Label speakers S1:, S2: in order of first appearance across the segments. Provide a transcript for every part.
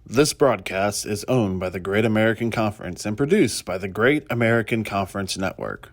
S1: This broadcast is owned by the Great American Conference and produced by the Great American Conference Network.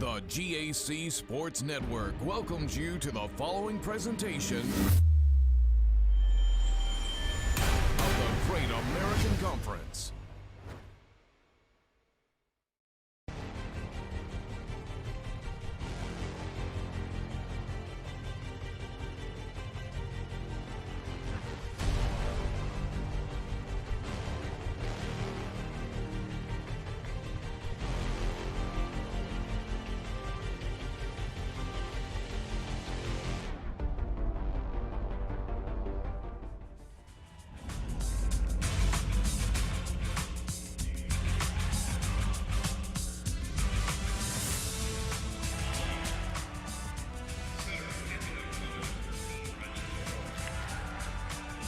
S2: The GAC Sports Network welcomes you to the following presentation of the Great American Conference.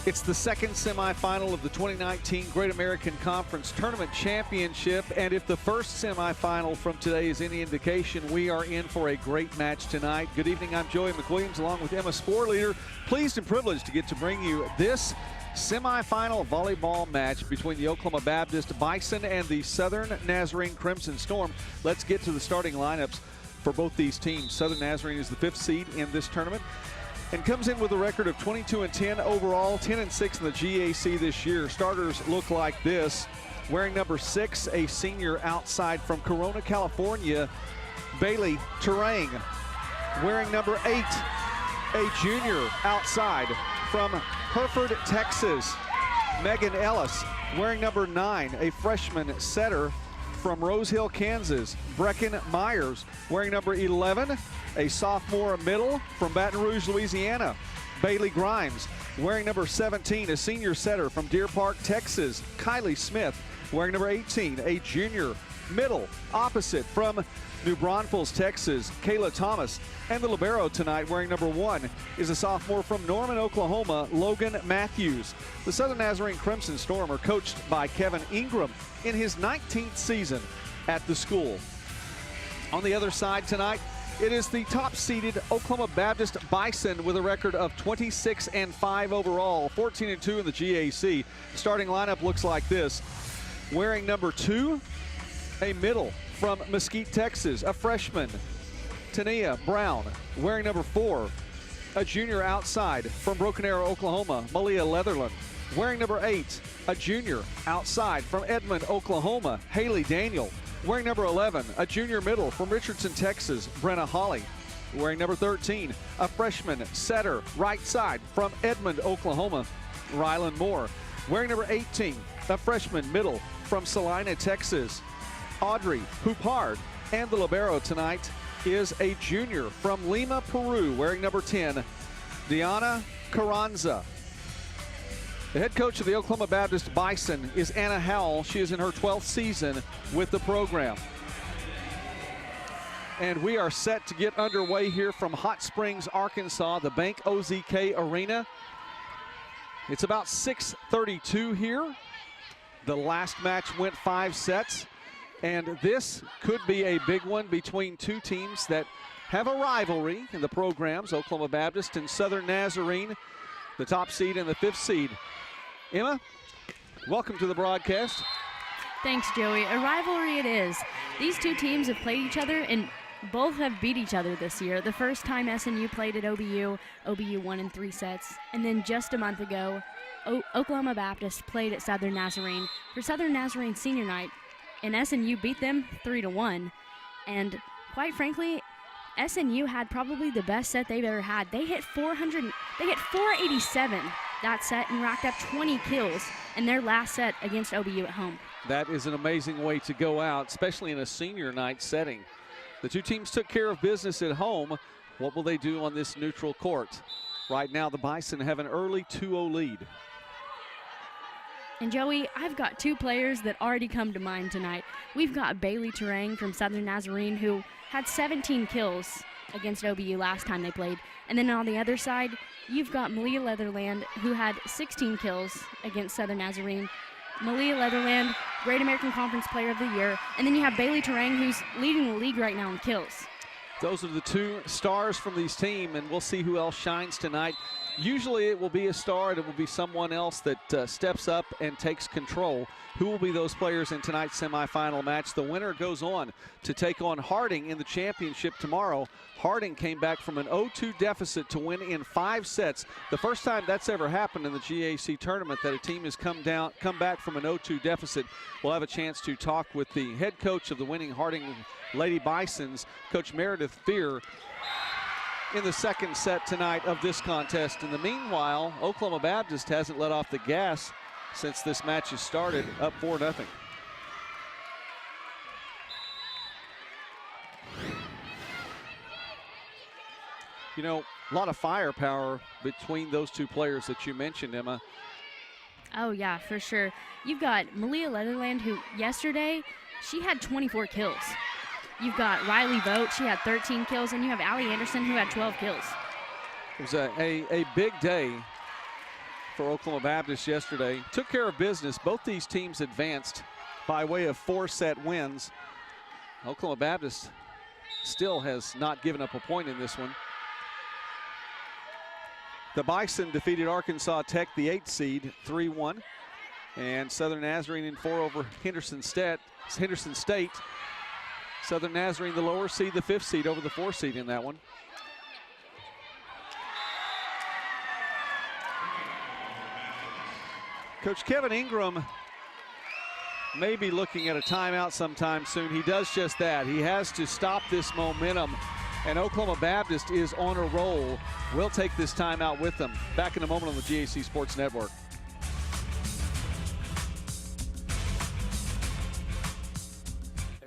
S3: It's the second semifinal of the 2019 Great American Conference Tournament Championship, and if the first semifinal from today is any indication, we are in for a great match tonight. Good evening, I'm Joey McWilliams along with Emma Sporleader. Pleased and privileged to get to bring you this semifinal volleyball match between the Oklahoma Baptist Bison and the Southern Nazarene Crimson Storm. Let's get to the starting lineups for both these teams. Southern Nazarene is the 5th seed in this tournament and comes in with a record of 22-10 overall, 10-6 in the GAC this year. Starters look like this. Wearing number 6, a senior outside from Corona, California, Bailey Terang. Wearing number 8, a junior outside from Hereford, Texas, Megan Ellis. Wearing number 9, a freshman setter from Rose Hill, Kansas, Brecken Myers. Wearing number 11, a sophomore middle from Baton Rouge, Louisiana, Bailey Grimes. Wearing number 17, a senior setter from Deer Park, Texas, Kylie Smith. Wearing number 18, a junior middle opposite from New Braunfels, Texas, Kayla Thomas. And the libero tonight, wearing number 1, is a sophomore from Norman, Oklahoma, Logan Matthews. The Southern Nazarene Crimson Storm are coached by Kevin Ingram in his 19th season at the school. On the other side tonight, it is the top-seeded Oklahoma Baptist Bison with a record of 26-5 overall, 14-2 in the GAC. Starting lineup looks like this. Wearing number 2, a middle from Mesquite, Texas, a freshman, Tania Brown. Wearing number 4, a junior outside from Broken Arrow, Oklahoma, Malia Leatherland. Wearing number 8, a junior outside from Edmond, Oklahoma, Haley Daniel. Wearing number 11, a junior middle from Richardson, Texas, Brenna Holly. Wearing number 13, a freshman setter right side from Edmond, Oklahoma, Rylan Moore. Wearing number 18, a freshman middle from Salina, Texas, Audrey Poupard. And the libero tonight is a junior from Lima, Peru, wearing number 10, Diana Carranza. The head coach of the Oklahoma Baptist Bison is Anna Howell. She is in her 12th season with the program. And we are set to get underway here from Hot Springs, Arkansas, the Bank OZK Arena. It's about 6:32 here. The last match went 5 sets. And this could be a big one between two teams that have a rivalry in the programs, Oklahoma Baptist and Southern Nazarene, the top seed and the 5th seed. Emma, welcome to the broadcast.
S4: Thanks, Joey. A rivalry it is. These two teams have played each other and both have beat each other this year. The first time SNU played at OBU won in 3 sets. And then just a month ago, Oklahoma Baptist played at Southern Nazarene for Southern Nazarene senior night. And SNU beat them 3-1. And quite frankly, SNU had probably the best set they've ever had. They hit 487 that set and racked up 20 kills in their last set against OBU at home.
S3: That is an amazing way to go out, especially in a senior night setting. The two teams took care of business at home. What will they do on this neutral court? Right now, the Bison have an early 2-0 lead.
S4: And Joey, I've got two players that already come to mind tonight. We've got Bailey Terang from Southern Nazarene, who had 17 kills against OBU last time they played. And then on the other side, you've got Malia Leatherland, who had 16 kills against Southern Nazarene. Malia Leatherland, Great American Conference Player of the Year. And then you have Bailey Terang, who's leading the league right now in kills.
S3: Those are the two stars from these teams, and we'll see who else shines tonight. Usually it will be a star, and it will be someone else that steps up and takes control. Who will be those players in tonight's semifinal match? The winner goes on to take on Harding in the championship tomorrow. Harding came back from an 0-2 deficit to win in 5 sets. The first time that's ever happened in the GAC tournament, that a team has come back from an 0-2 deficit. We'll have a chance to talk with the head coach of the winning Harding Lady Bisons, Coach Meredith Fear, in the second set tonight of this contest. In the meanwhile, Oklahoma Baptist hasn't let off the gas since this match has started, up 4-0. You know, a lot of firepower between those two players that you mentioned, Emma.
S4: Oh, yeah, for sure. You've got Malia Leatherland, who yesterday, she had 24 kills. You've got Riley Vogt, she had 13 kills, and you have Allie Anderson, who had 12 kills.
S3: It was a big day for Oklahoma Baptist yesterday. Took care of business. Both these teams advanced by way of 4-set wins. Oklahoma Baptist still has not given up a point in this one. The Bison defeated Arkansas Tech, the 8th seed, 3-1. And Southern Nazarene in 4 over Henderson State. Southern Nazarene, the lower seed, the 5th seed over the 4th seed in that one. Coach Kevin Ingram may be looking at a timeout sometime soon. He does just that. He has to stop this momentum, and Oklahoma Baptist is on a roll. We'll take this timeout with them. Back in a moment on the GAC Sports Network.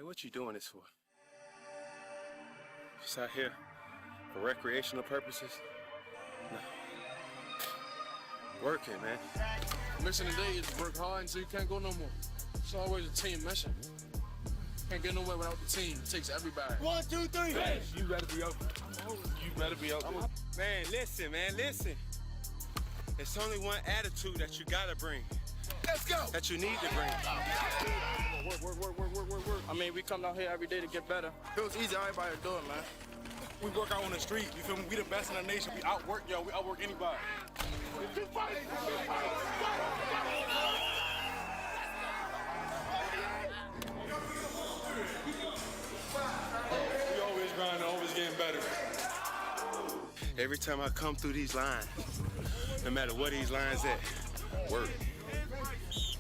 S5: What you doing this for? Just out here for recreational purposes? No. Working, man.
S6: Mission today is to work hard until you can't go no more. It's always a team mission. Can't get nowhere without the team. It takes everybody.
S5: 1, 2, 3. You better be open. You better be open. Man, listen, It's only one attitude that you gotta bring. Let's go. That you need to bring.
S6: Work. I mean, we come out here every day to get better.
S5: If it was easy, everybody would do it, man.
S7: We work out on the street, you feel me? We the best in the nation. We outwork y'all, we outwork anybody. We always grinding, always getting better.
S5: Every time I come through these lines, no matter where these lines at, work.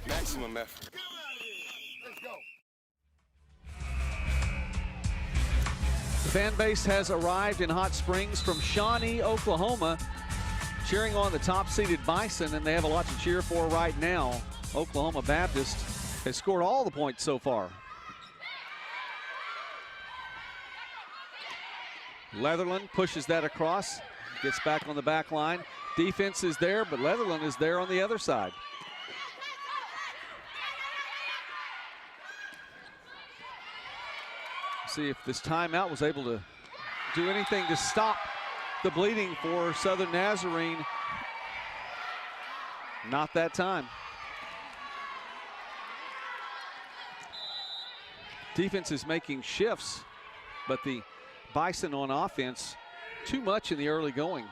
S5: Maximum effort.
S3: The fan base has arrived in Hot Springs from Shawnee, Oklahoma, cheering on the top-seeded Bison, and they have a lot to cheer for right now. Oklahoma Baptist has scored all the points so far. Leatherland pushes that across, gets back on the back line. Defense is there, but Leatherland is there on the other side. See if this timeout was able to do anything to stop the bleeding for Southern Nazarene. Not that time. Defense is making shifts, but the Bison on offense, too much in the early going.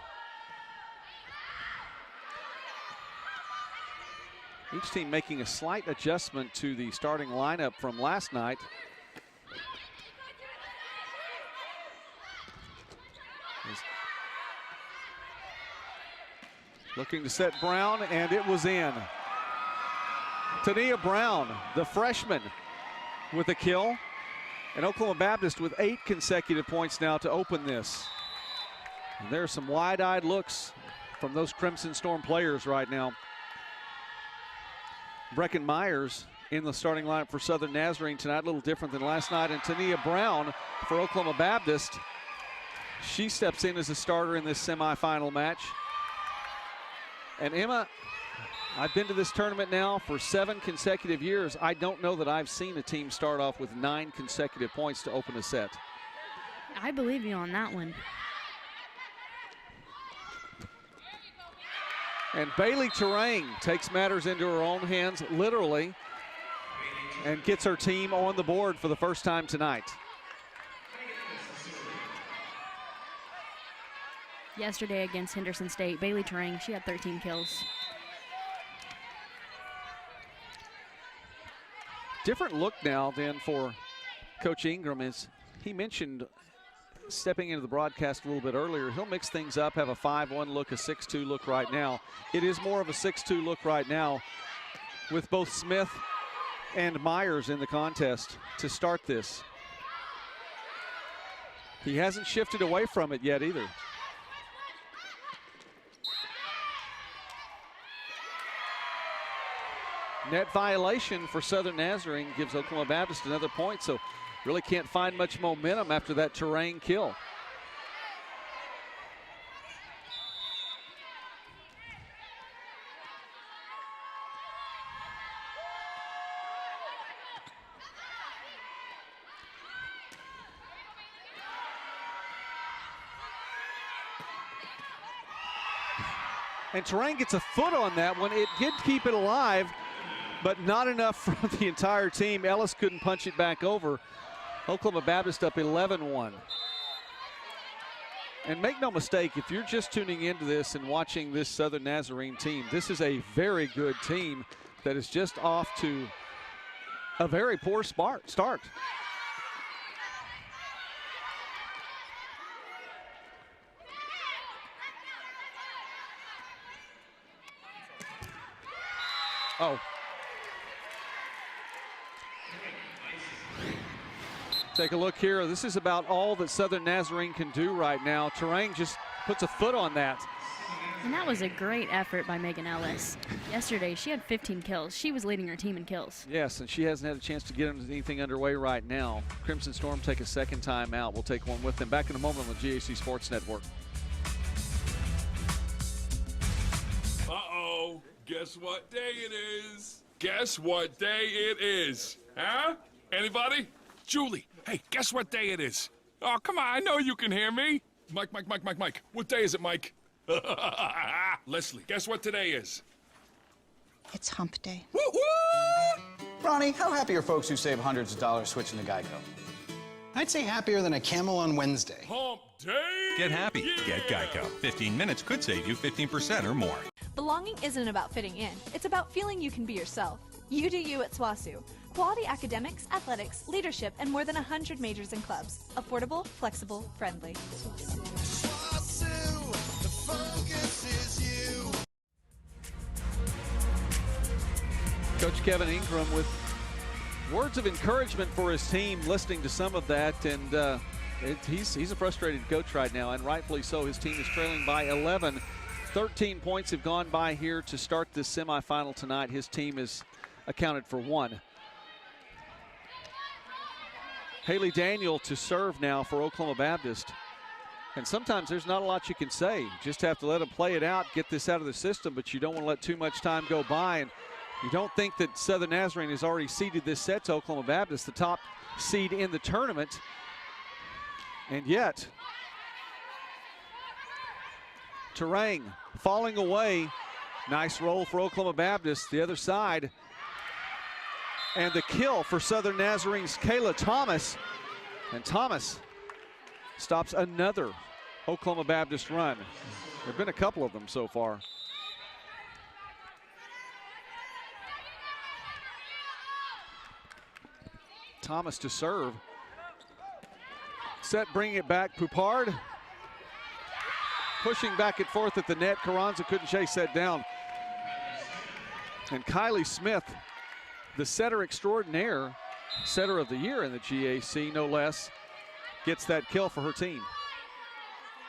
S3: Each team making a slight adjustment to the starting lineup from last night. Looking to set Brown, and it was in. Tania Brown, the freshman, with a kill. And Oklahoma Baptist with 8 consecutive points now to open this. And there are some wide-eyed looks from those Crimson Storm players right now. Brecken Myers in the starting lineup for Southern Nazarene tonight, a little different than last night. And Tania Brown for Oklahoma Baptist. She steps in as a starter in this semifinal match. And Emma, I've been to this tournament now for 7 consecutive years. I don't know that I've seen a team start off with 9 consecutive points to open a set.
S4: I believe you on that one.
S3: And Bailey Terang takes matters into her own hands, literally, and gets her team on the board for the first time tonight.
S4: Yesterday against Henderson State, Bailey Terang, she had 13 kills.
S3: Different look now then for Coach Ingram, as he mentioned stepping into the broadcast a little bit earlier. He'll mix things up, have a 5-1 look, a 6-2 look right now. It is more of a 6-2 look right now with both Smith and Myers in the contest to start this. He hasn't shifted away from it yet either. Net violation for Southern Nazarene gives Oklahoma Baptist another point, so really can't find much momentum after that Terang kill. And Terang gets a foot on that one. It did keep it alive, but not enough for the entire team. Ellis couldn't punch it back over. Oklahoma Baptist up 11-1. And make no mistake, if you're just tuning into this and watching this Southern Nazarene team, this is a very good team that is just off to a very poor start. Oh. Take a look here. This is about all that Southern Nazarene can do right now. Terang just puts a foot on that.
S4: And that was a great effort by Megan Ellis. Yesterday, she had 15 kills. She was leading her team in kills.
S3: Yes, and she hasn't had a chance to get anything underway right now. Crimson Storm take a second time out. We'll take one with them. Back in a moment on the GAC Sports Network.
S8: Uh-oh. Guess what day it is? Guess what day it is? Huh? Anybody? Julie, hey, guess what day it is? Oh, come on, I know you can hear me. Mike. What day is it, Mike? Leslie, guess what today is?
S9: It's hump day.
S8: Woo-hoo!
S10: Ronnie, how happy are folks who save hundreds of dollars switching to Geico? I'd say happier than a camel on Wednesday.
S8: Hump day!
S11: Get happy.
S8: Yeah!
S11: Get Geico. 15 minutes could save you 15% or more.
S12: Belonging isn't about fitting in. It's about feeling you can be yourself. You do you at SWASU. Quality academics, athletics, leadership, and more than 100 majors and clubs. Affordable, flexible, friendly.
S3: Coach Kevin Ingram with words of encouragement for his team, listening to some of that, and he's a frustrated coach right now, and rightfully so. His team is trailing by 11. 13 points have gone by here to start this semifinal tonight. His team is accounted for 1. Haley Daniel to serve now for Oklahoma Baptist. And sometimes there's not a lot you can say. You just have to let them play it out, get this out of the system, but you don't want to let too much time go by. And you don't think that Southern Nazarene has already seeded this set to Oklahoma Baptist, the top seed in the tournament. And yet, Terang falling away. Nice roll for Oklahoma Baptist. The other side. And the kill for Southern Nazarene's Kayla Thomas. And Thomas stops another Oklahoma Baptist run. There have been a couple of them so far. Thomas to serve. Set, bringing it back, Poupard. Pushing back and forth at the net. Carranza couldn't chase that down. And Kylie Smith, the setter extraordinaire, setter of the year in the GAC, no less, gets that kill for her team.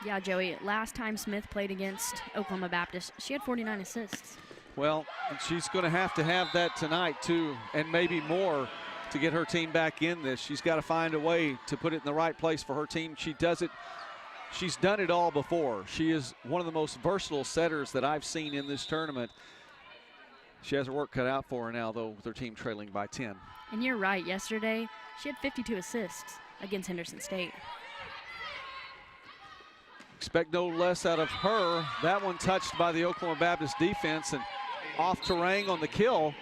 S4: Yeah, Joey, last time Smith played against Oklahoma Baptist, she had 49 assists.
S3: Well, and she's going to have that tonight, too, and maybe more to get her team back in this. She's got to find a way to put it in the right place for her team. She does it. She's done it all before. She is one of the most versatile setters that I've seen in this tournament. She has her work cut out for her now, though, with her team trailing by 10.
S4: And you're right. Yesterday, she had 52 assists against Henderson State.
S3: Expect no less out of her. That one touched by the Oklahoma Baptist defense and off Terang on the kill.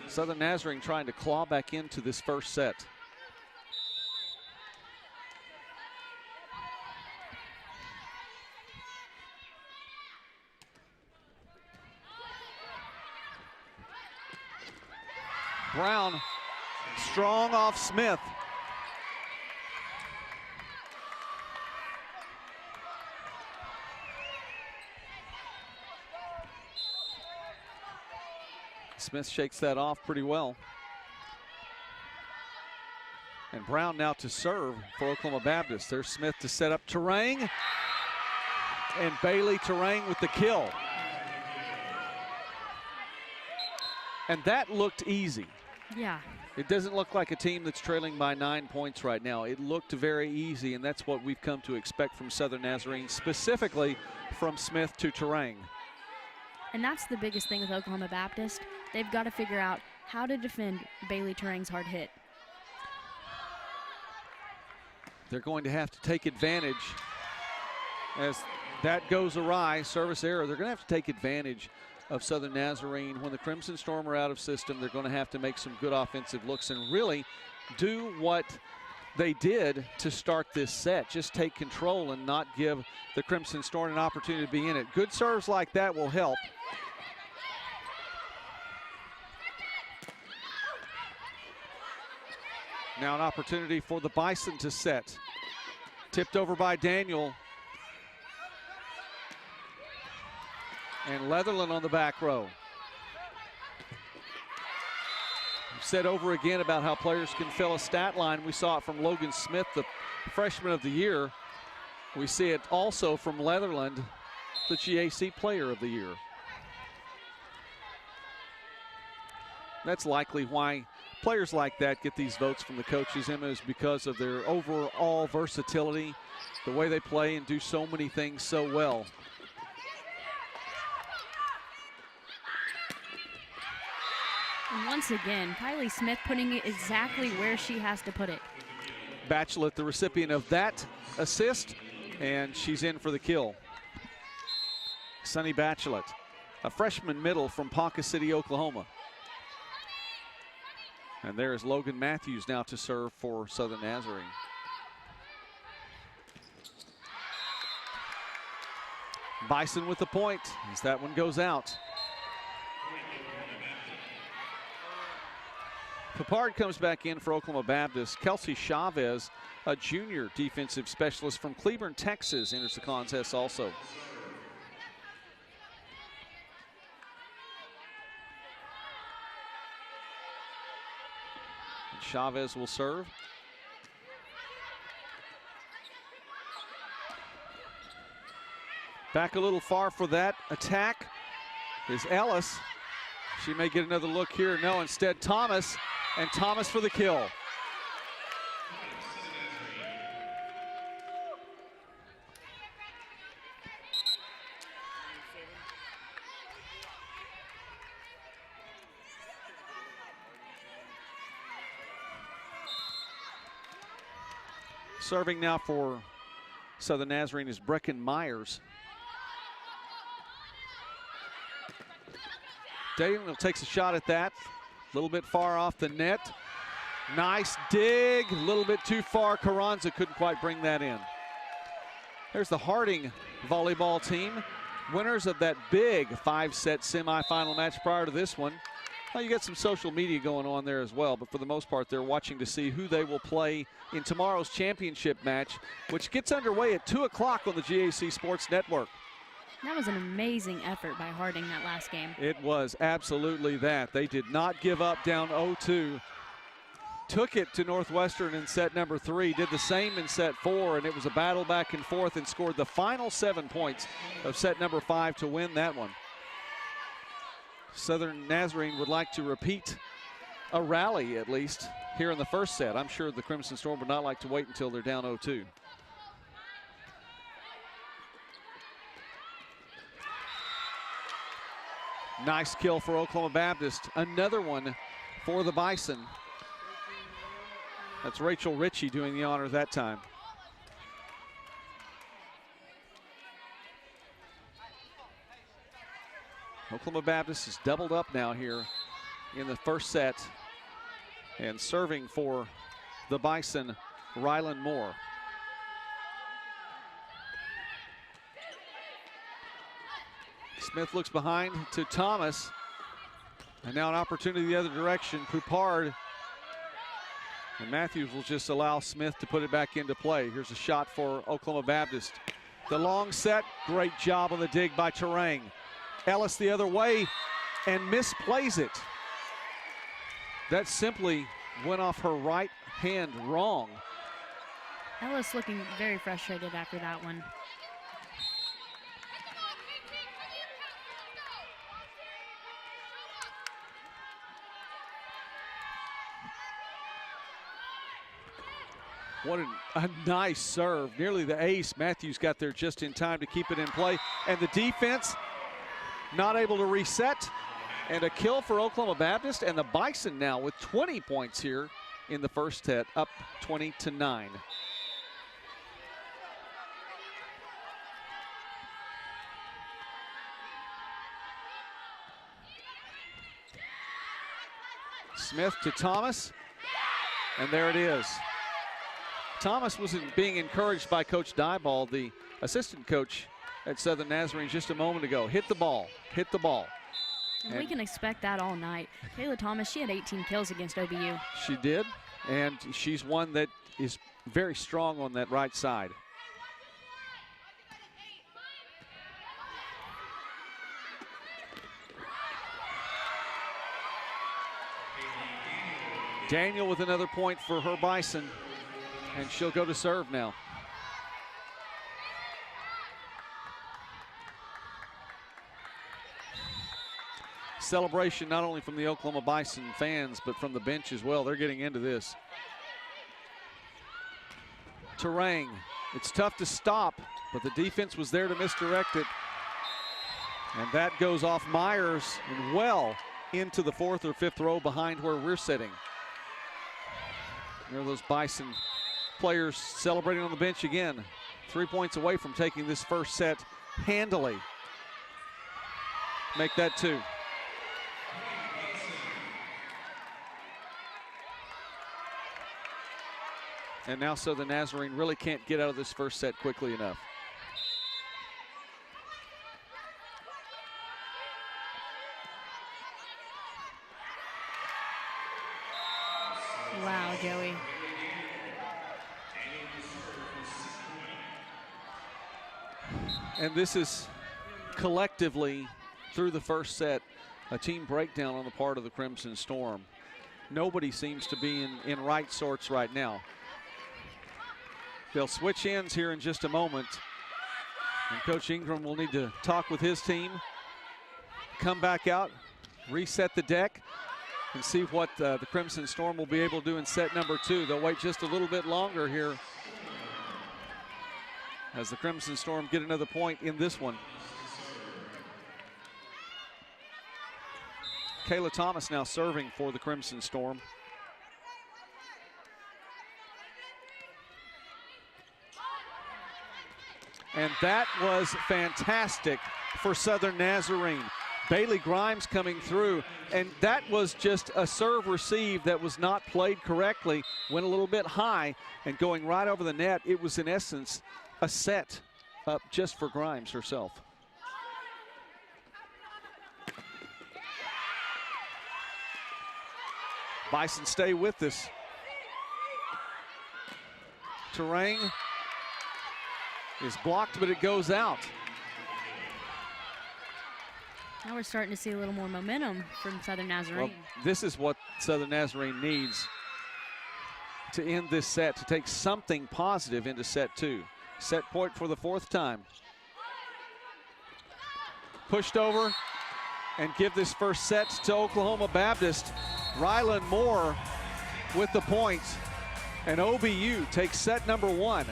S3: Southern Nazarene trying to claw back into this first set. Brown, strong off Smith. Smith shakes that off pretty well. And Brown now to serve for Oklahoma Baptist. There's Smith to set up Terang. And Bailey Terang with the kill. And that looked easy.
S4: Yeah.
S3: It doesn't look like a team that's trailing by 9 points right now. It looked very easy, and that's what we've come to expect from Southern Nazarene, specifically from Smith to Terang.
S4: And that's the biggest thing with Oklahoma Baptist. They've got to figure out how to defend Bailey Terang's hard hit.
S3: They're going to have to take advantage as that goes awry, service error. They're going to have to take advantage of Southern Nazarene. When the Crimson Storm are out of system, they're going to have to make some good offensive looks and really do what they did to start this set. Just take control and not give the Crimson Storm an opportunity to be in it. Good serves like that will help. Now an opportunity for the Bison to set. Tipped over by Daniel. And Leatherland on the back row. We've said over again about how players can fill a stat line. We saw it from Logan Smith, the freshman of the year. We see it also from Leatherland, the GAC player of the year. That's likely why players like that get these votes from the coaches, Emma, is because of their overall versatility, the way they play and do so many things so well.
S4: And once again, Kylie Smith putting it exactly where she has to put it.
S3: Bachelet, the recipient of that assist, and she's in for the kill. Sunny Bachelet, a freshman middle from Ponca City, Oklahoma. And there's Logan Matthews now to serve for Southern Nazarene. Bison with the point as that one goes out. Papard comes back in for Oklahoma Baptist. Kelsey Chavez, a junior defensive specialist from Cleburne, Texas, enters the contest also. And Chavez will serve. Back a little far for that attack is Ellis. She may get another look here. No, instead Thomas. And Thomas for the kill. Serving now for Southern Nazarene is Brecken Myers. Daniel takes a shot at that. A little bit far off the net. Nice dig, a little bit too far. Carranza couldn't quite bring that in. There's the Harding volleyball team, winners of that big 5-set semifinal match prior to this one. Well, you got some social media going on there as well, but for the most part, they're watching to see who they will play in tomorrow's championship match, which gets underway at 2 o'clock on the GAC Sports Network.
S4: That was an amazing effort by Harding that last game.
S3: It was absolutely that. They did not give up down 0-2. Took it to Northwestern in set number 3, did the same in set 4, and it was a battle back and forth, and scored the final 7 points of set number 5 to win that one. Southern Nazarene would like to repeat a rally, at least, here in the first set. I'm sure the Crimson Storm would not like to wait until they're down 0-2. Nice kill for Oklahoma Baptist. Another one for the Bison. That's Rachel Ritchie doing the honor that time. Oklahoma Baptist is doubled up now here in the first set. And serving for the Bison, Rylan Moore. Smith looks behind to Thomas. And now an opportunity the other direction. Poupard. And Matthews will just allow Smith to put it back into play. Here's a shot for Oklahoma Baptist. The long set, great job on the dig by Terang. Ellis the other way and misplays it. That simply went off her right hand wrong.
S4: Ellis looking very frustrated after that one.
S3: What a nice serve. Nearly the ace. Matthews got there just in time to keep it in play. And the defense not able to reset. And a kill for Oklahoma Baptist. And the Bison now with 20 points here in the first set, up 20-9. Smith to Thomas. And there it is. Thomas was being encouraged by Coach Dieball, the assistant coach at Southern Nazarene, just a moment ago. Hit the ball, hit the ball.
S4: And we can expect that all night. Kayla Thomas, she had 18 kills against OBU.
S3: She did, and she's one that is very strong on that right side. Daniel with another point for her Bison. And she'll go to serve now. Celebration not only from the Oklahoma Bison fans, but from the bench as well. They're getting into this. Terang, it's tough to stop, but the defense was there to misdirect it. And that goes off Myers and well into the 4th or 5th row behind where we're sitting. There are those Bison players celebrating on the bench again. 3 points away from taking this first set handily. Make that 2. And now Southern Nazarene really can't get out of this first set quickly enough.
S4: Wow, Joey.
S3: And this is collectively, through the first set, a team breakdown on the part of the Crimson Storm. Nobody seems to be in right sorts right now. They'll switch ends here in just a moment. And Coach Ingram will need to talk with his team, come back out, reset the deck, and see what the Crimson Storm will be able to do in set number 2. They'll wait just a little bit longer here as the Crimson Storm get another point in this one. Kayla Thomas now serving for the Crimson Storm. And that was fantastic for Southern Nazarene. Bailey Grimes coming through, and that was just a serve receive that was not played correctly, went a little bit high, and going right over the net. It was in essence a set up just for Grimes herself. Bison stay with this. Terang is blocked, but it goes out.
S4: Now we're starting to see a little more momentum from Southern Nazarene.
S3: Well, this is what Southern Nazarene needs to end this set, to take something positive into set 2. Set point for the 4th time. Pushed over and give this first set to Oklahoma Baptist. Rylan Moore with the points, and OBU takes set number 1.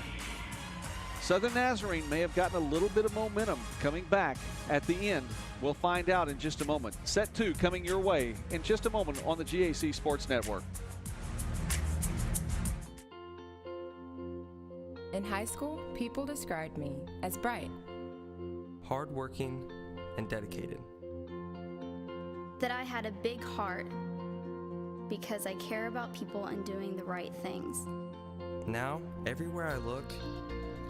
S3: Southern Nazarene may have gotten a little bit of momentum coming back at the end. We'll find out in just a moment. Set 2 coming your way in just a moment on the GAC Sports Network.
S13: In high school, people described me as bright,
S14: hardworking, and dedicated.
S15: That I had a big heart because I care about people and doing the right things.
S14: Now, everywhere I look,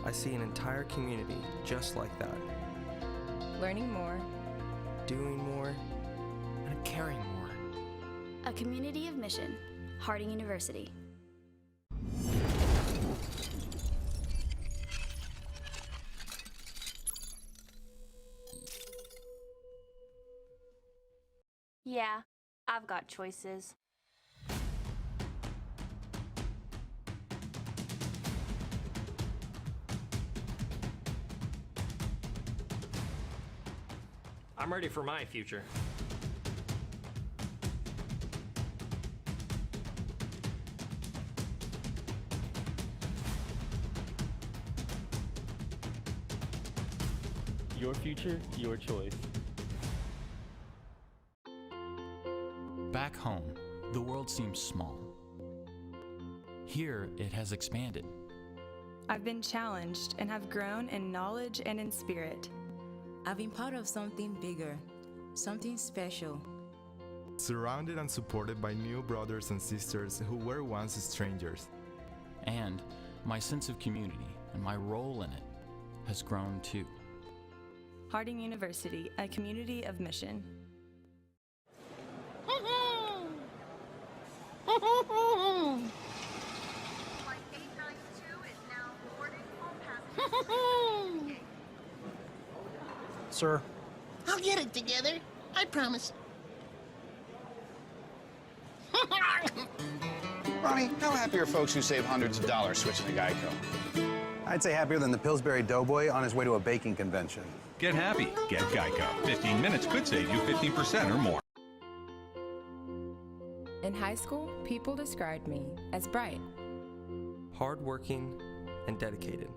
S14: I see an entire community just like that.
S13: Learning more,
S14: doing more, and caring more.
S15: A community of mission, Harding University.
S16: Yeah, I've got choices.
S17: I'm ready for my future.
S18: Your future, your choice.
S19: Back home, the world seems small. Here, it has expanded.
S13: I've been challenged and have grown in knowledge and in spirit.
S20: I've been part of something bigger, something special.
S21: Surrounded and supported by new brothers and sisters who were once strangers.
S19: And my sense of community and my role in it has grown too.
S13: Harding University, a community of mission.
S22: Sir. I'll get it together. I promise.
S10: Ronnie, how happy are folks who save hundreds of dollars switching to Geico?
S23: I'd say happier than the Pillsbury Doughboy on his way to a baking convention.
S11: Get happy. Get Geico. 15 minutes could save you 15% or more.
S13: In high school, people described me as bright,
S14: hardworking, and dedicated.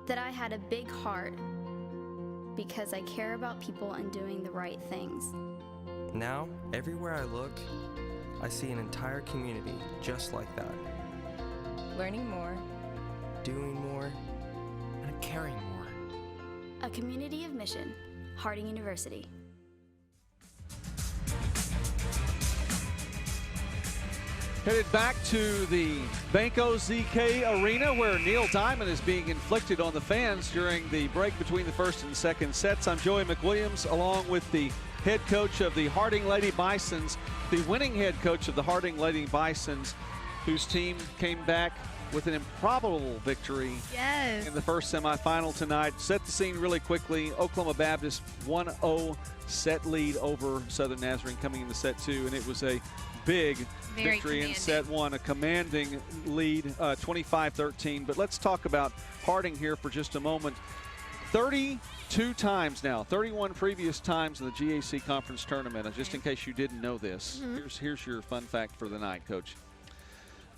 S15: That I had a big heart because I care about people and doing the right things.
S14: Now, everywhere I look, I see an entire community just like that.
S13: Learning more,
S14: doing more, and caring more.
S15: A community of mission, Harding University.
S3: Headed back to the Banco ZK Arena where Neil Diamond is being inflicted on the fans during the break between the first and second sets. I'm Joey McWilliams along with the head coach of the Harding Lady Bisons, the winning head coach of the Harding Lady Bisons, whose team came back with an improbable victory in the first semifinal tonight. Set the scene really quickly. Oklahoma Baptist 1-0 set lead over Southern Nazarene coming into set 2, and it was a big victory in set 1, a commanding lead, 25-13. But let's talk about Harding here for just a moment. 32 times now, 31 previous times in the GAC Conference Tournament. Just in case you didn't know this, here's your fun fact for the night, Coach.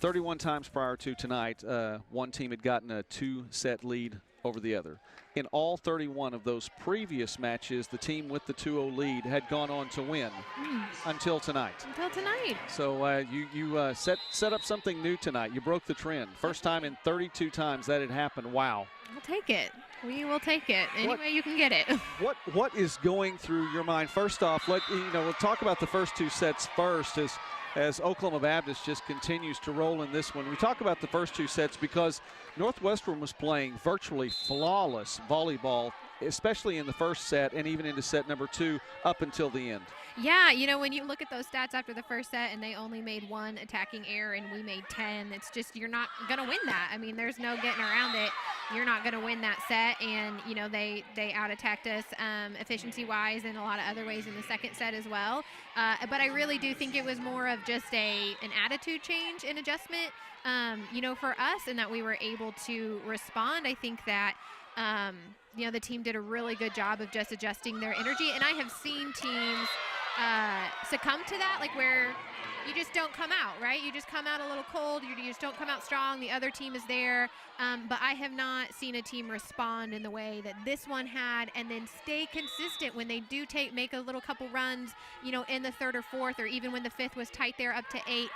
S3: 31 times prior to tonight, one team had gotten a 2-set lead over the other. In all 31 of those previous matches, the team with the 2-0 lead had gone on to win until tonight. So you set up something new tonight. You broke the trend. First time in 32 times that had happened. Wow.
S24: We'll take it. We will take it any way you can get it.
S3: What is going through your mind? First off, we'll talk about the first 2 sets first as Oklahoma Baptist just continues to roll in this one. We talk about the first 2 sets because Northwestern was playing virtually flawless volleyball especially in the first set and even into set number 2 up until the end.
S24: Yeah, you know, when you look at those stats after the first set and they only made 1 attacking error and we made 10, it's just you're not going to win that. I mean, there's no getting around it. You're not going to win that set, and, you know, they out-attacked us efficiency-wise and a lot of other ways in the second set as well. But I really do think it was more of just an attitude change and adjustment, you know, for us, and that we were able to respond. I think that you know, the team did a really good job of just adjusting their energy, and I have seen teams succumb to that, like where you just don't come out, right? You just come out a little cold, you just don't come out strong, the other team is there, but I have not seen a team respond in the way that this one had, and then stay consistent when they do make a little couple runs, you know, in the third or fourth, or even when the fifth was tight there up to 8,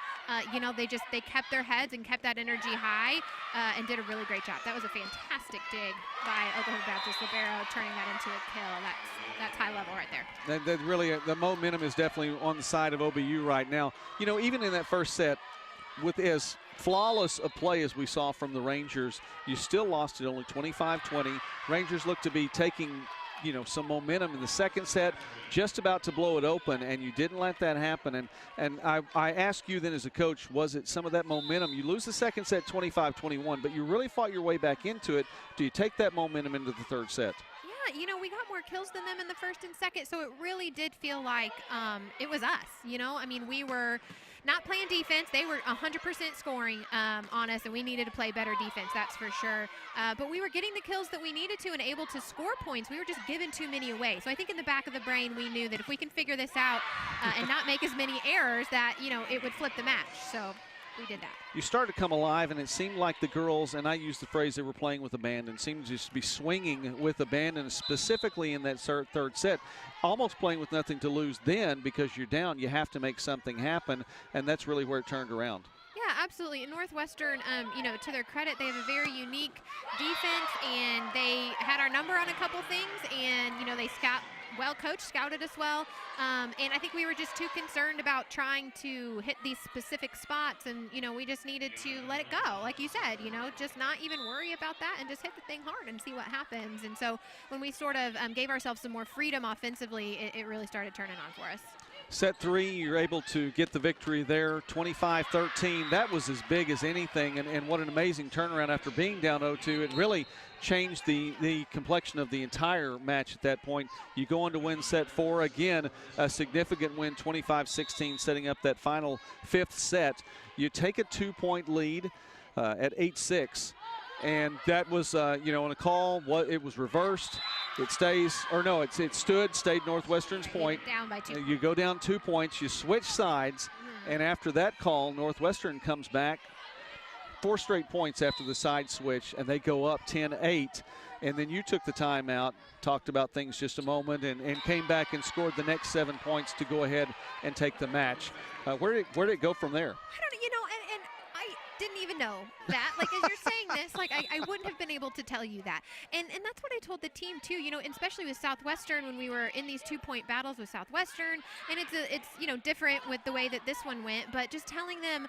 S24: you know, they kept their heads and kept that energy high, and did a really great job. That was a fantastic dig by Oklahoma Baptist Libero, turning that into a kill. That's high level right there.
S3: That really, the momentum is definitely on the side of OBU right now. You know, even in that first set, with as flawless a play as we saw from the Rangers, you still lost it only 25-20. Rangers look to be taking, you know, some momentum in the second set, just about to blow it open, and you didn't let that happen. And I ask you then as a coach, was it some of that momentum? You lose the second set 25-21, but you really fought your way back into it. Do you take that momentum into the third set?
S24: Yeah, you know, we got more kills than them in the first and second, so it really did feel like it was us, you know? I mean, we were not playing defense. They were 100% scoring on us, and we needed to play better defense, that's for sure. But we were getting the kills that we needed to and able to score points. We were just giving too many away. So I think in the back of the brain, we knew that if we can figure this out and not make as many errors, that, you know, it would flip the match. So we did that.
S3: You started to come alive, and it seemed like the girls, and I used the phrase, they were playing with abandon, seemed to just be swinging with abandon, specifically in that third set, almost playing with nothing to lose then, because you're down, you have to make something happen, and that's really where it turned around.
S24: Yeah, absolutely. And Northwestern, you know, to their credit, they have a very unique defense, and they had our number on a couple things, and, you know, they scouted us well, and I think we were just too concerned about trying to hit these specific spots, and, you know, we just needed to let it go, like you said, you know, just not even worry about that and just hit the thing hard and see what happens. And so when we sort of gave ourselves some more freedom offensively, it really started turning on for us.
S3: Set 3, you're able to get the victory there, 25-13. That was as big as anything, and what an amazing turnaround after being down 0-2. It really changed the complexion of the entire match at that point. You go on to win set 4. Again, a significant win, 25-16, setting up that final 5th set. You take a 2-point lead at 8-6. And that was, you know, on a call, it was reversed. It stays, or no, it stayed Northwestern's point.
S24: Down by 2.
S3: You go down 2 points, you switch sides, and after that call, Northwestern comes back 4 straight points after the side switch, and they go up 10-8. And then you took the timeout, talked about things just a moment, and came back and scored the next 7 points to go ahead and take the match. Where did it go from there?
S24: I don't know, you know, and I didn't even know that. Like, as you're saying this, like, I wouldn't have been able to tell you that. And that's what I told the team, too, you know, especially with Southwestern when we were in these 2-point battles with Southwestern. And it's you know, different with the way that this one went, but just telling them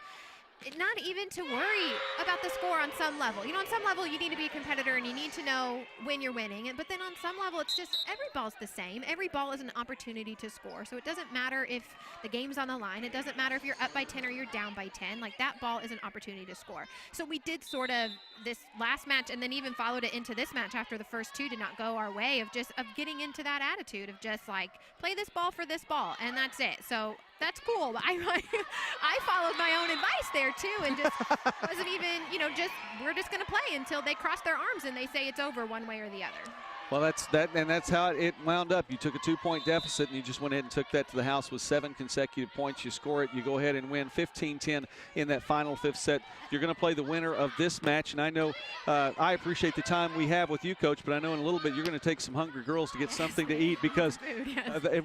S24: not even to worry about the score on some level. You know, on some level, you need to be a competitor and you need to know when you're winning. But then on some level, it's just every ball's the same. Every ball is an opportunity to score. So it doesn't matter if the game's on the line. It doesn't matter if you're up by 10 or you're down by 10. Like, that ball is an opportunity to score. So we did sort of this last match, and then even followed it into this match after the first 2 did not go our way, of getting into that attitude of just like, play this ball for this ball, and that's it. So that's cool. I followed my own advice there too, and just wasn't even, you know, we're just going to play until they cross their arms and they say it's over one way or the other.
S3: Well, that's how it wound up. You took a 2-point deficit, and you just went ahead and took that to the house with 7 consecutive points. You score it, you go ahead and win 15-10 in that final 5th set. You're going to play the winner of this match, and I know I appreciate the time we have with you, Coach, but I know in a little bit you're going to take some hungry girls to get something to eat, because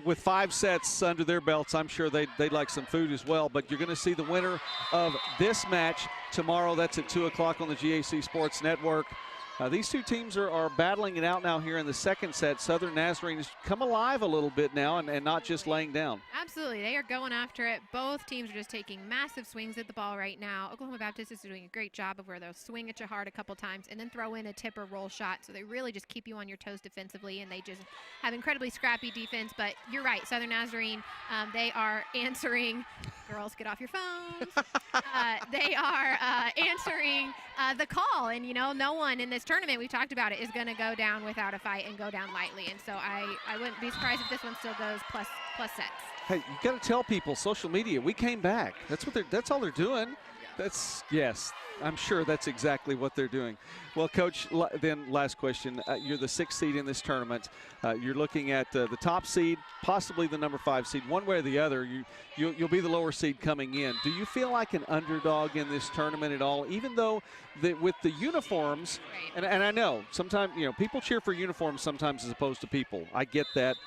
S3: with 5 sets under their belts, I'm sure they'd like some food as well. But you're going to see the winner of this match tomorrow. That's at 2 o'clock on the GAC Sports Network. These two teams are battling it out now here in the second set. Southern Nazarene has come alive a little bit now and not just laying down.
S24: Absolutely. They are going after it. Both teams are just taking massive swings at the ball right now. Oklahoma Baptist is doing a great job of where they'll swing at you hard a couple times and then throw in a tip or roll shot. So they really just keep you on your toes defensively, and they just have incredibly scrappy defense. But you're right, Southern Nazarene, they are answering. Girls, get off your phones. They are answering the call. And, you know, no one in this tournament, we've talked about it, is going to go down without a fight and go down lightly. And so I wouldn't be surprised if this one still goes plus sets.
S3: Hey, you got to tell people, social media, we came back. That's all they're doing. Yes, I'm sure that's exactly what they're doing. Well, Coach, then last question. You're the 6th seed in this tournament. You're looking at the top seed, possibly the number 5 seed. One way or the other, you'll be the lower seed coming in. Do you feel like an underdog in this tournament at all, even though with the uniforms, and I know sometimes, you know, people cheer for uniforms sometimes as opposed to people. I get that.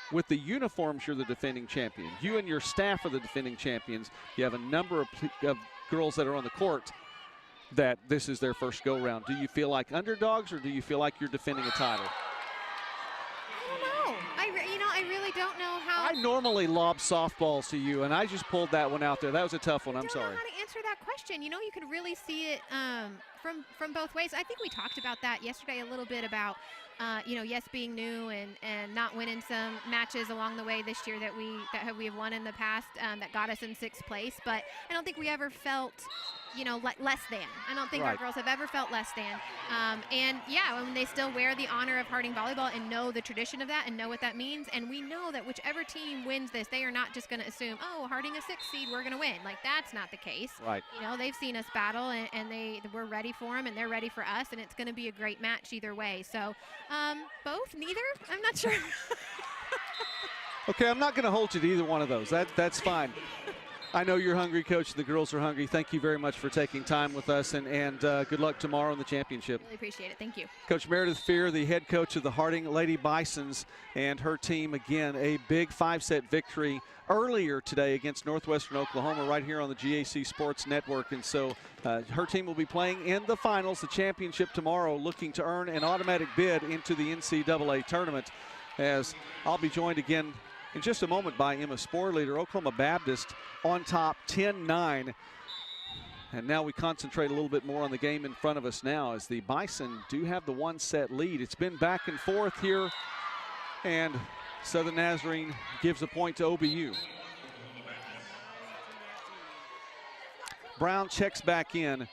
S3: With the uniforms, you're the defending champion. You and your staff are the defending champions. You have a number of girls that are on the court that this is their first go-round. Do you feel like underdogs, or do you feel like you're defending a title?
S24: I don't know. I really don't know how.
S3: I normally lob softballs to you, and I just pulled that one out there. That was a tough one. I'm sorry.
S24: I don't know how to answer that question. You know, you can really see it from both ways. I think we talked about that yesterday a little bit about, you know, yes, being new and not winning some matches along the way this year that we have won in the past that got us in 6th place. But I don't think we ever felt, you know, less than. I don't think our girls have ever felt less than. And yeah, when they still wear the honor of Harding volleyball and know the tradition of that and know what that means. And we know that whichever team wins this, they are not just going to assume, oh, Harding a 6th seed, we're going to win. Like, that's not the case.
S3: Right.
S24: You know, they've seen us battle, and we're ready for them, and they're ready for us, and it's going to be a great match either way. So both, neither, I'm not sure.
S3: Okay, I'm not going to hold you to either one of those. That's fine. I know you're hungry, Coach. The girls are hungry. Thank you very much for taking time with us, and good luck tomorrow in the championship.
S24: Really appreciate it. Thank you.
S3: Coach Meredith Fear, the head coach of the Harding Lady Bisons, and her team, again, a big 5-set victory earlier today against Northwestern Oklahoma right here on the GAC Sports Network. And so her team will be playing in the finals, the championship tomorrow, looking to earn an automatic bid into the NCAA tournament, as I'll be joined again in just a moment by Emma Sporleader. Oklahoma Baptist on top 10-9. And now we concentrate a little bit more on the game in front of us now, as the Bison do have the 1-set lead. It's been back and forth here, and Southern Nazarene gives a point to OBU. Brown checks back in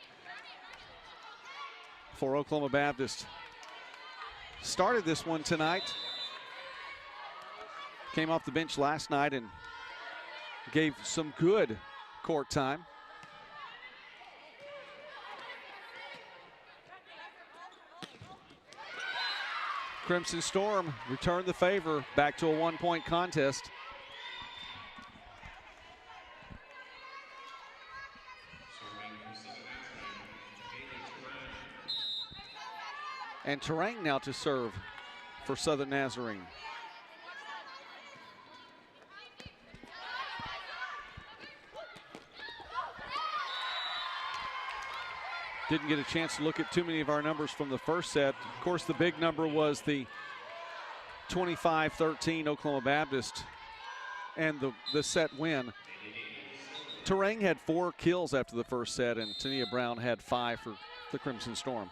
S3: for Oklahoma Baptist. Started this one tonight. Came off the bench last night and gave some good court time. Crimson Storm returned the favor, back to a 1-point contest. And Terang now to serve for Southern Nazarene. Didn't get a chance to look at too many of our numbers from the first set. Of course, the big number was the 25-13 Oklahoma Baptist and the set win. Terang had 4 kills after the first set, and Tania Brown had 5 for the Crimson Storm.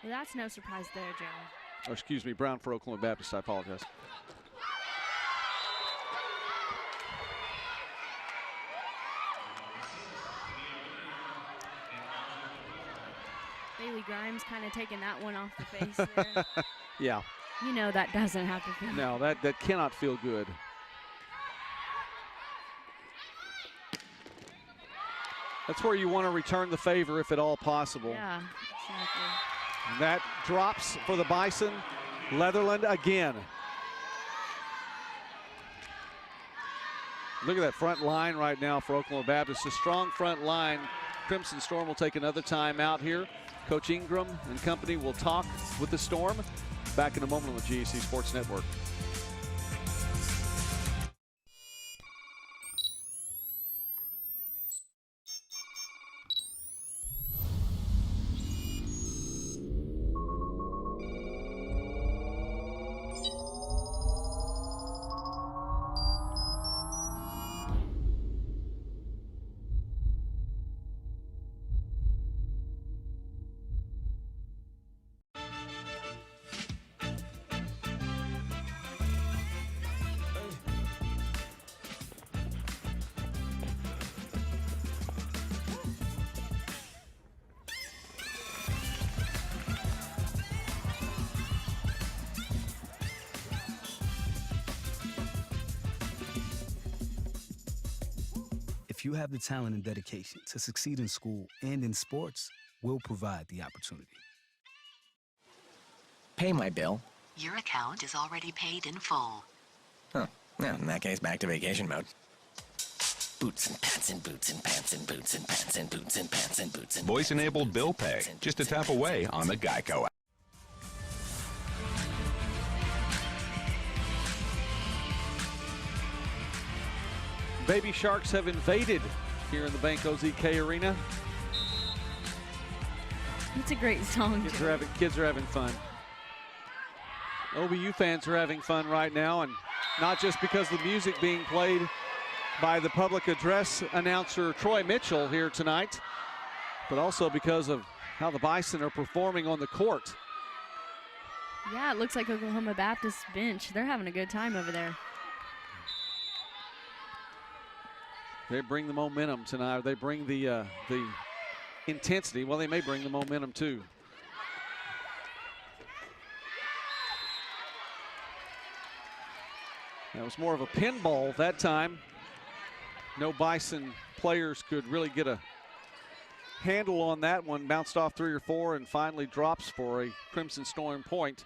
S4: Well, that's no surprise there, Joe.
S3: Oh, excuse me, Brown for Oklahoma Baptist. I apologize.
S4: Bailey Grimes kind of taking that one off the face there.
S3: Yeah.
S4: You know that doesn't have to feel
S3: No, that cannot feel good. That's where you want to return the favor if at all possible.
S4: Yeah, exactly.
S3: And that drops for the Bison. Leatherland again. Look at that front line right now for Oklahoma Baptist. A strong front line. Crimson Storm will take another timeout here. Coach Ingram and company will talk with the Storm. Back in a moment on the GAC Sports Network.
S1: If you have the talent and dedication to succeed in school and in sports, we'll provide the opportunity.
S2: Pay my bill.
S6: Your account is already paid in full.
S2: Huh. Well, in that case, back to vacation mode. Boots and pants and boots and pants and boots and pants and boots and pants and boots and
S11: Voice-enabled bill pay. Just a tap away on the GEICO app.
S3: Baby Sharks have invaded here in the Banco ZK Arena.
S4: It's a great song.
S3: Kids are having fun. OBU fans are having fun right now, and not just because of the music being played by the public address announcer Troy Mitchell here tonight, but also because of how the Bison are performing on the court.
S4: Yeah, it looks like Oklahoma Baptist's bench. They're having a good time over there.
S3: They bring the momentum tonight. They bring the intensity. Well, they may bring the momentum too. That was more of a pinball that time. No Bison players could really get a handle on that one. Bounced off 3 or 4 and finally drops for a Crimson Storm point.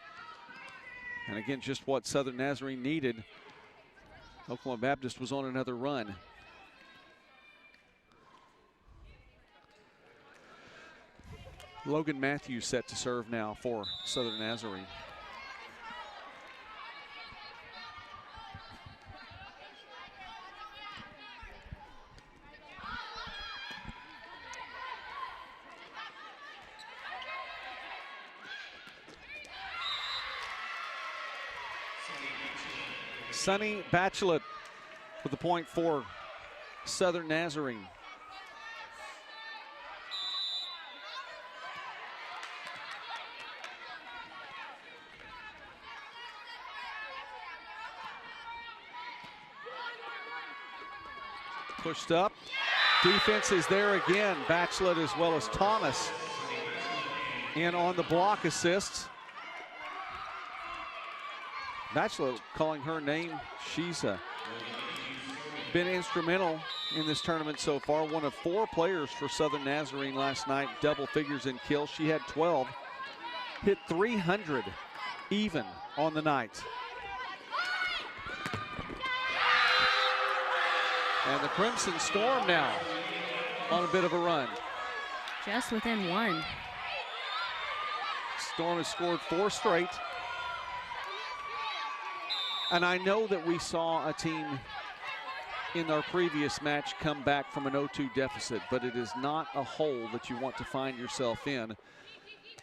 S3: And again, just what Southern Nazarene needed. Oklahoma Baptist was on another run. Logan Matthews set to serve now for Southern Nazarene. Sonny Bachelet with the point for Southern Nazarene. Pushed up. Defense is there again. Bachelet as well as Thomas in on the block assists. Bachelet calling her name. She's been instrumental in this tournament so far. One of 4 players for Southern Nazarene last night, double figures in kills. She had 12. Hit 300 even on the night. And the Crimson Storm now on a bit of a run.
S4: Just within 1.
S3: Storm has scored 4 straight. And I know that we saw a team in our previous match come back from an 0-2 deficit, but it is not a hole that you want to find yourself in.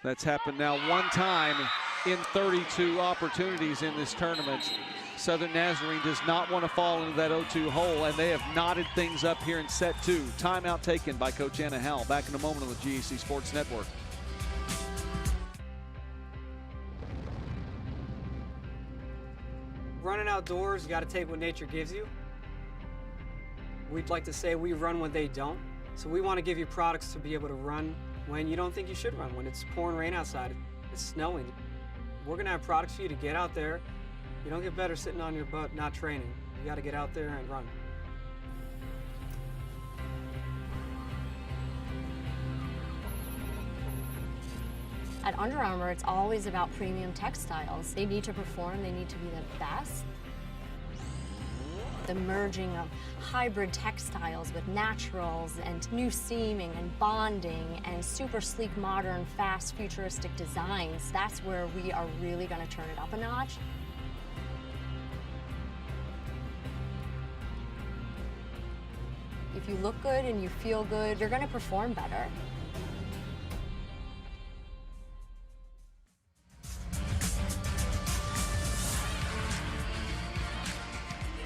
S3: That's happened now 1 time in 32 opportunities in this tournament. Southern Nazarene does not want to fall into that 0-2 hole, and they have knotted things up here in set 2. Timeout taken by Coach Anna Howell. Back in a moment on the GAC Sports Network.
S7: Running outdoors, you got to take what nature gives you. We'd like to say we run when they don't. So we want to give you products to be able to run when you don't think you should run, when it's pouring rain outside, it's snowing. We're going to have products for you to get out there. You don't get better sitting on your butt not training. You got to get out there and run.
S25: At Under Armour, it's always about premium textiles. They need to perform, they need to be the best. The merging of hybrid textiles with naturals and new seaming and bonding and super sleek, modern, fast, futuristic designs, that's where we are really going to turn it up a notch. If you look good and you feel good, you're going to perform better.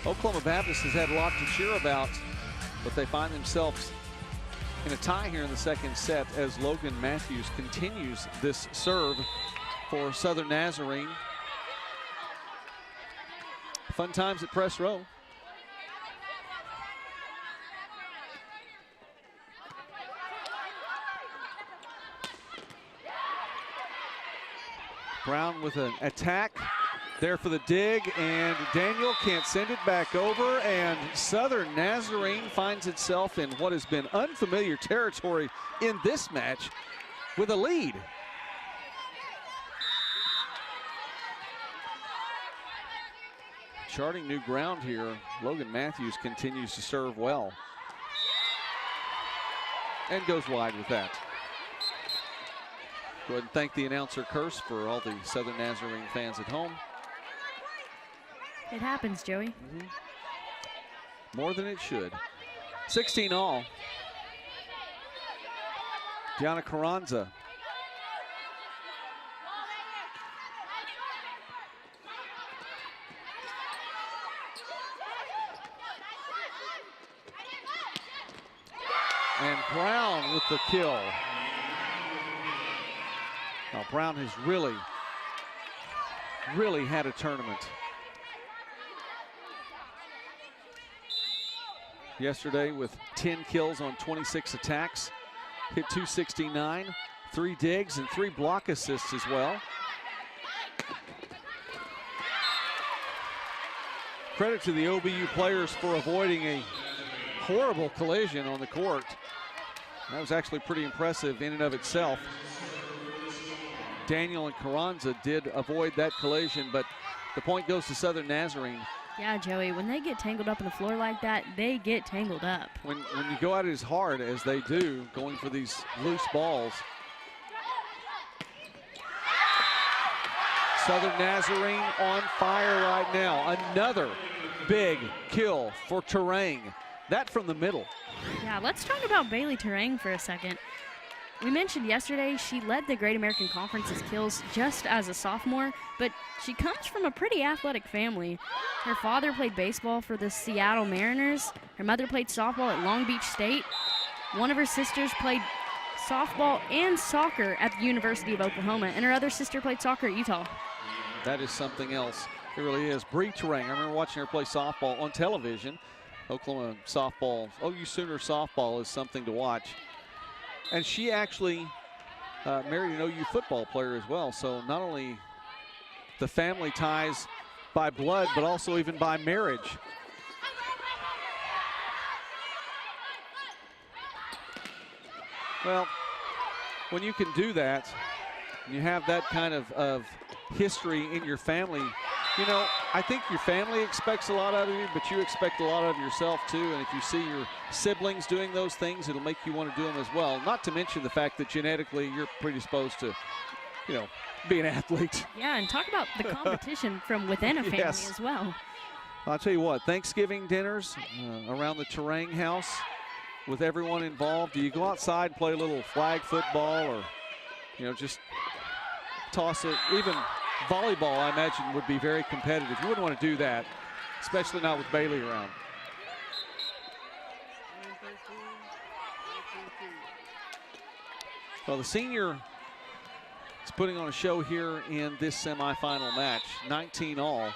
S3: Oklahoma Baptist has had a lot to cheer about, but they find themselves in a tie here in the second set as Logan Matthews continues this serve for Southern Nazarene. Fun times at press row. Brown with an attack. There for the dig, and Daniel can't send it back over, and Southern Nazarene finds itself in what has been unfamiliar territory in this match with a lead. Charting new ground here. Logan Matthews continues to serve well. And goes wide with that. Go ahead and thank the announcer Curse for all the Southern Nazarene fans at home.
S4: It happens, Joey.
S3: More than it should. 16 all. Gianna Carranza. And Brown with the kill. Now Brown has really had a tournament. Yesterday with 10 kills on 26 attacks, hit 269, 3 digs and 3 block assists as well. Credit to the OBU players for avoiding a horrible collision on the court. That was actually pretty impressive in and of itself. Daniel and Carranza did avoid that collision, but the point goes to Southern Nazarene.
S4: Yeah, Joey, when they get tangled up on the floor like that, they get tangled up.
S3: When you go at it as hard as they do, going for these loose balls. Southern Nazarene on fire right now. Another big kill for Terang. That from the middle.
S4: Yeah, let's talk about Bailey Terang for a second. We mentioned yesterday she led the Great American Conference's kills just as a sophomore, but she comes from a pretty athletic family. Her father played baseball for the Seattle Mariners. Her mother played softball at Long Beach State. One of her sisters played softball and soccer at the University of Oklahoma, and her other sister played soccer at Utah.
S3: That is something else. It really is. Bree Terang, I remember watching her play softball on television. Oklahoma softball, OU Sooner softball is something to watch. And she actually married an OU football player as well. So not only the family ties by blood, but also even by marriage. Well, when you can do that, you have that kind of history in your family. You know, I think your family expects a lot out of you, but you expect a lot out of yourself too. And if you see your siblings doing those things, it'll make you want to do them as well. Not to mention the fact that genetically you're predisposed to, you know, be an athlete.
S4: Yeah, and talk about the competition from within a family
S3: Yes.
S4: as well.
S3: I'll tell you what, Thanksgiving dinners around the Terang house with everyone involved. Do you go outside and play a little flag football, or, you know, just toss it? Even volleyball, I imagine, would be very competitive. You wouldn't want to do that, especially not with Bailey around. Well, the senior is putting on a show here in this semifinal match. 19 all.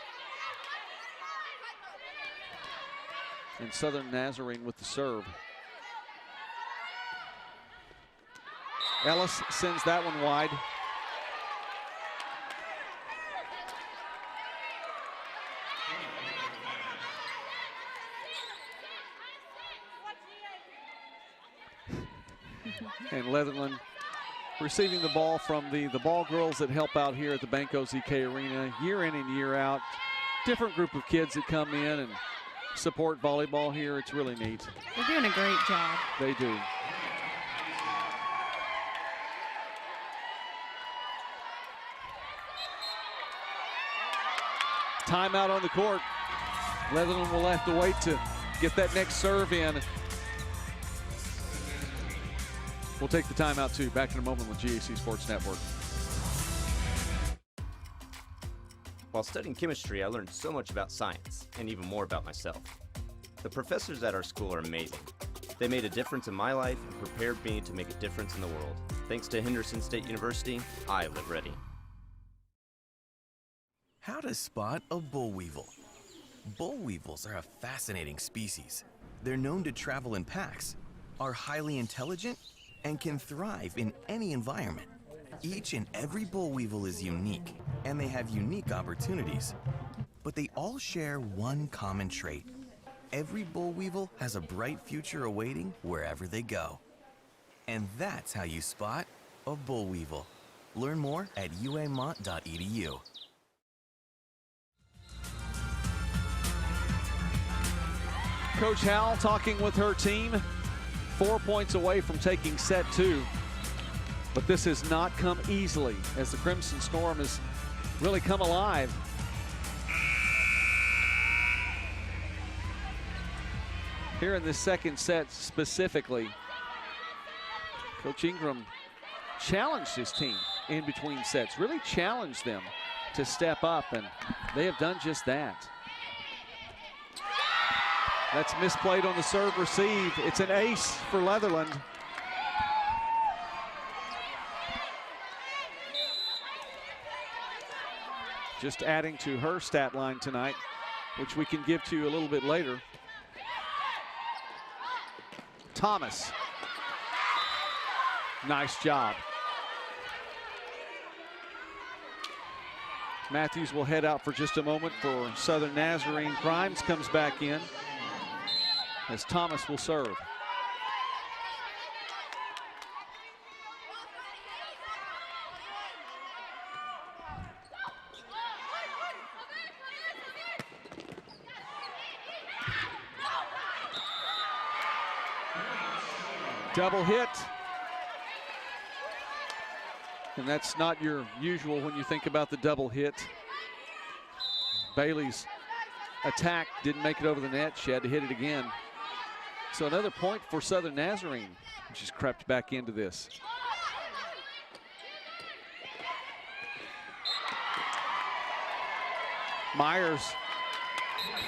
S3: And Southern Nazarene with the serve. Ellis sends that one wide. And Leatherland receiving the ball from the ball girls that help out here at the Banco ZK Arena year in and year out. Different group of kids that come in and support volleyball here. It's really neat.
S4: They're doing a great job.
S3: They do. Timeout on the court. Leatherland will have to wait to get that next serve in. We'll take the timeout too. Back in a moment with GAC Sports Network.
S5: While studying chemistry, I learned so much about science and even more about myself. The professors at our school are amazing. They made a difference in my life and prepared me to make a difference in the world. Thanks to Henderson State University, I live ready.
S8: How to spot a boll weevil. Boll weevils are a fascinating species. They're known to travel in packs, are highly intelligent, and can thrive in any environment. Each and every boll weevil is unique, and they have unique opportunities. But they all share one common trait. Every boll weevil has a bright future awaiting wherever they go. And that's how you spot a boll weevil. Learn more at uamont.edu.
S3: Coach Howell talking with her team, 4 points away from taking set 2. But this has not come easily as the Crimson Storm has really come alive. Here in this second set specifically, Coach Ingram challenged his team in between sets, really challenged them to step up, and they have done just that. That's misplayed on the serve receive. It's an ace for Leatherland. Just adding to her stat line tonight, which we can give to you a little bit later. Thomas. Nice job. Matthews will head out for just a moment for Southern Nazarene. Grimes comes back in as Thomas will serve. Double hit. And that's not your usual when you think about the double hit. Bailey's attack didn't make it over the net. She had to hit it again. So another point for Southern Nazarene, which has crept back into this. Myers,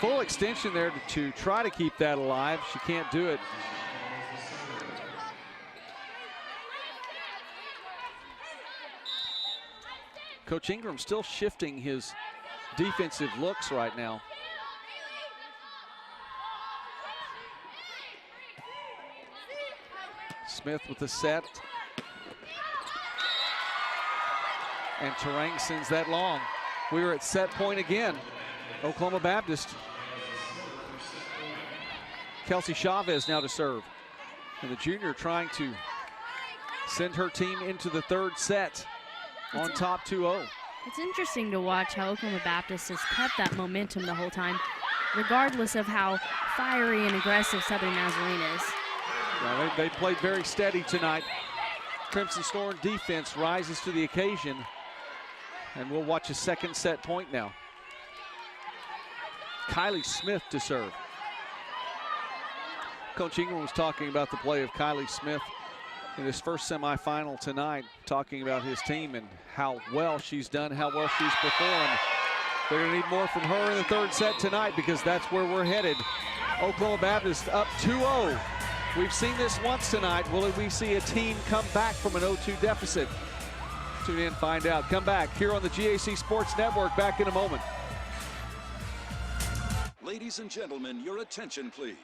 S3: full extension there to try to keep that alive. She can't do it. Coach Ingram still shifting his defensive looks right now. Smith with the set. And Terang sends that long. We are at set point again. Oklahoma Baptist. Kelsey Chavez now to serve. And the junior trying to send her team into the third set on top 2-0.
S4: It's interesting to watch how Oklahoma Baptist has kept that momentum the whole time, regardless of how fiery and aggressive Southern Nazarene is.
S3: Yeah, they played very steady tonight. Crimson Storm defense rises to the occasion, and we'll watch a second set point now. Kylie Smith to serve. Coach Ingram was talking about the play of Kylie Smith in this first semifinal tonight, talking about his team and how well she's done, how well she's performed. They're going to need more from her in the third set tonight because that's where we're headed. Oklahoma Baptist up 2-0. We've seen this once tonight. Will we see a team come back from an 0-2 deficit? Tune in, find out. Come back here on the GAC Sports Network. Back in a moment.
S9: Ladies and gentlemen, your attention, please.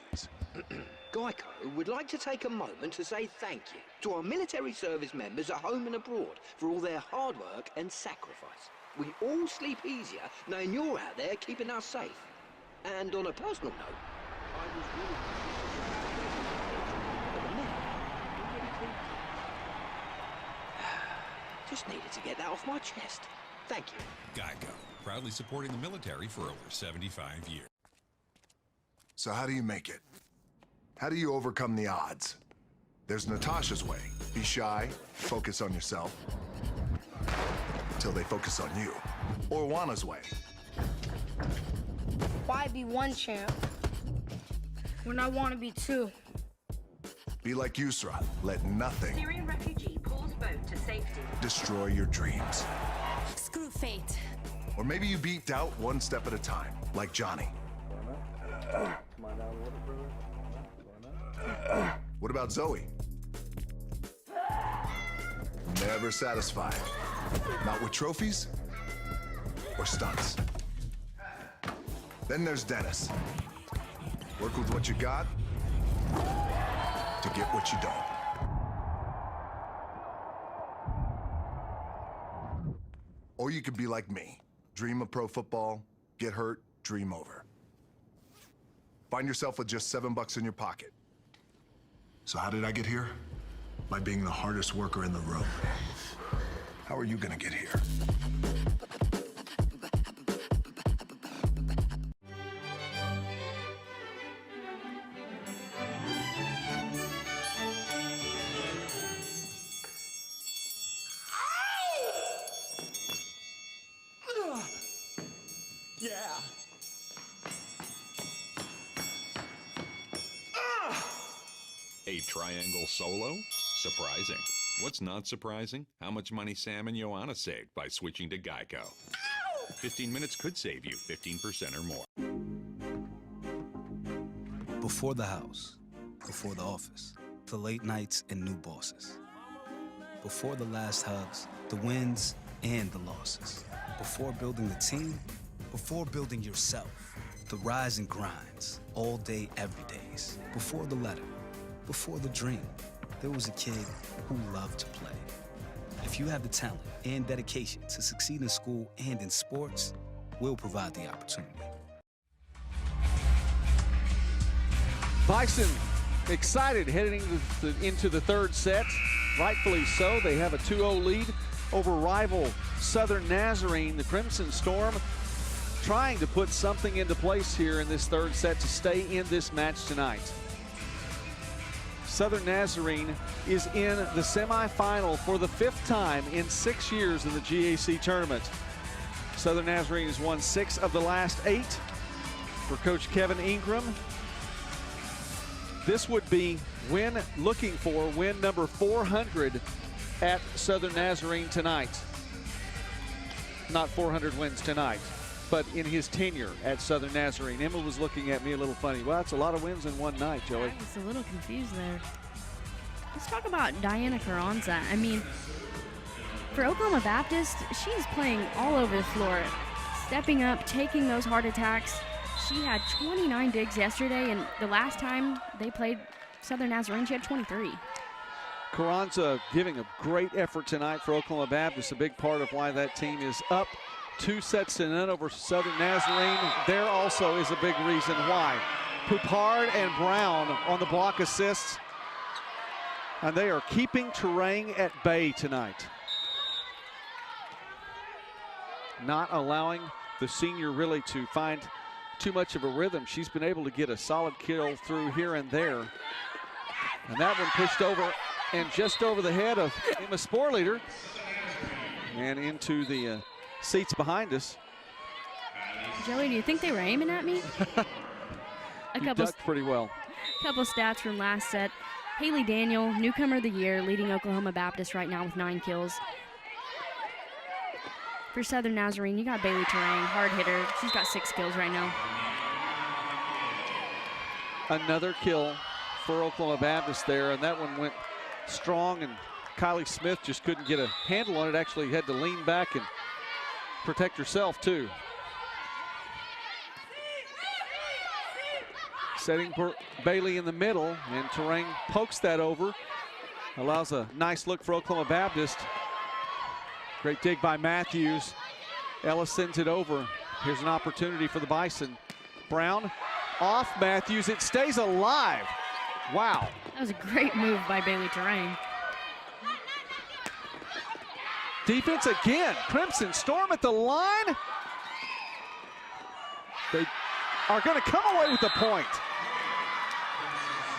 S12: GEICO would like to take a moment to say thank you to our military service members at home and abroad for all their hard work and sacrifice. We all sleep easier knowing you're out there keeping us safe. And on a personal note, I was really... Just needed to get that off my chest. Thank you.
S11: GEICO, proudly supporting the military for over 75 years.
S16: So how do you make it? How do you overcome the odds? There's Natasha's way. Be shy, focus on yourself, till they focus on you. Or Juana's way.
S17: Why be one champ when I want to be two?
S16: Be like Yusra. Let nothing
S6: Syrian refugee pulls boat to safety.
S16: destroy your dreams.
S20: Screw fate.
S16: Or maybe you beat doubt one step at a time, like Johnny. What about Zoe? Never satisfied. Not with trophies or stunts. Then there's Dennis. Work with what you got to get what you don't. Or you could be like me. Dream of pro football, get hurt, dream over. Find yourself with just $7 in your pocket. So how did I get here? By being the hardest worker in the room. How are you gonna get here?
S10: Yeah.
S11: A triangle solo? Surprising. What's not surprising? How much money Sam and Joanna saved by switching to Geico. 15 minutes could save you 15% or more.
S1: Before the house, before the office, the late nights and new bosses. Before the last hugs, the wins and the losses. Before building the team, before building yourself. The rise and grinds, all day, every days. Before the letter, before the dream, there was a kid who loved to play. If you have the talent and dedication to succeed in school and in sports, we'll provide the opportunity.
S3: Bison excited heading into the third set. Rightfully so. They have a 2-0 lead over rival Southern Nazarene. The Crimson Storm trying to put something into place here in this third set to stay in this match tonight. Southern Nazarene is in the semifinal for the 5th time in 6 years in the GAC tournament. Southern Nazarene has won 6 of the last 8 for Coach Kevin Ingram. This would be looking for win number 400 at Southern Nazarene tonight. Not 400 wins tonight, but in his tenure at Southern Nazarene. Emma was looking at me a little funny. Well, that's a lot of wins in one night, Joey.
S4: I was a little confused there. Let's talk about Diana Carranza. I mean, for Oklahoma Baptist, she's playing all over the floor, stepping up, taking those hard attacks. She had 29 digs yesterday, and the last time they played Southern Nazarene, she had 23.
S3: Carranza giving a great effort tonight for Oklahoma Baptist, a big part of why that team is up 2-0 over Southern Nazarene. There also is a big reason why. Poupard and Brown on the block assists, and they are keeping Terang at bay tonight. Not allowing the senior really to find too much of a rhythm. She's been able to get a solid kill through here and there. And that one pushed over and just over the head of Emma Sporleader and into the seats behind us.
S4: Joey, do you think they were aiming at me?
S3: You ducked pretty well.
S4: A couple stats from last set. Haley Daniel, newcomer of the year, leading Oklahoma Baptist right now with 9 kills. For Southern Nazarene, you got Bailey Terang, hard hitter. She's got 6 kills right now.
S3: Another kill for Oklahoma Baptist there, and that one went strong, and Kylie Smith just couldn't get a handle on it. Actually had to lean back and protect herself too. Setting Bailey in the middle, and Terang pokes that over. Allows a nice look for Oklahoma Baptist. Great dig by Matthews. Ellis sends it over. Here's an opportunity for the Bison. Brown off Matthews. It stays alive. Wow.
S4: That was a great move by Bailey Terang.
S3: Defense again. Crimson Storm at the line. They are going to come away with the point.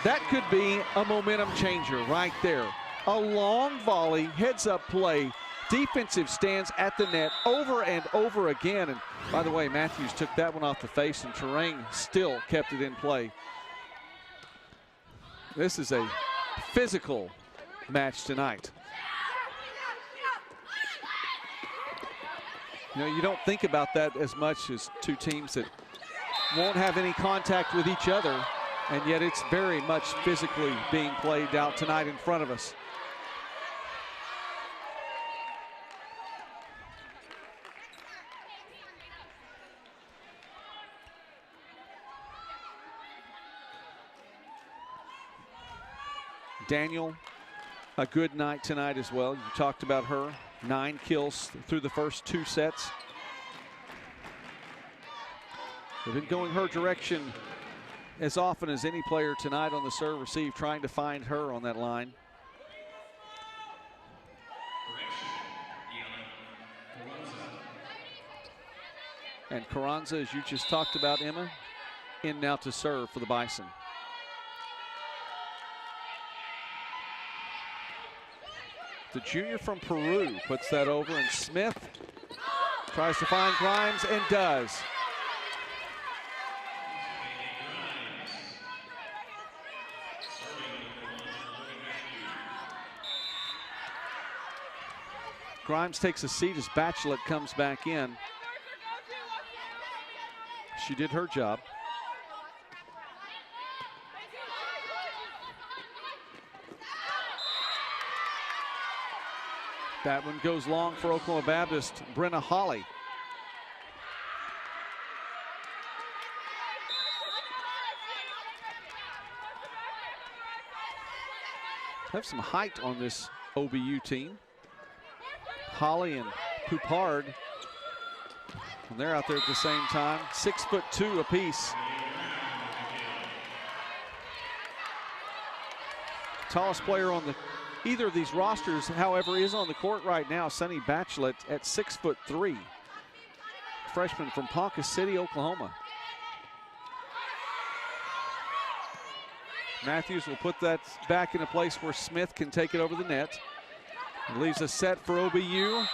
S3: That could be a momentum changer right there. A long volley, heads-up play. Defensive stands at the net over and over again. And by the way, Matthews took that one off the face, and Terang still kept it in play. This is a physical match tonight. You know, you don't think about that as much as two teams that won't have any contact with each other, and yet it's very much physically being played out tonight in front of us. Daniel, a good night tonight as well. You talked about her. 9 kills through the first 2 sets. They've been going her direction as often as any player tonight on the serve receive, trying to find her on that line. And Carranza, as you just talked about, Emma, in now to serve for the Bison. The junior from Peru puts that over, and Smith tries to find Grimes and does. Grimes takes a seat as Bachelet comes back in. She did her job. That one goes long for Oklahoma Baptist, Brenna Hawley. Have some height on this OBU team. Hawley and Poupard, and they're out there at the same time. 6'2" apiece. Tallest player on either of these rosters, however, is on the court right now, Sunny Bachelet at 6'3". Freshman from Ponca City, Oklahoma. Matthews will put that back in a place where Smith can take it over the net. It leaves a set for OBU,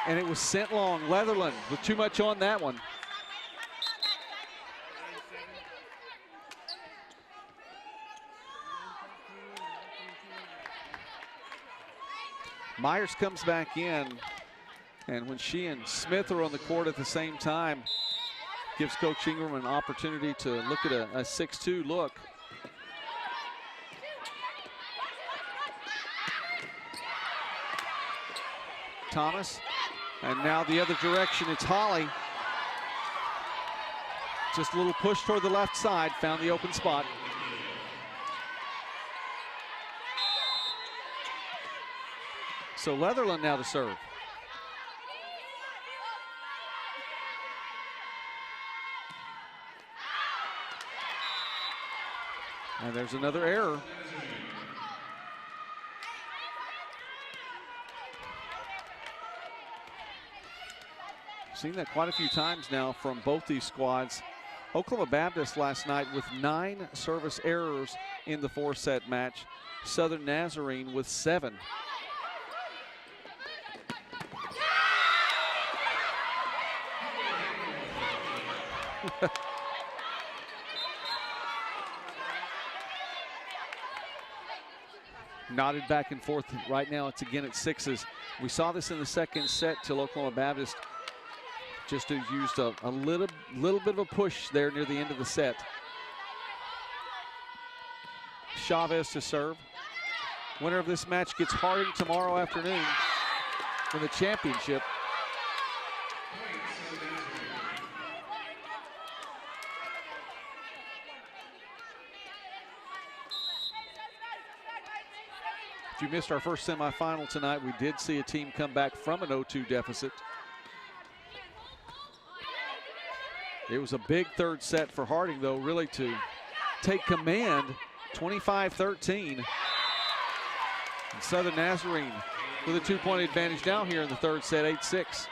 S3: and it was sent long. Leatherland with too much on that one. Myers comes back in, and when she and Smith are on the court at the same time, gives Coach Ingram an opportunity to look at a 6-2 look. Thomas, and now the other direction, it's Hawley. Just a little push toward the left side, found the open spot. So Leatherland now to serve. And there's another error. Seen that quite a few times now from both these squads. Oklahoma Baptist last night with 9 service errors in the 4-set match. Southern Nazarene with 7. Knotted back and forth. Right now it's again at 6s. We saw this in the second set till Oklahoma Baptist just used a little bit of a push there near the end of the set. Chavez to serve. Winner of this match gets Harding tomorrow afternoon in the championship. If you missed our first semifinal tonight, we did see a team come back from an 0-2 deficit. It was a big third set for Harding, though, really to take command, 25-13. And Southern Nazarene with a 2-point advantage down here in the third set, 8-6.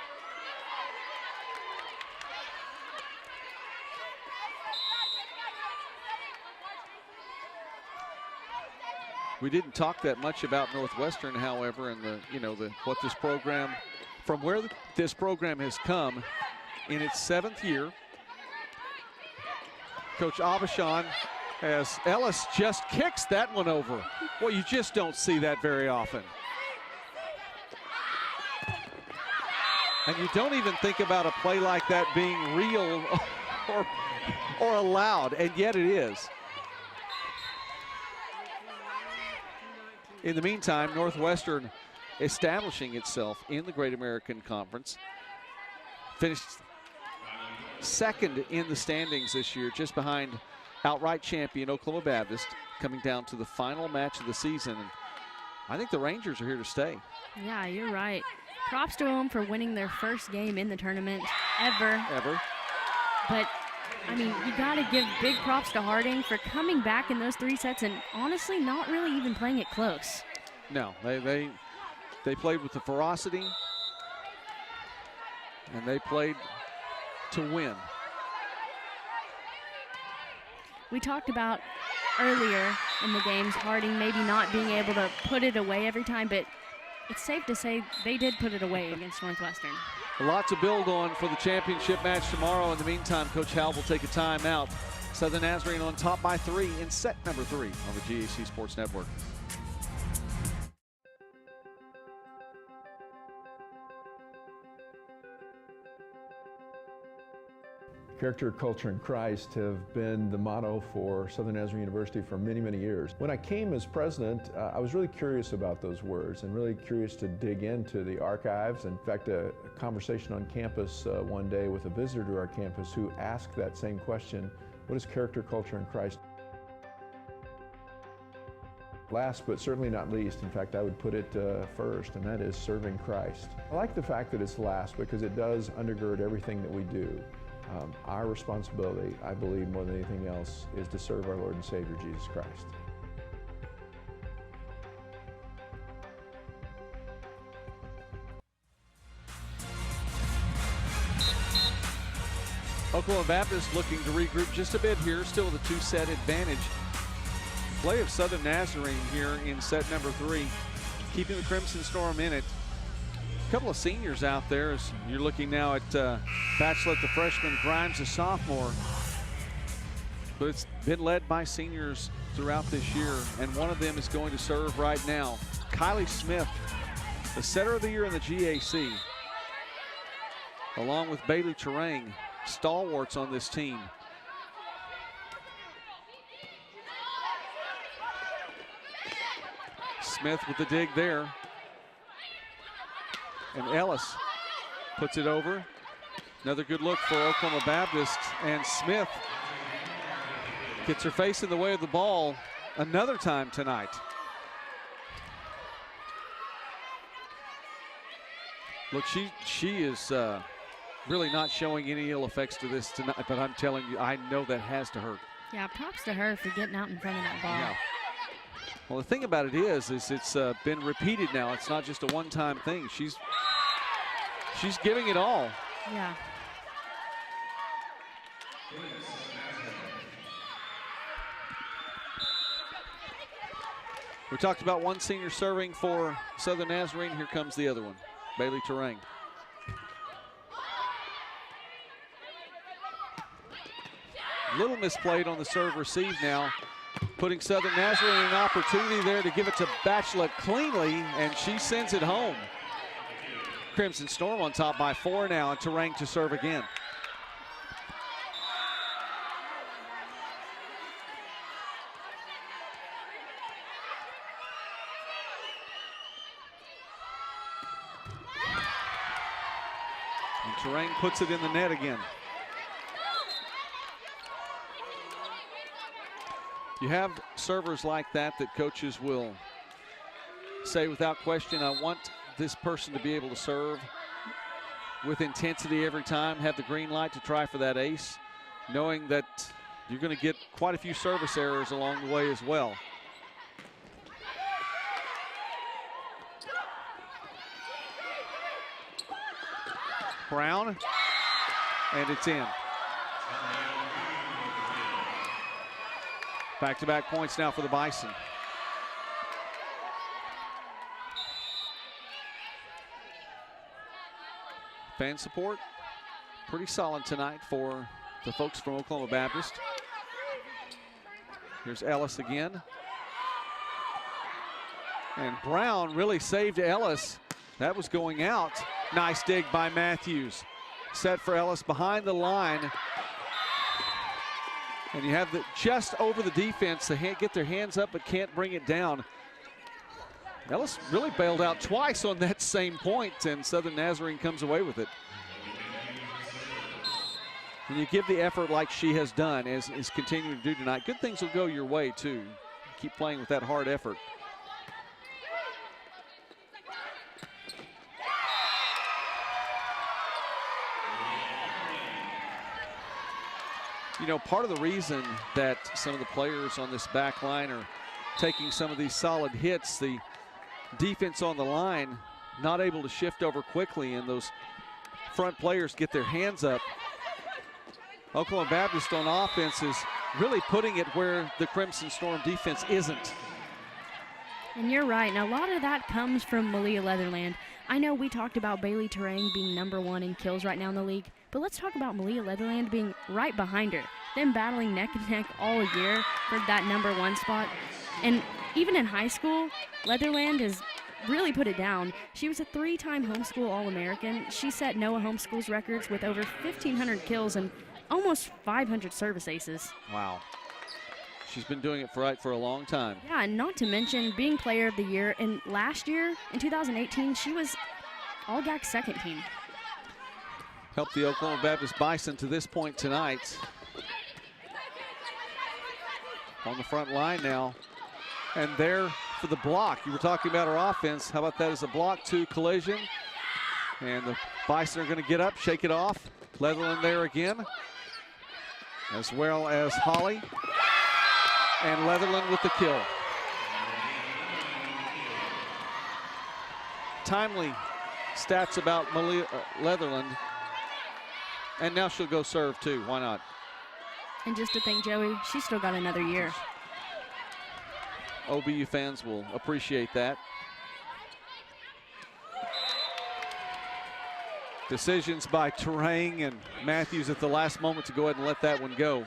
S3: We didn't talk that much about Northwestern, however, and what this program, from where this program has come in its 7th year. Coach Abishan, as Ellis just kicks that one over. Well, you just don't see that very often. And you don't even think about a play like that being real or allowed, and yet it is. In the meantime, Northwestern establishing itself in the Great American Conference. Finished second in the standings this year, just behind outright champion Oklahoma Baptist, coming down to the final match of the season. And I think the Rangers are here to stay.
S4: Yeah, you're right. Props to them for winning their first game in the tournament ever. But, I mean, you got to give big props to Harding for coming back in those 3 sets and honestly not really even playing it close.
S3: No, they played with the ferocity, and they played to win.
S4: We talked about earlier in the games Harding maybe not being able to put it away every time, but it's safe to say they did put it away against Northwestern.
S3: A lot to build on for the championship match tomorrow. In the meantime, Coach Howell will take a timeout. Southern Nazarene on top by 3 in set number 3 on the GAC Sports Network.
S10: Character, culture, and Christ have been the motto for Southern Nazarene University for many, many years. When I came as president, I was really curious about those words and really curious to dig into the archives. In fact, a conversation on campus one day with a visitor to our campus who asked that same question, what is character, culture, and Christ? Last but certainly not least, in fact, I would put it first, and that is serving Christ. I like the fact that it's last because it does undergird everything that we do. Our responsibility, I believe, more than anything else, is to serve our Lord and Savior, Jesus Christ.
S3: Oklahoma Baptist looking to regroup just a bit here, still with a 2-set advantage. Play of Southern Nazarene here in set number 3, keeping the Crimson Storm in it. A couple of seniors out there as you're looking now at Batchelor, the freshman, Grimes, the sophomore. But it's been led by seniors throughout this year, and one of them is going to serve right now. Kylie Smith, the setter of the year in the GAC, along with Bailey Terang, stalwarts on this team. Smith with the dig there. And Ellis puts it over. Another good look for Oklahoma Baptist. And Smith gets her face in the way of the ball another time tonight. Look, she is really not showing any ill effects to this tonight, but I'm telling you, I know that has to hurt.
S4: Yeah, props to her for getting out in front of that ball.
S3: Yeah. Well, the thing about it is it's been repeated now. It's not just a one-time thing. She's giving it all.
S4: Yeah.
S3: We talked about one senior serving for Southern Nazarene. Here comes the other one, Bailey Terang. Little misplayed on the serve receive now, putting Southern Nazarene in an opportunity there to give it to Batchelor cleanly, and she sends it home. Crimson Storm on top by 4 now, and Terang to serve again. And Terang puts it in the net again. You have servers like that coaches will say without question, I want this person to be able to serve with intensity every time, have the green light to try for that ace, knowing that you're going to get quite a few service errors along the way as well. Brown, and it's in. Back-to-back points now for the Bison. Fan support pretty solid tonight for the folks from Oklahoma Baptist. Here's Ellis again. And Brown really saved Ellis. That was going out. Nice dig by Matthews. Set for Ellis behind the line. And you have just over the defense to get their hands up but can't bring it down. Ellis really bailed out twice on that same point, and Southern Nazarene comes away with it. When you give the effort like she has done, as is continuing to do tonight, good things will go your way too. Keep playing with that hard effort. You know, part of the reason that some of the players on this back line are taking some of these solid hits, the defense on the line not able to shift over quickly, and those front players get their hands up. Oklahoma Baptist on offense is really putting it where the Crimson Storm defense isn't.
S4: And you're right. Now, a lot of that comes from Malia Leatherland. I know we talked about Bailey Terang being #1 in kills right now in the league, but let's talk about Malia Leatherland being right behind her. Them battling neck and neck all year for that #1 spot. And even in high school, Leatherland has really put it down. She was a 3-time homeschool All-American. She set NOAA homeschools records with over 1,500 kills and almost 500 service aces.
S3: Wow. She's been doing it for a long time.
S4: Yeah, and not to mention being player of the year. And last year, in 2018, she was all GAC second team.
S3: Helped the Oklahoma Baptist Bison to this point tonight. On the front line now. And there for the block. You were talking about her offense. How about that as a block to collision? And the Bison are going to get up, shake it off. Leatherland there again, as well as Holly. And Leatherland with the kill. Timely stats about Malia Leatherland. And now she'll go serve too, why not?
S4: And just to think, Joey, she's still got another year.
S3: OBU fans will appreciate that. Decisions by Terang and Matthews at the last moment to go ahead and let that one go.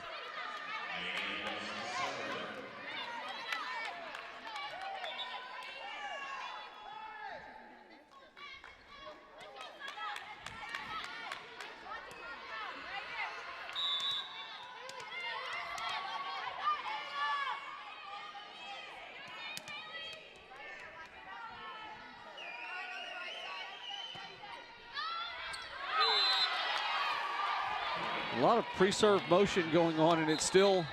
S3: A lot of pre-serve motion going on, and it still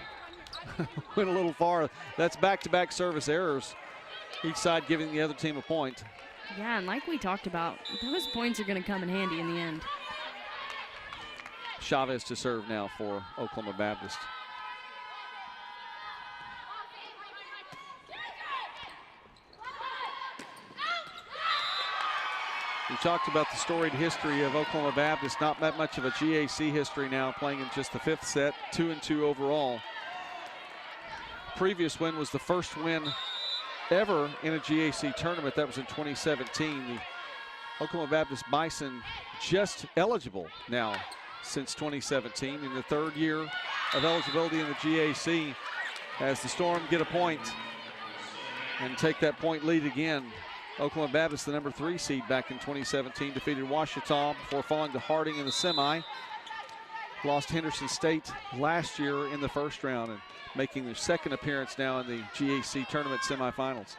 S3: went a little far. That's back-to-back service errors, each side giving the other team a point.
S4: Yeah, and like we talked about, those points are going to come in handy in the end.
S3: Chavez to serve now for Oklahoma Baptist. We talked about the storied history of Oklahoma Baptist, not that much of a GAC history now, playing in just the 5th set, 2-2 overall. Previous win was the first win ever in a GAC tournament. That was in 2017. The Oklahoma Baptist Bison just eligible now since 2017, in the 3rd year of eligibility in the GAC, as the Storm get a point and take that point lead again. Oklahoma Baptist, the #3 seed back in 2017, defeated Ouachita before falling to Harding in the semi. Lost Henderson State last year in the 1st round and making their 2nd appearance now in the GAC tournament semifinals.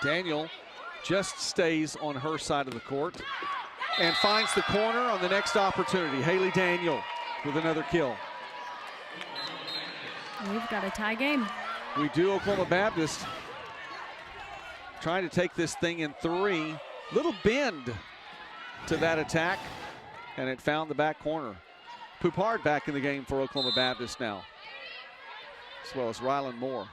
S3: Daniel just stays on her side of the court and finds the corner on the next opportunity. Haley Daniel with another kill.
S4: We've got a tie game.
S3: We do. Oklahoma Baptist trying to take this thing in 3. Little bend to that attack, and it found the back corner. Poupard back in the game for Oklahoma Baptist now, as well as Rylan Moore.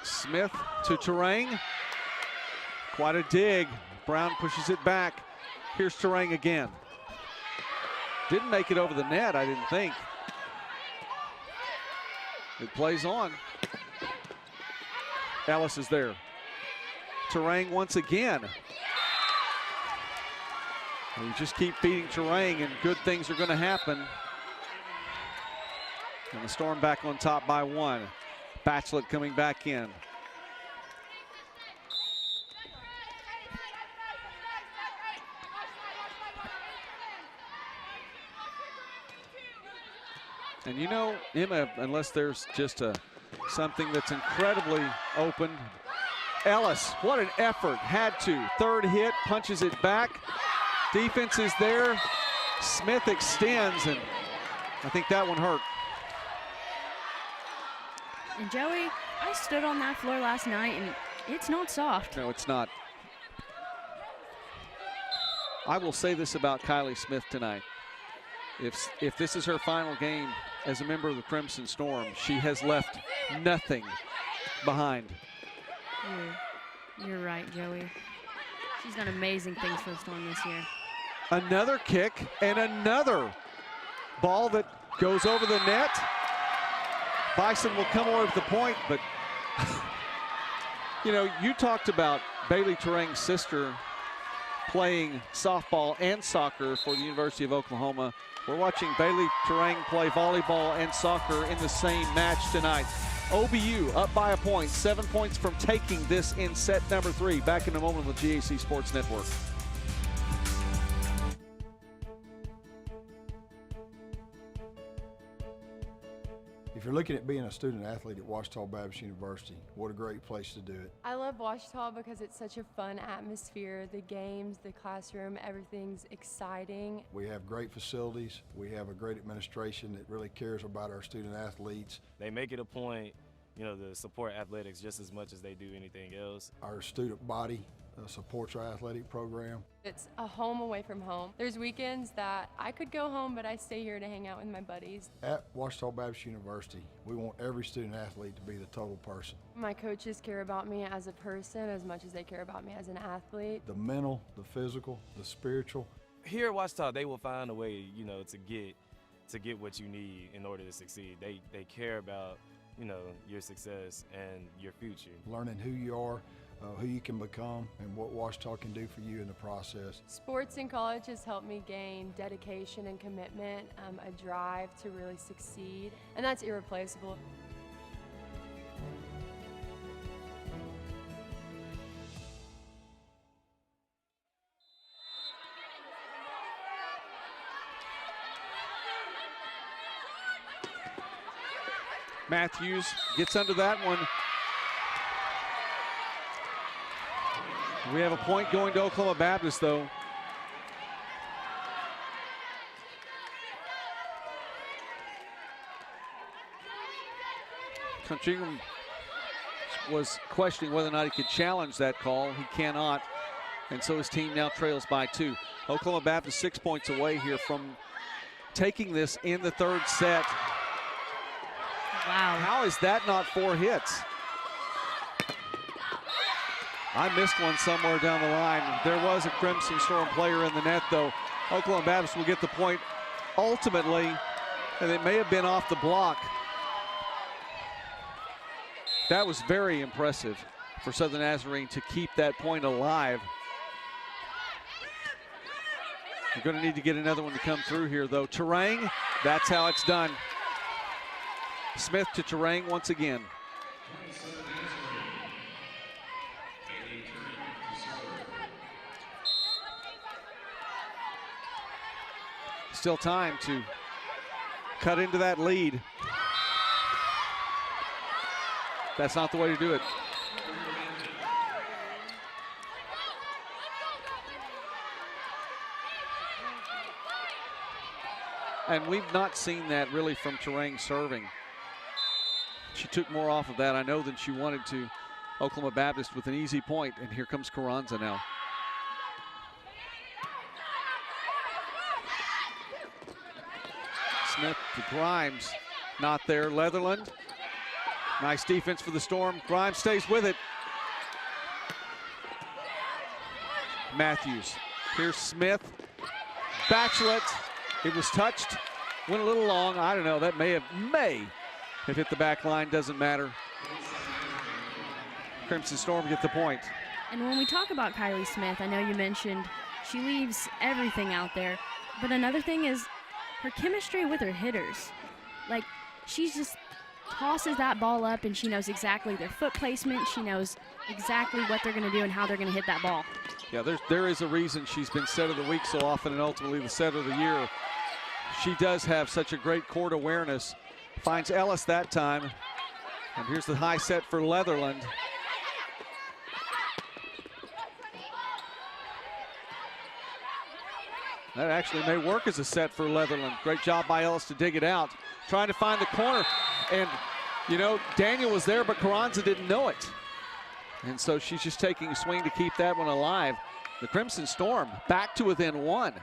S3: Smith to Terang. Quite a dig. Brown pushes it back. Here's Terang again. Didn't make it over the net, I didn't think. It plays on. Ellis is there. Terang once again. And you just keep feeding Terang and good things are going to happen. And the Storm back on top by 1. Batchelot coming back in. And you know, Emma, unless there's just something that's incredibly open. Ellis, what an effort, had to. 3rd hit, punches it back. Defense is there. Smith extends, and I think that one hurt.
S4: And Joey, I stood on that floor last night, and it's not soft.
S3: No, it's not. I will say this about Kylie Smith tonight. If this is her final game as a member of the Crimson Storm, she has left nothing behind.
S4: You're right, Joey. She's done amazing things for the Storm this year.
S3: Another kick and another ball that goes over the net. Bison will come away with the point, but you know, you talked about Bailey Terang's sister playing softball and soccer for the University of Oklahoma. We're watching Bailey Terang play volleyball and soccer in the same match tonight. OBU up by a point, 7 points from taking this in set number 3. Back in a moment on the GAC Sports Network.
S18: If you're looking at being a student athlete at Ouachita Baptist University, what a great place to do it.
S19: I love Ouachita because it's such a fun atmosphere. The games, the classroom, everything's exciting.
S18: We have great facilities. We have a great administration that really cares about our student athletes.
S21: They make it a point, you know, to support athletics just as much as they do anything else.
S18: Our student body supports our athletic program.
S19: It's a home away from home. There's weekends that I could go home, but I stay here to hang out with my buddies.
S18: At Ouachita Baptist University, we want every student athlete to be the total person.
S19: My coaches care about me as a person as much as they care about me as an athlete.
S18: The mental, the physical, the spiritual.
S21: Here at Ouachita, they will find a way, you know, to get what you need in order to succeed. They care about, you know, your success and your future.
S18: Learning who you are, who you can become, and what Ouachita can do for you in the process.
S19: Sports in college has helped me gain dedication and commitment, a drive to really succeed, and that's irreplaceable.
S3: Matthews gets under that one. We have a point going to Oklahoma Baptist, though. Country was questioning whether or not he could challenge that call. He cannot, and so his team now trails by 2. Oklahoma Baptist 6 points away here from taking this in the 3rd set.
S4: Wow.
S3: How is that not 4 hits? I missed one somewhere down the line. There was a Crimson Storm player in the net, though. Oklahoma Baptist will get the point ultimately, and it may have been off the block. That was very impressive for Southern Nazarene to keep that point alive. You're going to need to get another one to come through here, though. Terang, that's how it's done. Smith to Terang once again. Still time to cut into that lead. That's not the way to do it. And we've not seen that really from Terang serving. She took more off of that, I know, than she wanted to. Oklahoma Baptist with an easy point, and here comes Carranza now. Smith to Grimes, not there. Leatherland, nice defense for the Storm. Grimes stays with it. Matthews, here's Smith. Bachelet, it was touched, went a little long. I don't know, that may have hit the back line, doesn't matter. Crimson Storm get the point.
S4: And when we talk about Kylie Smith, I know you mentioned she leaves everything out there, but another thing is her chemistry with her hitters. Like, she just tosses that ball up and she knows exactly their foot placement. She knows exactly what they're going to do and how they're going to hit that ball.
S3: Yeah, there is a reason she's been set of the week so often and ultimately the set of the year. She does have such a great court awareness. Finds Ellis that time. And here's the high set for Leatherland. That actually may work as a set for Leatherland. Great job by Ellis to dig it out. Trying to find the corner. And, you know, Daniel was there, but Carranza didn't know it. And so she's just taking a swing to keep that one alive. The Crimson Storm back to within one.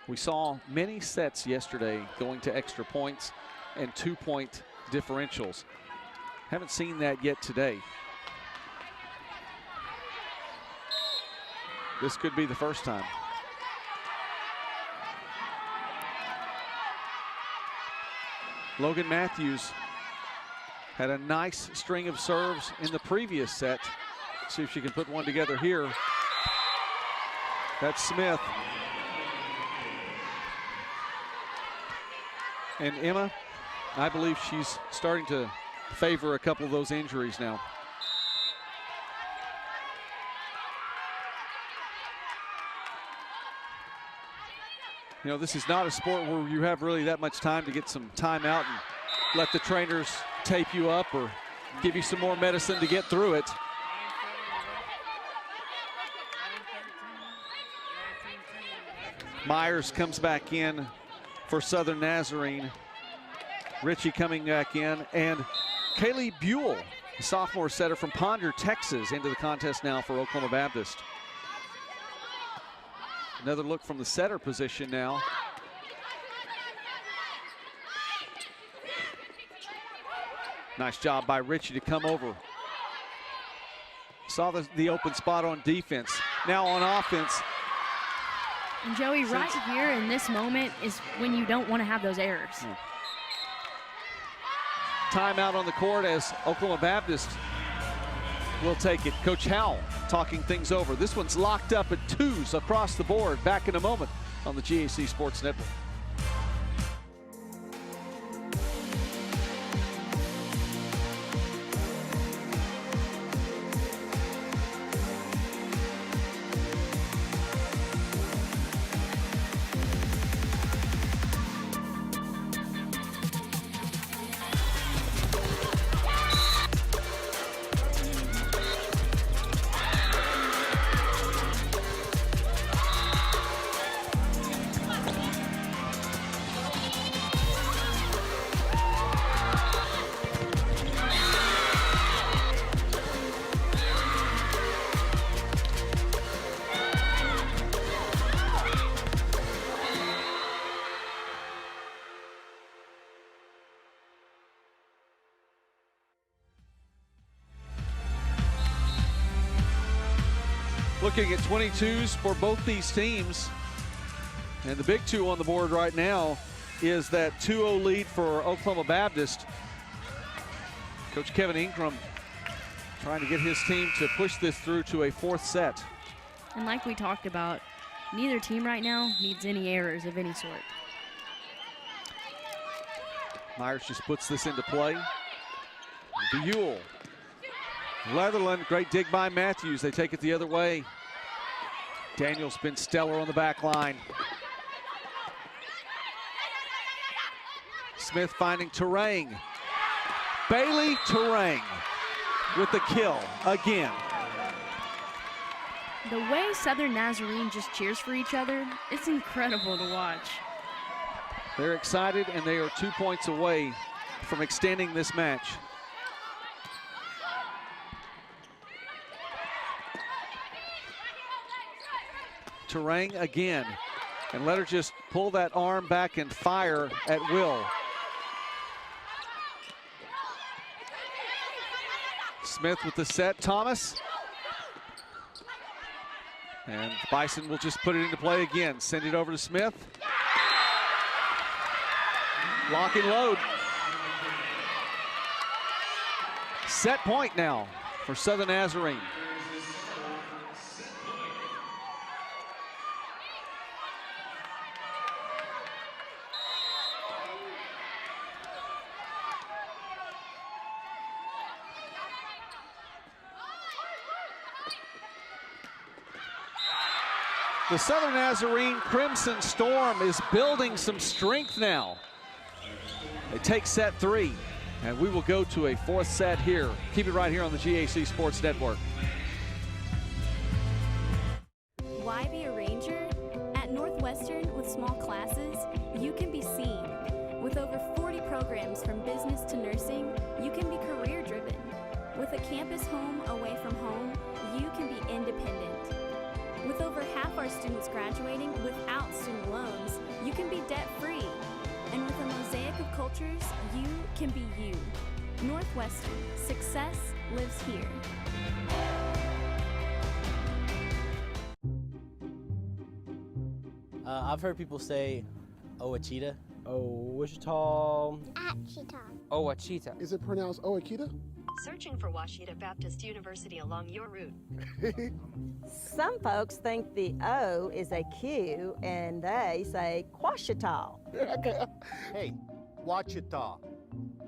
S3: We saw many sets yesterday going to extra points and 2-point differentials. Haven't seen that yet today. This could be the first time. Logan Matthews had a nice string of serves in the previous set. See if she can put one together here. That's Smith. And Emma, I believe she's starting to favor a couple of those injuries now. You know, this is not a sport where you have really that much time to get some time out and let the trainers tape you up or give you some more medicine to get through it. Myers comes back in for Southern Nazarene. Ritchie coming back in, and Kaylee Buell, a sophomore setter from Ponder, Texas, into the contest now for Oklahoma Baptist. Another look from the setter position now. Nice job by Ritchie to come over. Saw the open spot on defense. Now on offense.
S4: And Joey, right here in this moment is when you don't want to have those errors.
S3: Yeah. Timeout on the court as Oklahoma Baptist will take it. Coach Howell talking things over. This one's locked up at 2s across the board. Back in a moment on the GAC Sports Network. Looking at 22s for both these teams. And the big 2 on the board right now is that 2-0 lead for Oklahoma Baptist. Coach Kevin Ingram trying to get his team to push this through to a 4th set.
S4: And like we talked about, neither team right now needs any errors of any sort.
S3: Myers just puts this into play. Buell. Leatherland, great dig by Matthews. They take it the other way. Daniel's been stellar on the back line. Smith finding Terang. Bailey Terang with the kill again.
S4: The way Southern Nazarene just cheers for each other, it's incredible to watch.
S3: They're excited, and they are 2 points away from extending this match. Terang again, and let her just pull that arm back and fire at will. Smith with the set, Thomas. And Bison will just put it into play again. Send it over to Smith. Lock and load. Set point now for Southern Nazarene. The Southern Nazarene Crimson Storm is building some strength now. They take set 3. And we will go to a fourth set here. Keep it right here on the GAC Sports Network.
S13: Why be a ranger? At Northwestern, with small classes, you can be seen. With over 40 programs from business to nursing, you can be career-driven. With a campus home away from home, you can be independent. With over half our students graduating without student loans, you can be debt-free. And with a mosaic of cultures, you can be you. Northwestern, success lives here.
S14: I've heard people say, oh, a cheetah. Oh, Wichita.
S15: Achita.
S14: Oh, a cheetah.
S15: Is it pronounced Oakita?
S6: Searching for Washita Baptist University along your route.
S22: Some folks think the O is a Q and they say Quashita.
S23: Hey, Wachita.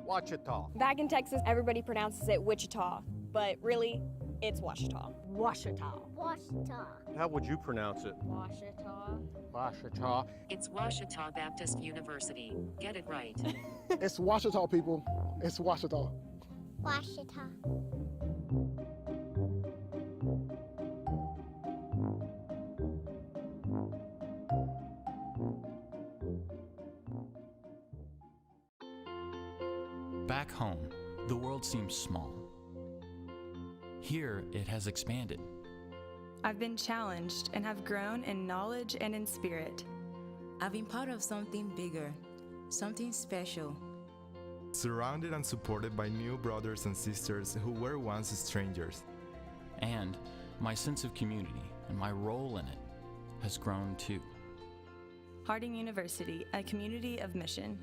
S23: Wachita.
S26: Back in Texas, everybody pronounces it Wichita, but really, it's Washita.
S22: Washita.
S15: Washita.
S23: How would you pronounce it?
S26: Washita.
S23: Washita.
S6: It's Washita Baptist University. Get it right.
S15: It's Washita, people. It's Washita. Washita.
S27: Back home, the world seems small. Here, it has expanded.
S28: I've been challenged and have grown in knowledge and in spirit.
S20: I've been part of something bigger, something special.
S29: Surrounded and supported by new brothers and sisters who were once strangers.
S27: And my sense of community and my role in it has grown too.
S28: Harding University, a community of mission.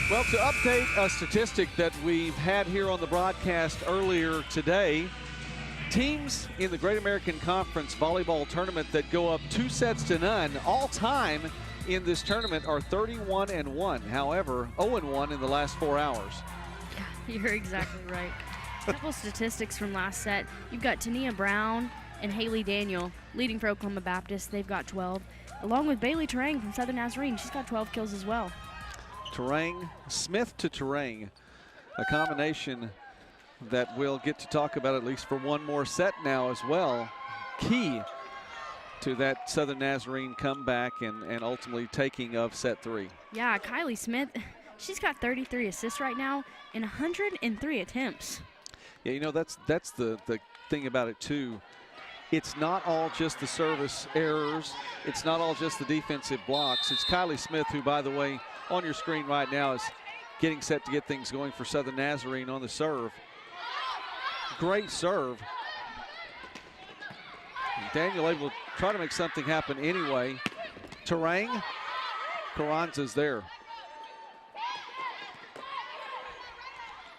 S3: Well, to update a statistic that we've had here on the broadcast earlier today, teams in the Great American Conference volleyball tournament that go up 2-0 all time in this tournament are 31-1. However, 0-1 in the last 4 hours.
S4: Yeah, you're exactly right. A couple statistics from last set. You've got Tania Brown and Haley Daniel leading for Oklahoma Baptist. They've got 12, along with Bailey Terang from Southern Nazarene. She's got 12 kills as well.
S3: Terang, Smith to Terang, a combination that we'll get to talk about at least for one more set now as well. Key to that Southern Nazarene comeback and ultimately taking of set 3.
S4: Yeah, Kylie Smith, she's got 33 assists right now and 103 attempts.
S3: Yeah, you know, that's the thing about it too. It's not all just the service errors. It's not all just the defensive blocks. It's Kylie Smith, who, by the way, on your screen right now is getting set to get things going for Southern Nazarene on the serve. Great serve. And Daniel able to try to make something happen anyway. Terang, Carranza's there.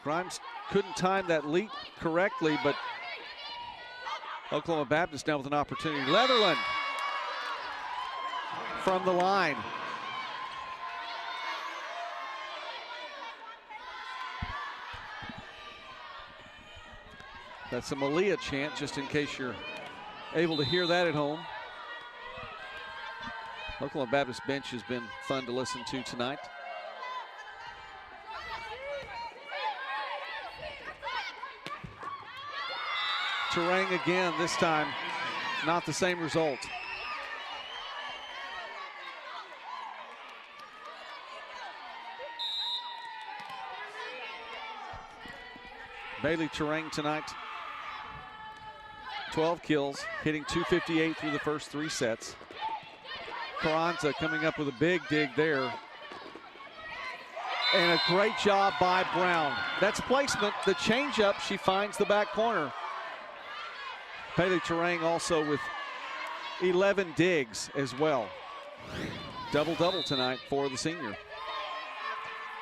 S3: Grimes couldn't time that leap correctly, but Oklahoma Baptist now with an opportunity. Leatherland from the line. That's a Malia chant, just in case you're able to hear that at home. Oklahoma Baptist bench has been fun to listen to tonight. Terang again, this time not the same result. Bailey Terang tonight, 12 kills, hitting .258 through the first 3 sets. Carranza coming up with a big dig there. And a great job by Brown. That's placement. The changeup, she finds the back corner. Bailey Terang also with 11 digs as well. Double-double tonight for the senior.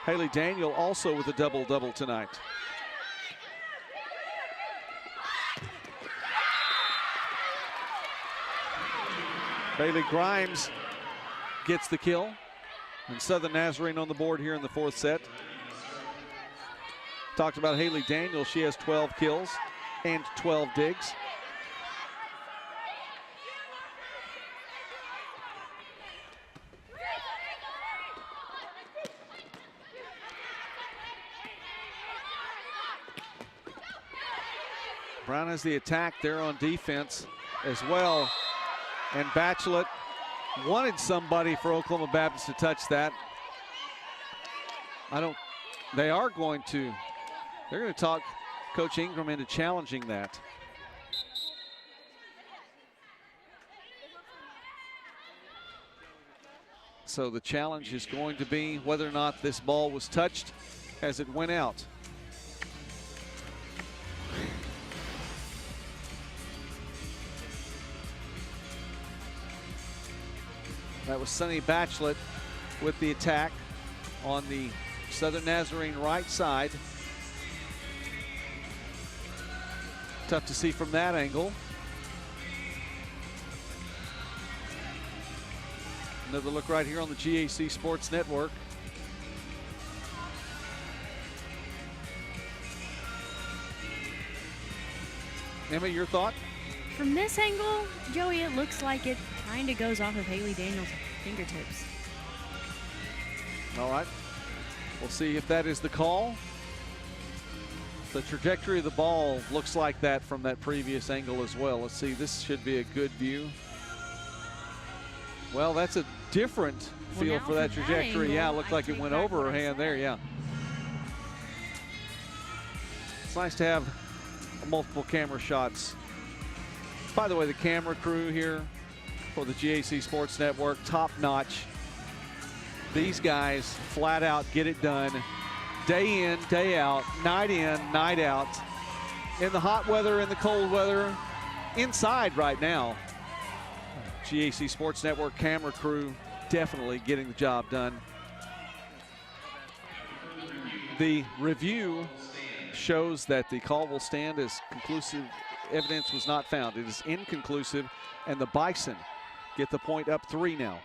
S3: Haley Daniel also with a double-double tonight. Bailey Grimes gets the kill. And Southern Nazarene on the board here in the 4th set. Talked about Haley Daniel. She has 12 kills and 12 digs. Brown has the attack there on defense as well. And Bachelet wanted somebody for Oklahoma Baptist to touch that. They're going to talk Coach Ingram into challenging that. So the challenge is going to be whether or not this ball was touched as it went out. That was Sunny Bachelet with the attack on the Southern Nazarene right side. Tough to see from that angle. Another look right here on the GAC Sports Network. Emma, your thought?
S4: From this angle, Joey, it looks like it kind of goes off of Haley Daniels' fingertips.
S3: All right. We'll see if that is the call. The trajectory of the ball looks like that from that previous angle as well. Let's see, this should be a good view. Well, that's a different feel for that trajectory. Yeah, it looked like it went over her hand there, yeah. It's nice to have multiple camera shots. By the way, the camera crew here for the GAC Sports Network, top notch. These guys flat out get it done. Day in, day out, night in, night out. In the hot weather, in the cold weather, inside right now. GAC Sports Network camera crew definitely getting the job done. The review shows that the call will stand as conclusive evidence was not found. It is inconclusive, and the Bison get the point up 3 now.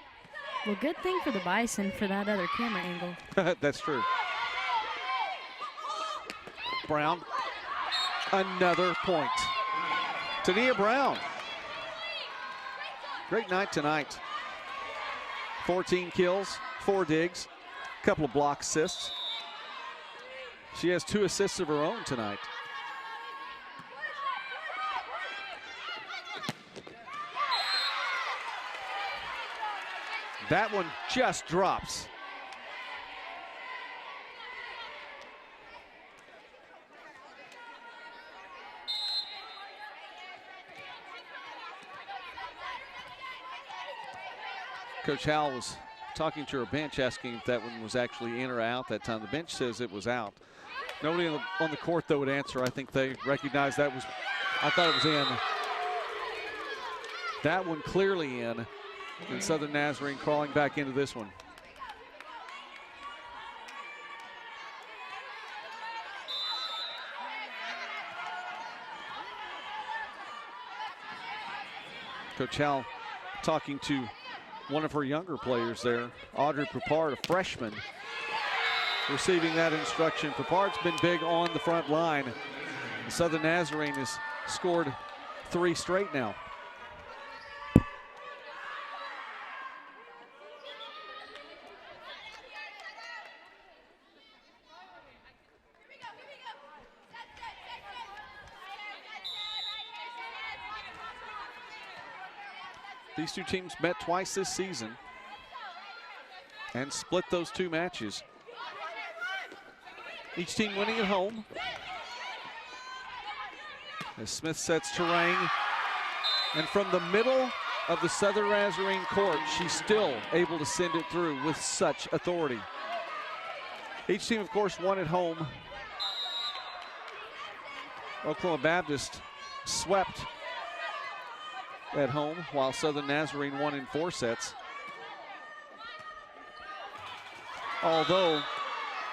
S4: Well, good thing for the Bison for that other camera angle.
S3: That's true. Brown, another point. Tania Brown. Great night tonight. 14 kills, 4 digs, a couple of block assists. She has 2 assists of her own tonight. That one just drops. Coach Howell was talking to her bench, asking if that one was actually in or out that time. The bench says it was out. Nobody on the court, though, would answer. I think they recognized that was, I thought it was in. That one clearly in. And Southern Nazarene crawling back into this one. Coach Howell talking to one of her younger players there, Audrey Papard, a freshman, receiving that instruction. Papard's been big on the front line. Southern Nazarene has scored 3 straight now. These 2 teams met twice this season and split those 2 matches. Each team winning at home. As Smith sets Terang, and from the middle of the Southern Nazarene court, she's still able to send it through with such authority. Each team, of course, won at home. Oklahoma Baptist swept at home, while Southern Nazarene won in 4 sets. Although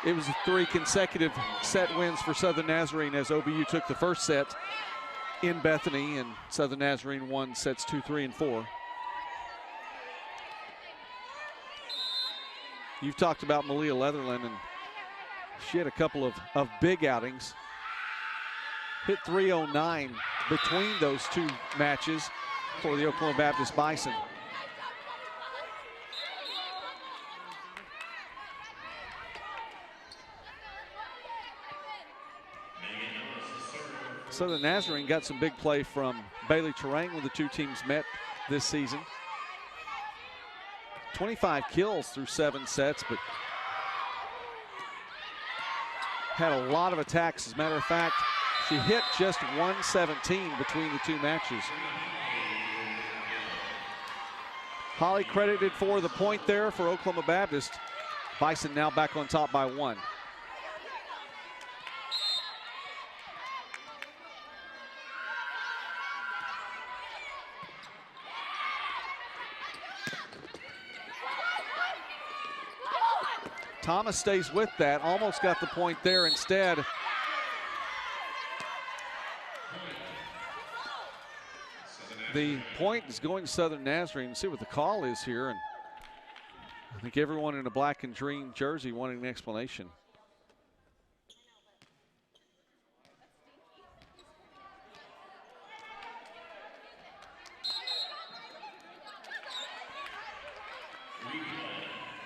S3: it was 3 consecutive set wins for Southern Nazarene, as OBU took the first set in Bethany, and Southern Nazarene won sets 2, 3, and 4. You've talked about Malia Leatherland, and she had a couple of big outings. Hit 309 between those 2 matches for the Oklahoma Baptist Bison. Southern Nazarene got some big play from Bailey Terang when the 2 teams met this season. 25 kills through 7 sets, but had a lot of attacks. As a matter of fact, she hit just 117 between the 2 matches. Holly credited for the point there for Oklahoma Baptist. Bison now back on top by 1. Thomas stays with that, almost got the point there instead. The point is going to Southern Nazarene. See what the call is here. And I think everyone in a black and green jersey wanting an explanation.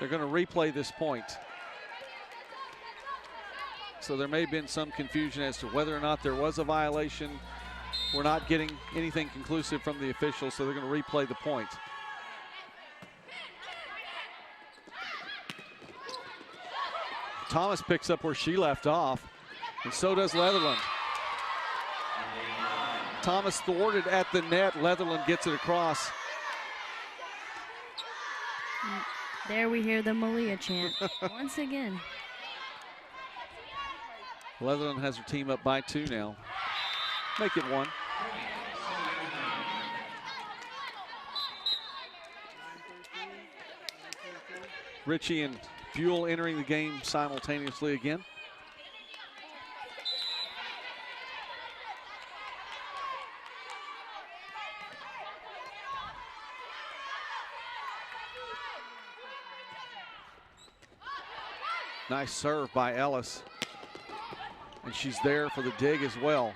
S3: They're going to replay this point. So there may have been some confusion as to whether or not there was a violation. We're not getting anything conclusive from the officials, so they're going to replay the point. Thomas picks up where she left off, and so does Leatherland. Thomas thwarted at the net. Leatherland gets it across.
S4: There we hear the Malia chant once again.
S3: Leatherland has her team up by 2 now. Make it 1. Ritchie and Buell entering the game simultaneously again. Nice serve by Ellis. And she's there for the dig as well.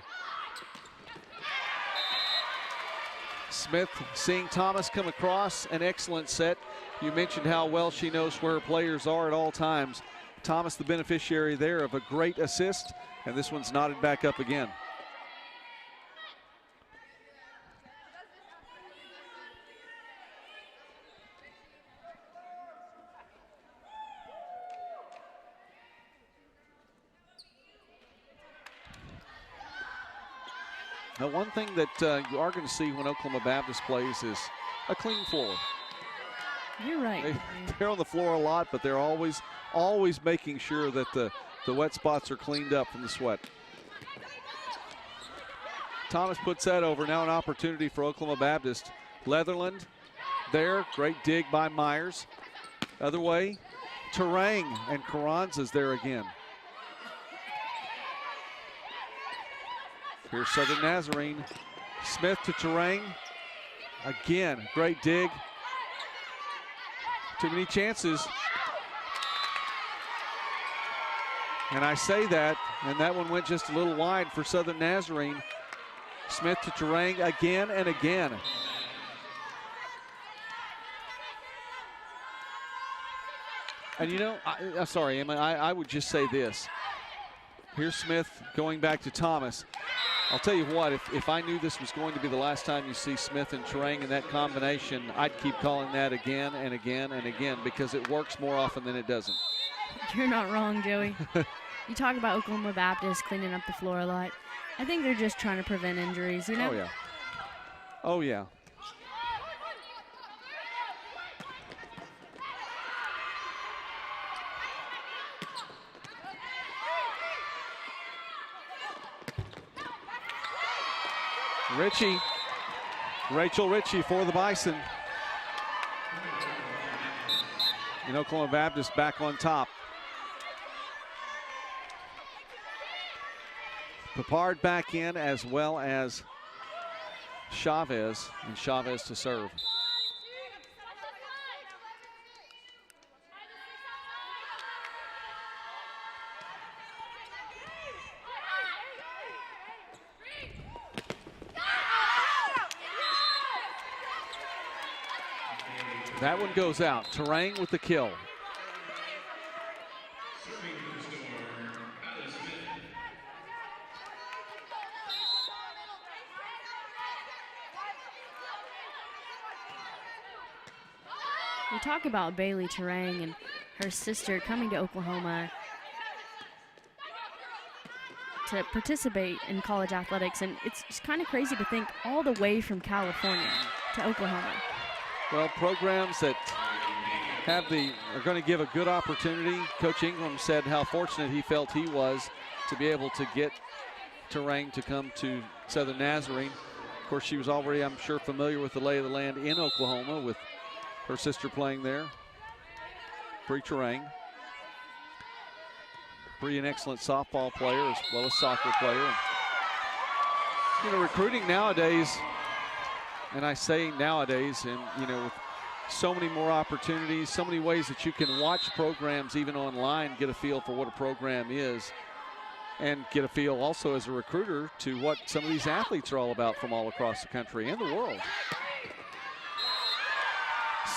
S3: Smith seeing Thomas come across, an excellent set. You mentioned how well she knows where her players are at all times. Thomas the beneficiary there of a great assist, and this one's knotted back up again. Now, one thing that you are going to see when Oklahoma Baptist plays is a clean floor.
S4: You're right.
S3: They're on the floor a lot, but they're always making sure that the wet spots are cleaned up from the sweat. Thomas puts that over. Now an opportunity for Oklahoma Baptist. Leatherland there. Great dig by Myers. Other way, Terang, and Carranza's there again. Here's Southern Nazarene. Smith to Terang. Again, great dig. Too many chances. And I say that, and that one went just a little wide for Southern Nazarene. Smith to Terang again and again. And you know, I'm sorry, Emma, I would just say this. Here's Smith going back to Thomas. I'll tell you what, if I knew this was going to be the last time you see Smith and Terang in that combination, I'd keep calling that again and again and again because it works more often than it doesn't.
S4: You're not wrong, Joey. You talk about Oklahoma Baptist cleaning up the floor a lot. I think they're just trying to prevent injuries, you know?
S3: Oh, yeah. Oh, yeah. Rachel Ritchie for the Bison. And Oklahoma Baptist back on top. Papard back in, as well as Chavez, and Chavez to serve. That one goes out. Terang with the kill.
S4: We talk about Bailey Terang and her sister coming to Oklahoma to participate in college athletics, and it's just kind of crazy to think all the way from California to Oklahoma.
S3: Well, programs that are going to give a good opportunity. Coach Ingram said how fortunate he felt he was to be able to get Terang to come to Southern Nazarene. Of course, she was already, I'm sure, familiar with the lay of the land in Oklahoma with her sister playing there. Bree Terang. Bree, an excellent softball player as well as soccer player. You know, recruiting nowadays, and I say nowadays, and you know, with so many more opportunities, so many ways that you can watch programs even online, get a feel for what a program is, and get a feel also as a recruiter to what some of these athletes are all about from all across the country and the world.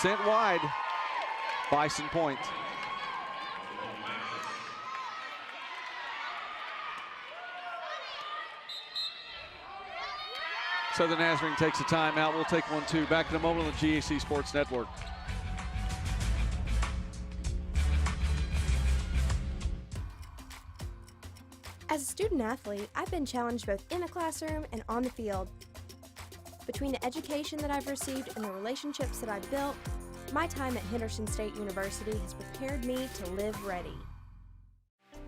S3: Sent wide, Bison point. Southern Nazarene takes a timeout. We'll take one too. Back in a moment on the GAC Sports Network.
S2: As a student athlete, I've been challenged both in the classroom and on the field. Between the education that I've received and the relationships that I've built, my time at Henderson State University has prepared me to live ready.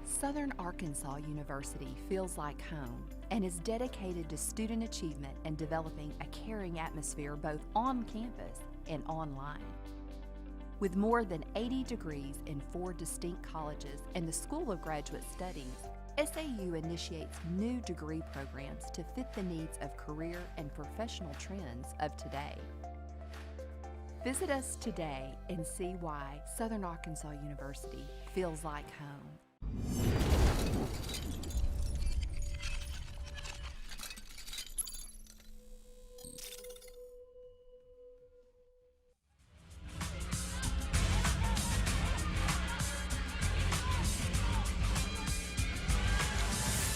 S5: Southern Arkansas University feels like home and is dedicated to student achievement and developing a caring atmosphere both on campus and online. With more than 80 degrees in 4 distinct colleges and the School of Graduate Studies, SAU initiates new degree programs to fit the needs of career and professional trends of today. Visit us today and see why Southern Arkansas University feels like home.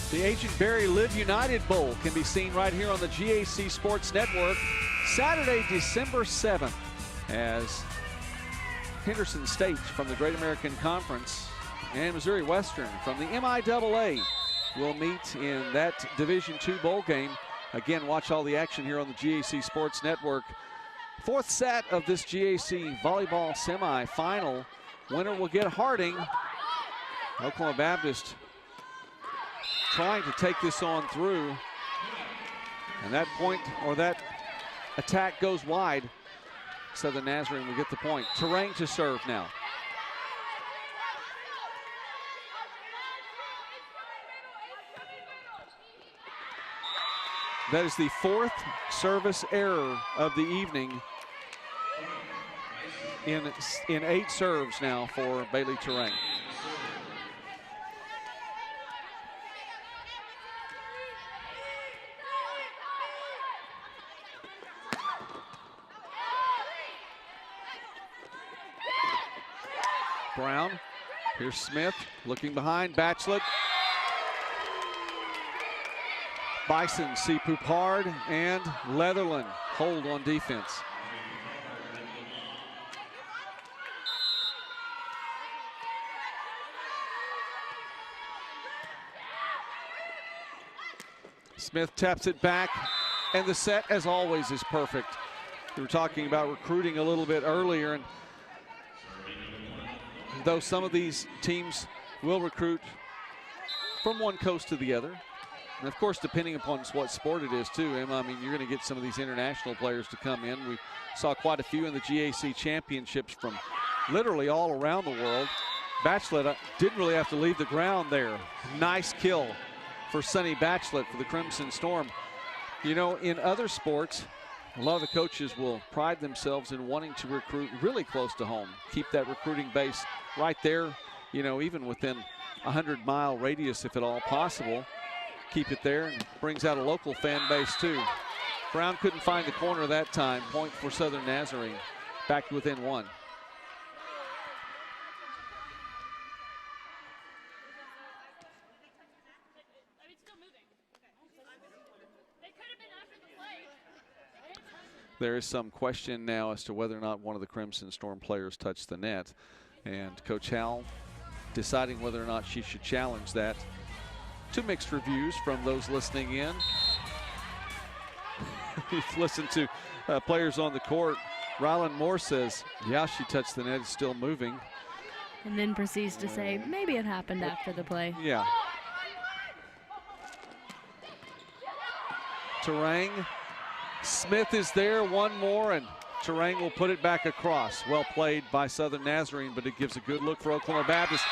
S3: The Agent Barry Live United Bowl can be seen right here on the GAC Sports Network Saturday, December 7th, as Henderson State from the Great American Conference and Missouri Western from the MIAA will meet in that Division II bowl game. Again, watch all the action here on the GAC Sports Network. Fourth set of this GAC volleyball semifinal. Winner will get Harding. Oklahoma Baptist trying to take this on through, and that point or that attack goes wide. Southern Nazarene will get the point. Terang to serve now. That is the 4th service error of the evening in 8 serves now for Bailey Terang. Brown, here's Smith looking behind, Batchlet. Bison see Poupard and Leatherland hold on defense. Smith taps it back, and the set, as always, is perfect. We were talking about recruiting a little bit earlier, and though some of these teams will recruit from one coast to the other, and of course, depending upon what sport it is too, Emma, I mean, you're going to get some of these international players to come in. We saw quite a few in the GAC Championships from literally all around the world. Bachelet didn't really have to leave the ground there. Nice kill for Sonny Bachelet for the Crimson Storm. You know, in other sports, a lot of the coaches will pride themselves in wanting to recruit really close to home. Keep that recruiting base right there, you know, even within a 100-mile radius if at all possible. Keep it there, and brings out a local fan base too. Brown couldn't find the corner that time. Point for Southern Nazarene. Back within one. There is some question now as to whether or not one of the Crimson Storm players touched the net, and Coach Howell deciding whether or not she should challenge that. Two mixed reviews from those listening in. You've listened to players on the court. Rylan Moore says, yeah, she touched the net, it's still moving.
S4: And then proceeds to say, maybe it happened after the play.
S3: Yeah. Terang. Smith is there, one more, and Terang will put it back across. Well played by Southern Nazarene, but it gives a good look for Oklahoma Baptist.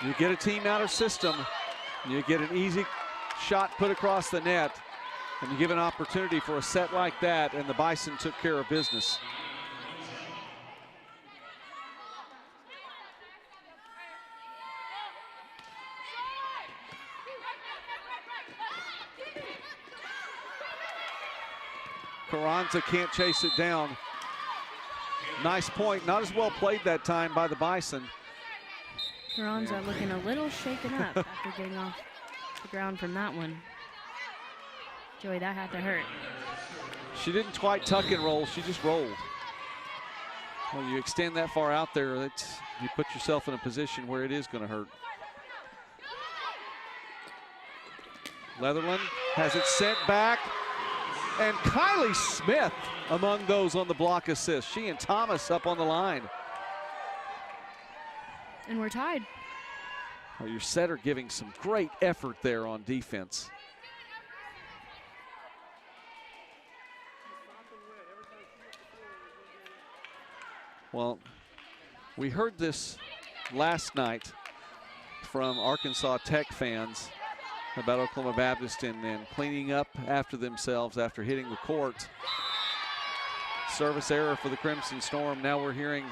S3: You get a team out of system, you get an easy shot put across the net, and you give an opportunity for a set like that, and the Bison took care of business. Carranza can't chase it down. Nice point, not as well played that time by the Bison.
S4: Carranza looking a little shaken up after getting off the ground from that one. Joey, that had to hurt.
S3: She didn't quite tuck and roll, she just rolled. Well, you extend that far out there, you put yourself in a position where it is going to hurt. Leatherland has it sent back, and Kylie Smith among those on the block assist. She and Thomas up on the line.
S4: And we're tied.
S3: Well, your setter giving some great effort there on defense. Well, we heard this last night from Arkansas Tech fans about Oklahoma Baptist and cleaning up after themselves after hitting the court. Service error for the Crimson Storm. Now we're hearing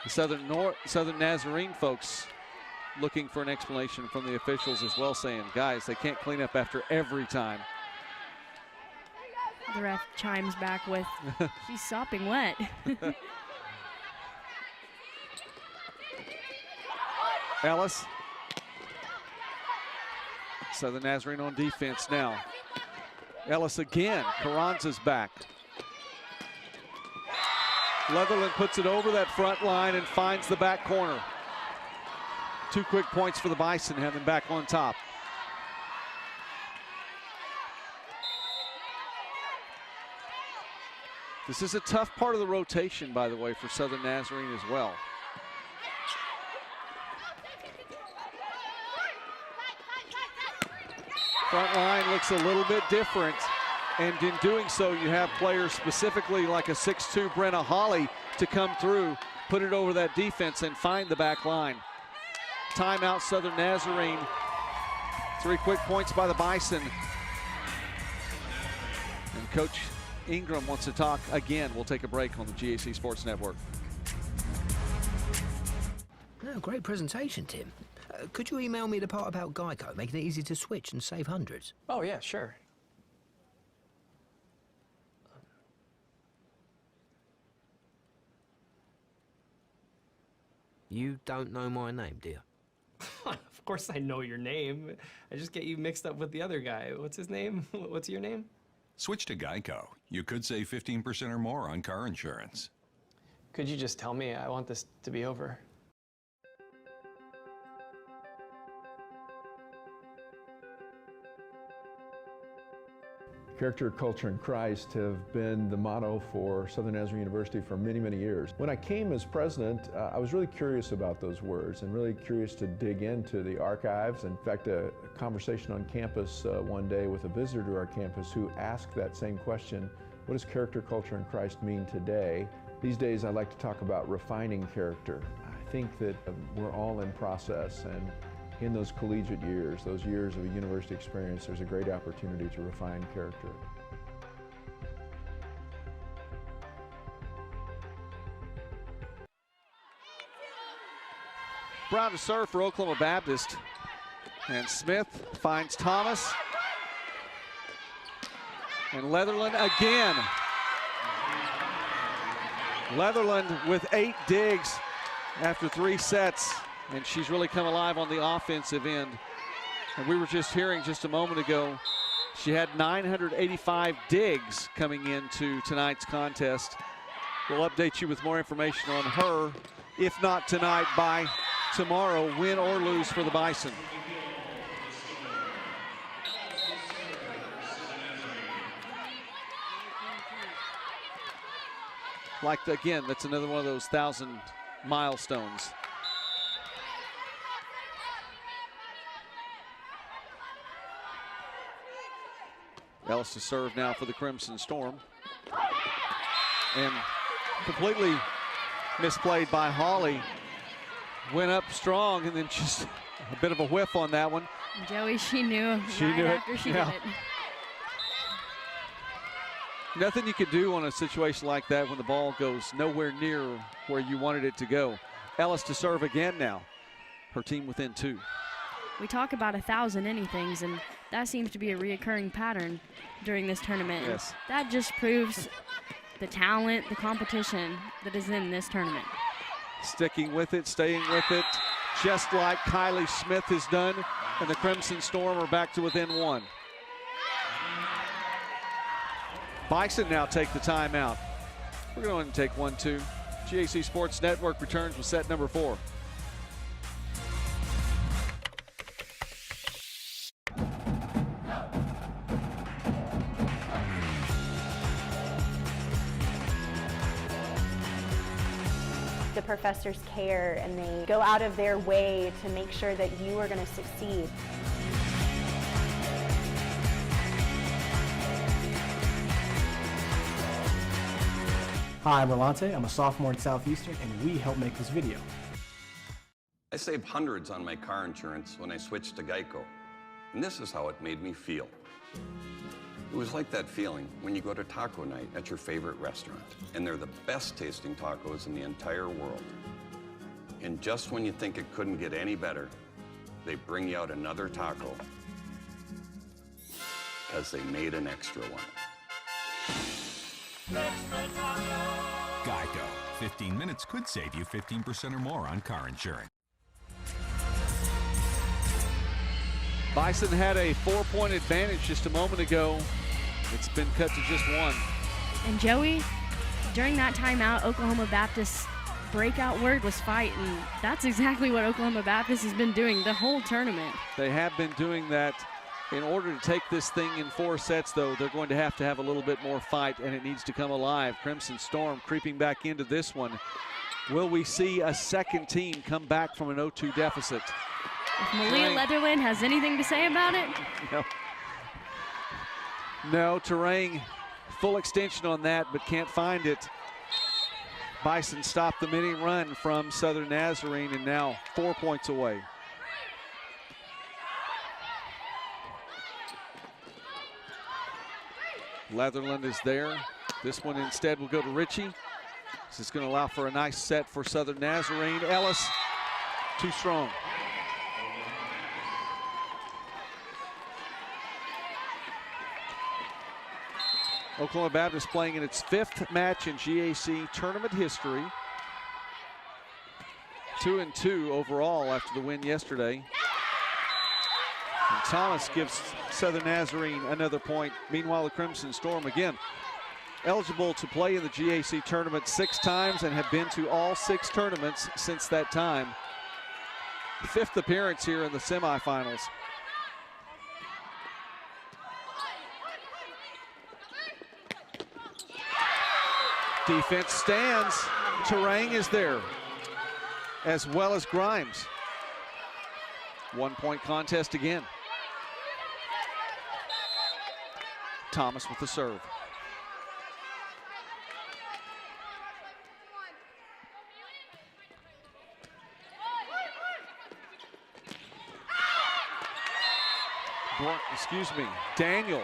S3: the Southern Nazarene folks looking for an explanation from the officials as well, saying, guys, they can't clean up after every time.
S4: The ref chimes back with, she's sopping wet.
S3: Ellis. Southern Nazarene on defense now. Ellis again. Carranza's back. Leatherland puts it over that front line and finds the back corner. 2 quick points for the Bison, have them back on top. This is a tough part of the rotation, by the way, for Southern Nazarene as well. Front line looks a little bit different, and in doing so, you have players specifically like a 6'2" Brenna Hawley to come through, put it over that defense, and find the back line. Timeout, Southern Nazarene. 3 quick points by the Bison. And Coach Ingram wants to talk again. We'll take a break on the GAC Sports Network.
S7: Oh, great presentation, Tim. Could you email me the part about Geico, making it easy to switch and save hundreds?
S8: Oh, yeah, sure.
S7: You don't know my name, do you?
S8: Of course I know your name. I just get you mixed up with the other guy. What's his name? What's your name?
S9: Switch to Geico. You could save 15% or more on car insurance.
S8: Could you just tell me? I want this to be over.
S1: Character, culture, and Christ have been the motto for Southern Nazarene University for many, many years. When I came as president, I was really curious about those words and really curious to dig into the archives. In fact, a conversation on campus one day with a visitor to our campus who asked that same question, what does character, culture, and Christ mean today? These days, I like to talk about refining character. I think that we're all in process, and in those collegiate years, those years of a university experience, there's a great opportunity to refine character.
S3: Brown to serve for Oklahoma Baptist. And Smith finds Thomas. And Leatherland again. Leatherland with 8 digs after 3 sets. And she's really come alive on the offensive end. And we were just hearing just a moment ago, she had 985 digs coming into tonight's contest. We'll update you with more information on her, if not tonight, by tomorrow, win or lose for the Bison. Again, that's another one of those 1,000 milestones. Ellis to serve now for the Crimson Storm. And completely misplayed by Hawley. Went up strong and then just a bit of a whiff on that one.
S4: Joey, she knew after she did it.
S3: Nothing you could do on a situation like that when the ball goes nowhere near where you wanted it to go. Ellis to serve again now. Her team within 2.
S4: We talk about 1,000 anythings, and that seems to be a reoccurring pattern during this tournament.
S3: Yes.
S4: That just proves the talent, the competition that is in this tournament.
S3: Sticking with it, staying with it, just like Kylie Smith has done, and the Crimson Storm are back to within 1. Bison now take the timeout. We're going to take 1-2. GAC Sports Network returns with set number 4.
S10: The professors care and they go out of their way to make sure that you are going to succeed.
S11: Hi, I'm Rolante. I'm a sophomore at Southeastern, and we help make this video.
S12: I saved hundreds on my car insurance when I switched to Geico, and this is how it made me feel. It was like that feeling when you go to taco night at your favorite restaurant, and they're the best tasting tacos in the entire world. And just when you think it couldn't get any better, they bring you out another taco because they made an extra one.
S9: Geico. 15 minutes could save you 15% or more on car insurance.
S3: Bison had a 4-point advantage just a moment ago. It's been cut to just 1.
S4: And Joey, during that timeout, Oklahoma Baptist's breakout word was fight, and that's exactly what Oklahoma Baptist has been doing the whole tournament.
S3: They have been doing that. In order to take this thing in 4 sets, though, they're going to have a little bit more fight, and it needs to come alive. Crimson Storm creeping back into this one. Will we see a second team come back from an 0-2 deficit?
S4: If Malia Leatherland has anything to say about it?
S3: No, Terrain, full extension on that, but can't find it. Bison stopped the mini run from Southern Nazarene and now 4 points away. Leatherland is there. This one instead will go to Ritchie. This is going to allow for a nice set for Southern Nazarene. Ellis, too strong. Oklahoma Baptist playing in its 5th match in GAC tournament history. 2-2 overall after the win yesterday. And Thomas gives Southern Nazarene another point. Meanwhile, the Crimson Storm again eligible to play in the GAC tournament 6 times and have been to all 6 tournaments since that time. 5th appearance here in the semifinals. Defense stands. Terang is there, as well as Grimes. 1-point contest again. Thomas with the serve. Daniel.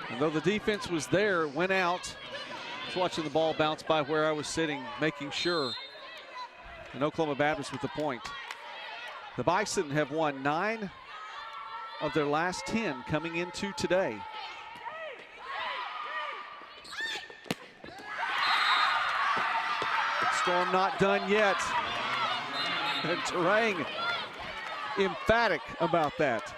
S3: And though the defense was there, went out. I was watching the ball bounce by where I was sitting, making sure. And Oklahoma Baptist with the point. The Bison have won 9 of their last 10 coming into today. Storm not done yet. And Terang emphatic about that.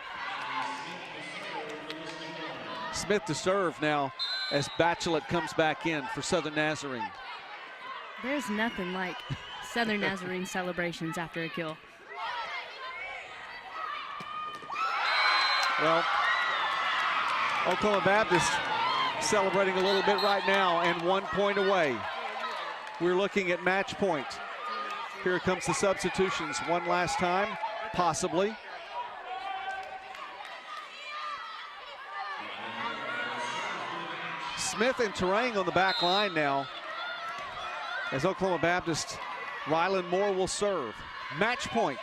S3: Smith to serve now as Bachelet comes back in for Southern Nazarene.
S4: There's nothing like Southern Nazarene celebrations after a kill.
S3: Well, Oklahoma Baptist celebrating a little bit right now and 1 point away. We're looking at match point. Here comes the substitutions one last time, possibly. Smith and Terang on the back line now. As Oklahoma Baptist, Rylan Moore will serve. Match point.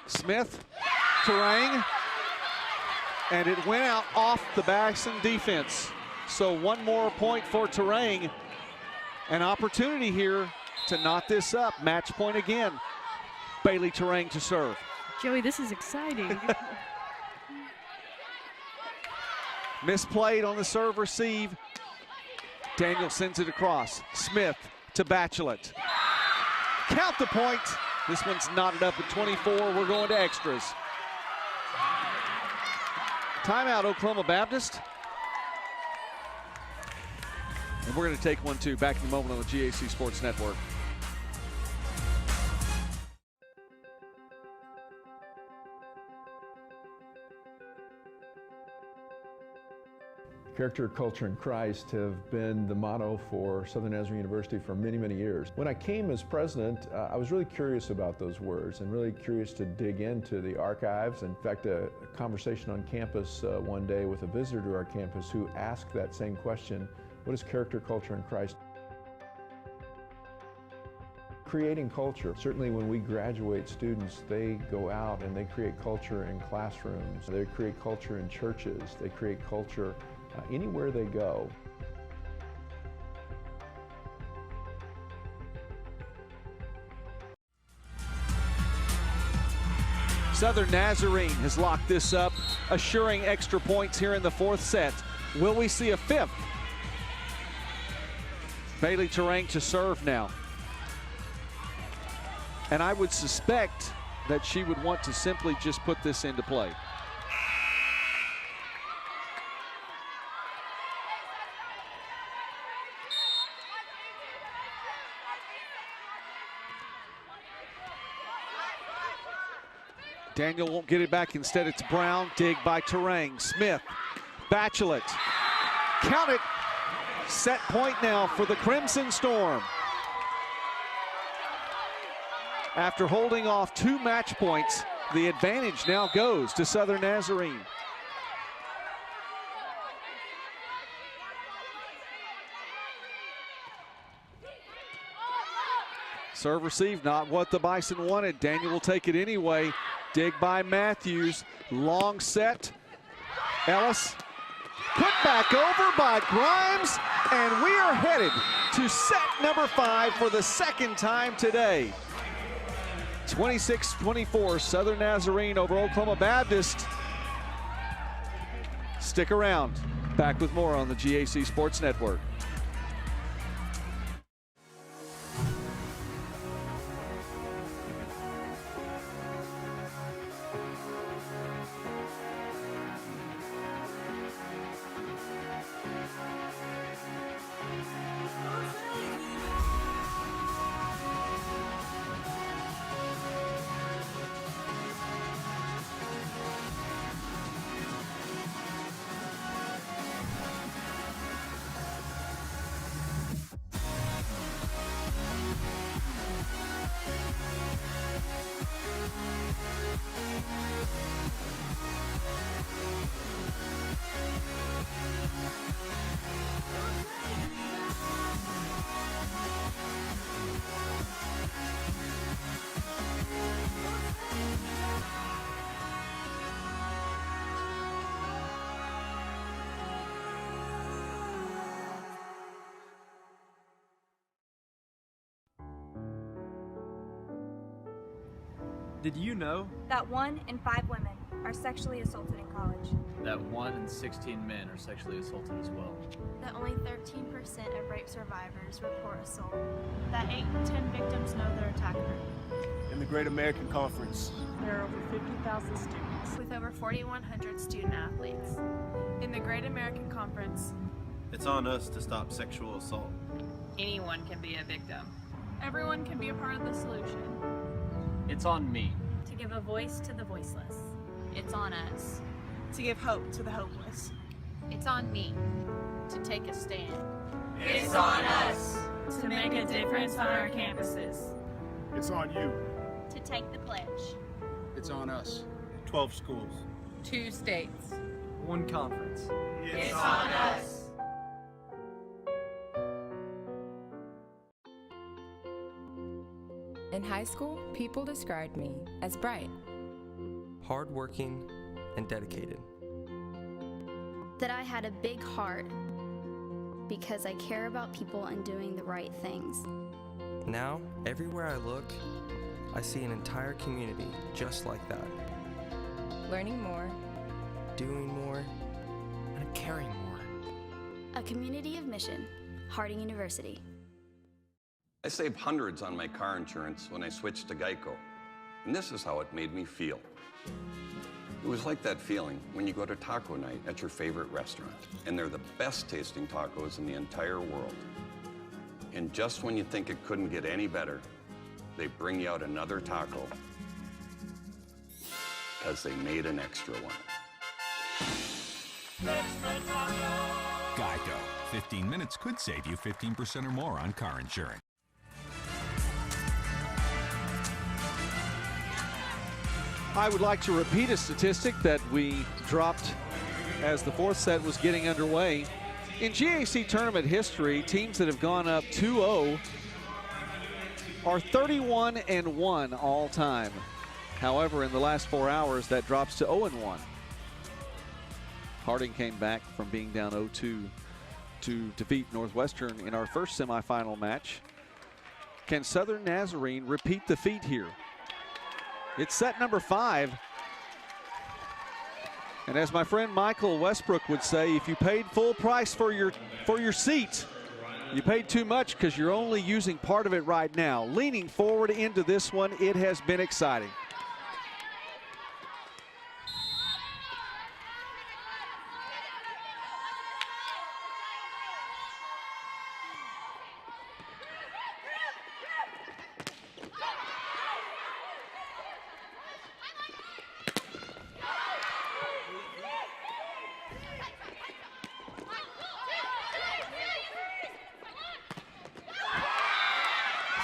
S3: Smith, Terang, and it went out off the Bison defense. So 1 more point for Terang. An opportunity here to knot this up. Match point again. Bailey Terang to serve.
S4: Joey, this is exciting.
S3: Misplayed on the serve receive. Daniel sends it across. Smith to Bachelet. Count the point. This one's knotted up at 24. We're going to extras. Timeout, Oklahoma Baptist. And we're going to take one too. Back in a moment on the GAC Sports Network.
S1: Character, culture, and Christ have been the motto for Southern Nazarene University for many, many years. When I came as president, I was really curious about those words and really curious to dig into the archives. In fact, a conversation on campus one day with a visitor to our campus who asked that same question, what is character, culture, and Christ? Creating culture. Certainly when we graduate students, they go out and they create culture in classrooms. They create culture in churches. They create culture anywhere they go.
S3: Southern Nazarene has locked this up, assuring extra points here in the 4th set. Will we see a 5th? Bailey Terang to serve now. And I would suspect that she would want to simply just put this into play. Daniel won't get it back. Instead, it's Brown. Dig by Terang. Smith. Bachelet. Count it. Set point now for the Crimson Storm. After holding off 2 match points, the advantage now goes to Southern Nazarene. Serve receive, not what the Bison wanted. Daniel will take it anyway. Dig by Matthews. Long set. Ellis. Put back over by Grimes. And we are headed to set number 5 for the 2nd time today. 26-24, Southern Nazarene over Oklahoma Baptist. Stick around. Back with more on the GAC Sports Network.
S13: Did you know
S14: that 1 in 5 women are sexually assaulted in college?
S13: that 1 in 16 men are sexually assaulted as well?
S14: That only 13% of rape survivors report assault. That 8 in 10 victims know their attacker.
S23: In the Great American Conference,
S14: There are over 50,000 students with over 4,100 student athletes. In the Great American Conference,
S23: it's on us to stop sexual assault.
S14: anyone can be a victim. Everyone can be a part of the solution.
S13: It's on me.
S14: To give a voice to the voiceless. It's on us. To give hope to the hopeless. It's on me. To take a stand. It's on us. To make a difference on our campuses.
S15: It's on you.
S14: To take the pledge.
S23: It's on us. 12 schools.
S14: 2 states.
S13: 1 conference.
S14: It's on us.
S16: In high school, people described me as bright,
S17: hardworking, and dedicated.
S18: That I had a big heart because I care about people and doing the right things.
S17: Now, everywhere I look, I see an entire community just like that.
S16: learning more,
S17: Doing more,
S16: and caring more.
S18: A community of mission, Harding University.
S12: I saved hundreds on my car insurance when I switched to GEICO, and this is how it made me feel. It was like that feeling when you go to taco night at your favorite restaurant, and they're the best tasting tacos in the entire world. And just when you think it couldn't get any better, they bring you out another taco because they made an extra one.
S9: GEICO. 15 minutes could save you 15% or more on car insurance.
S3: I would like to repeat a statistic that we dropped as the 4th set was getting underway. In GAC tournament history, teams that have gone up 2-0 are 31-1 all time. However, in the last 4 hours, that drops to 0-1. Harding came back from being down 0-2 to defeat Northwestern in our first semifinal match. Can Southern Nazarene repeat the feat here? It's set number 5. And as my friend Michael Westbrook would say, if you paid full price for your seat, you paid too much because you're only using part of it right now. Leaning forward into this one, it has been exciting.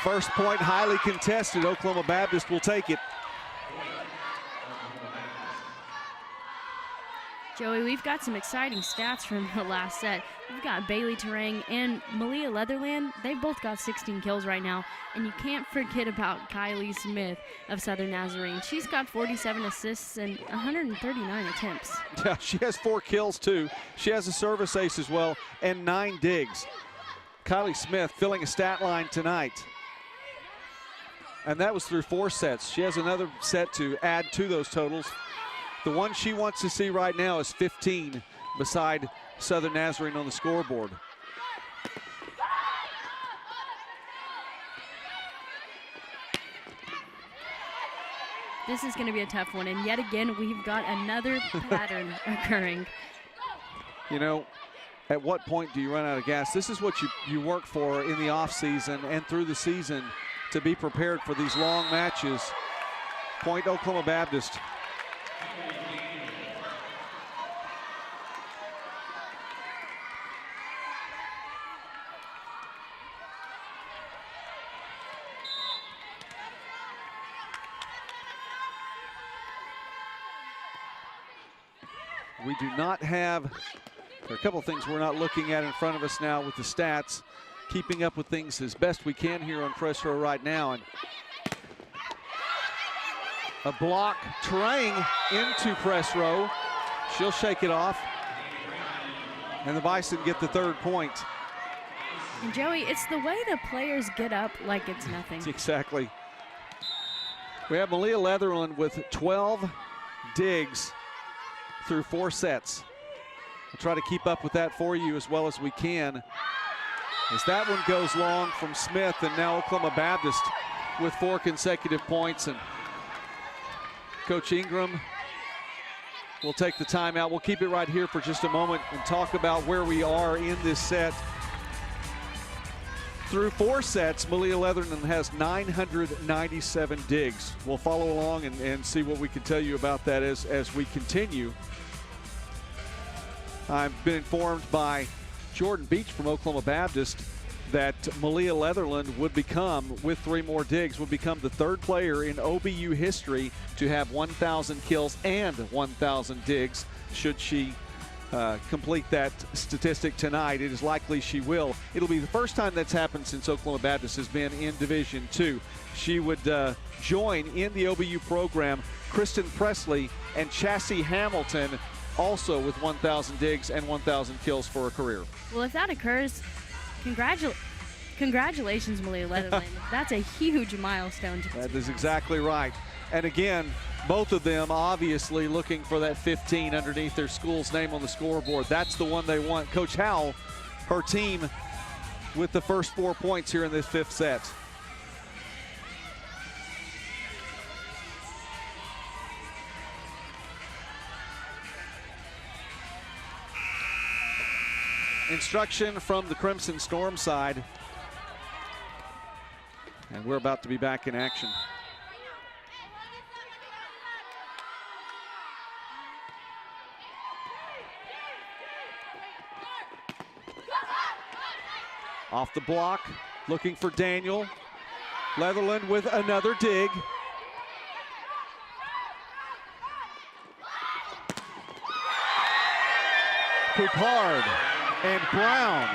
S3: First point, highly contested. Oklahoma Baptist will take it.
S4: Joey, we've got some exciting stats from the last set. We've got Bailey Terang and Malia Leatherland. They've both got 16 kills right now. And you can't forget about Kylie Smith of Southern Nazarene. She's got 47 assists and 139 attempts.
S3: Yeah, she has 4 kills too. She has a service ace as well and 9 digs. Kylie Smith filling a stat line tonight. And that was through 4 sets. She has another set to add to those totals. The one she wants to see right now is 15 beside Southern Nazarene on the scoreboard.
S4: This is going to be a tough one, and yet again, we've got another pattern occurring.
S3: You know, at what point do you run out of gas? This is what you work for in the offseason and through the season to be prepared for these long matches. Point Oklahoma Baptist. We do not have, there are a couple of things we're not looking at in front of us now with the stats. Keeping up with things as best we can here on press row right now. And a block, Terang into press row. She'll shake it off. And the Bison get the 3rd point.
S4: And Joey, it's the way the players get up like it's nothing.
S3: Exactly. We have Malia Leatherland with 12 digs through 4 sets. We'll try to keep up with that for you as well as we can. As that one goes long from Smith, and now Oklahoma Baptist with 4 consecutive points. And Coach Ingram will take the timeout. We'll keep it right here for just a moment and talk about where we are in this set. Through 4 sets, Malia Leatherland has 997 digs. We'll follow along and see what we can tell you about that as we continue. I've been informed by Jordan Beach from Oklahoma Baptist that Malia Leatherland would become, with 3 more digs, would become the 3rd player in OBU history to have 1,000 kills and 1,000 digs. Should she complete that statistic tonight, it is likely she will. It'll be the first time that's happened since Oklahoma Baptist has been in Division II. She would join in the OBU program Kristen Presley and Chassie Hamilton, also with 1,000 digs and 1,000 kills for a career.
S4: Well, if that occurs, congratulations, Malia Leatherland. That's a huge milestone.
S3: That is exactly right. And again, both of them obviously looking for that 15 underneath their school's name on the scoreboard. That's the one they want. Coach Howell, her team, with the first 4 points here in this 5th set. Instruction from the Crimson Storm side. And we're about to be back in action. Off the block, looking for Daniel. Leatherland with another dig. Poupard and Brown.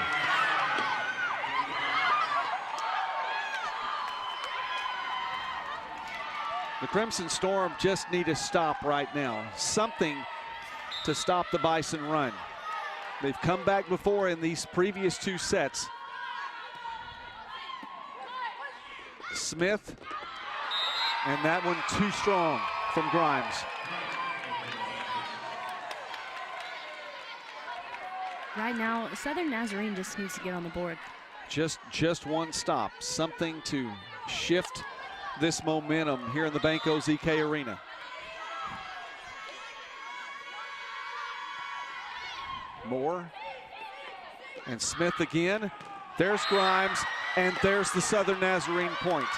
S3: The Crimson Storm just need to stop right now. Something to stop the Bison run. They've come back before in these previous 2 sets. Smith, and that one too strong from Grimes.
S4: Right now, Southern Nazarene just needs to get on the board.
S3: Just one stop, something to shift this momentum here in the Banco ZK Arena. Moore and Smith again. There's Grimes, and there's the Southern Nazarene point.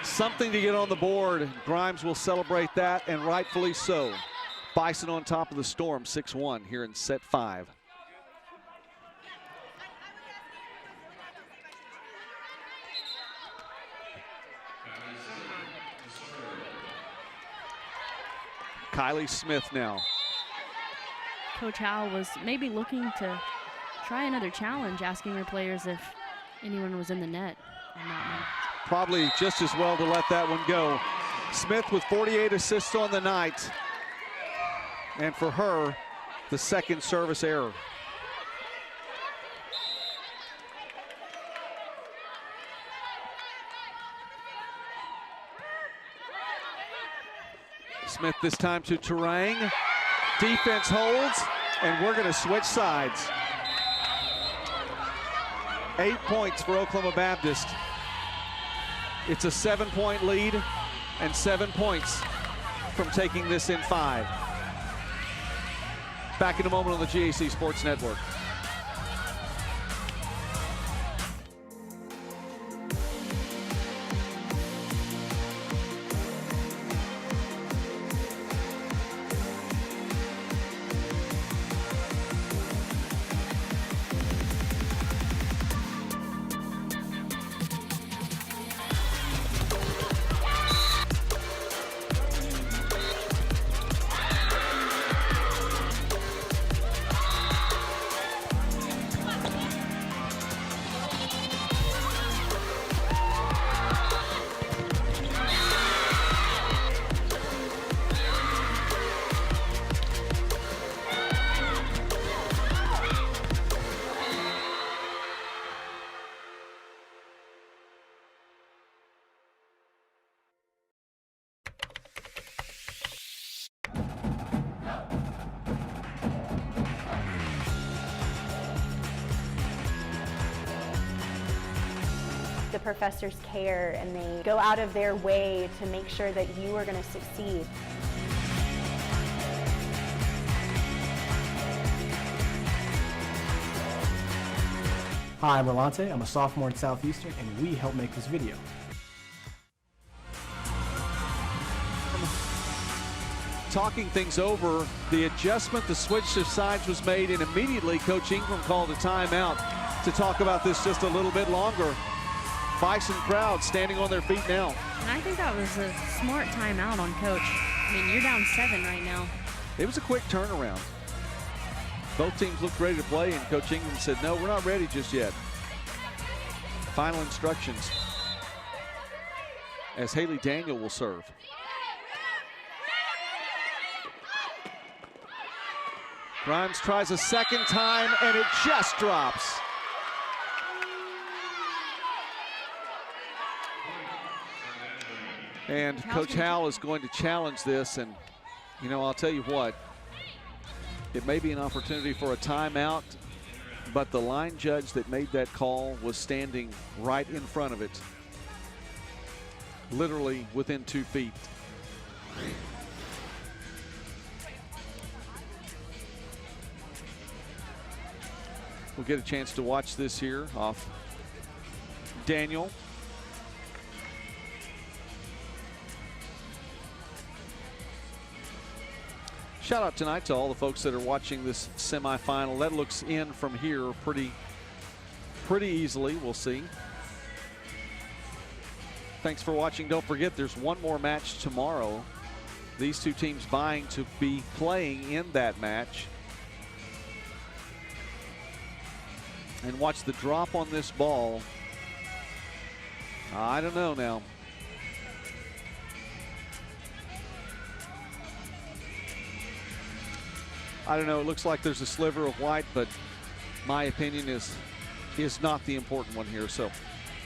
S3: Something to get on the board. Grimes will celebrate that, and rightfully so. Bison on top of the Storm, 6-1 here in set 5. Kylie Smith now.
S4: Coach Howell was maybe looking to try another challenge, asking her players if anyone was in the net on that one.
S3: Probably just as well to let that one go. Smith with 48 assists on the night. And for her, the 2nd service error. Smith this time to Terang. Defense holds, and we're going to switch sides. 8 points for Oklahoma Baptist. It's a 7-point lead and 7 points from taking this in 5. Back in a moment on the GAC Sports Network.
S10: professors care and they go out of their way to make sure that you are going to succeed.
S11: Hi, I'm Rolante. I'm a sophomore at Southeastern, and we helped make this video.
S3: Talking things over, the adjustment, the switch of sides was made, and immediately Coach Ingram called a timeout to talk about this just a little bit longer. Bison crowd standing on their feet now.
S4: And I think that was a smart timeout on Coach. I mean, you're down 7 right now.
S3: It was a quick turnaround. Both teams looked ready to play, and Coach Ingram said, no, we're not ready just yet. Final instructions as Haley Daniel will serve. Grimes tries a second time, and it just drops. And Coach Howell is going to challenge this, and, you know, I'll tell you what, it may be an opportunity for a timeout, but the line judge that made that call was standing right in front of it, literally within 2 feet. We'll get a chance to watch this here off Daniel. Shout out tonight to all the folks that are watching this semifinal. That looks in from here pretty easily. We'll see. Thanks for watching. Don't forget, there's one more match tomorrow. These two teams vying to be playing in that match. And watch the drop on this ball. I don't know now. I don't know, it looks like there's a sliver of white, but my opinion is not the important one here. So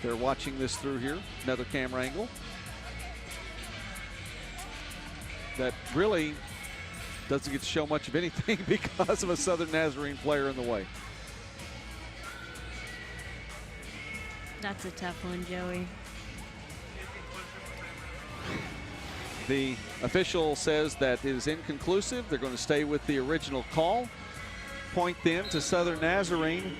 S3: they're watching this through here. Another camera angle. That really doesn't get to show much of anything because of a Southern Nazarene player in the way.
S4: That's a tough one, Joey.
S3: The official says that it is inconclusive. They're going to stay with the original call. Point then to Southern Nazarene.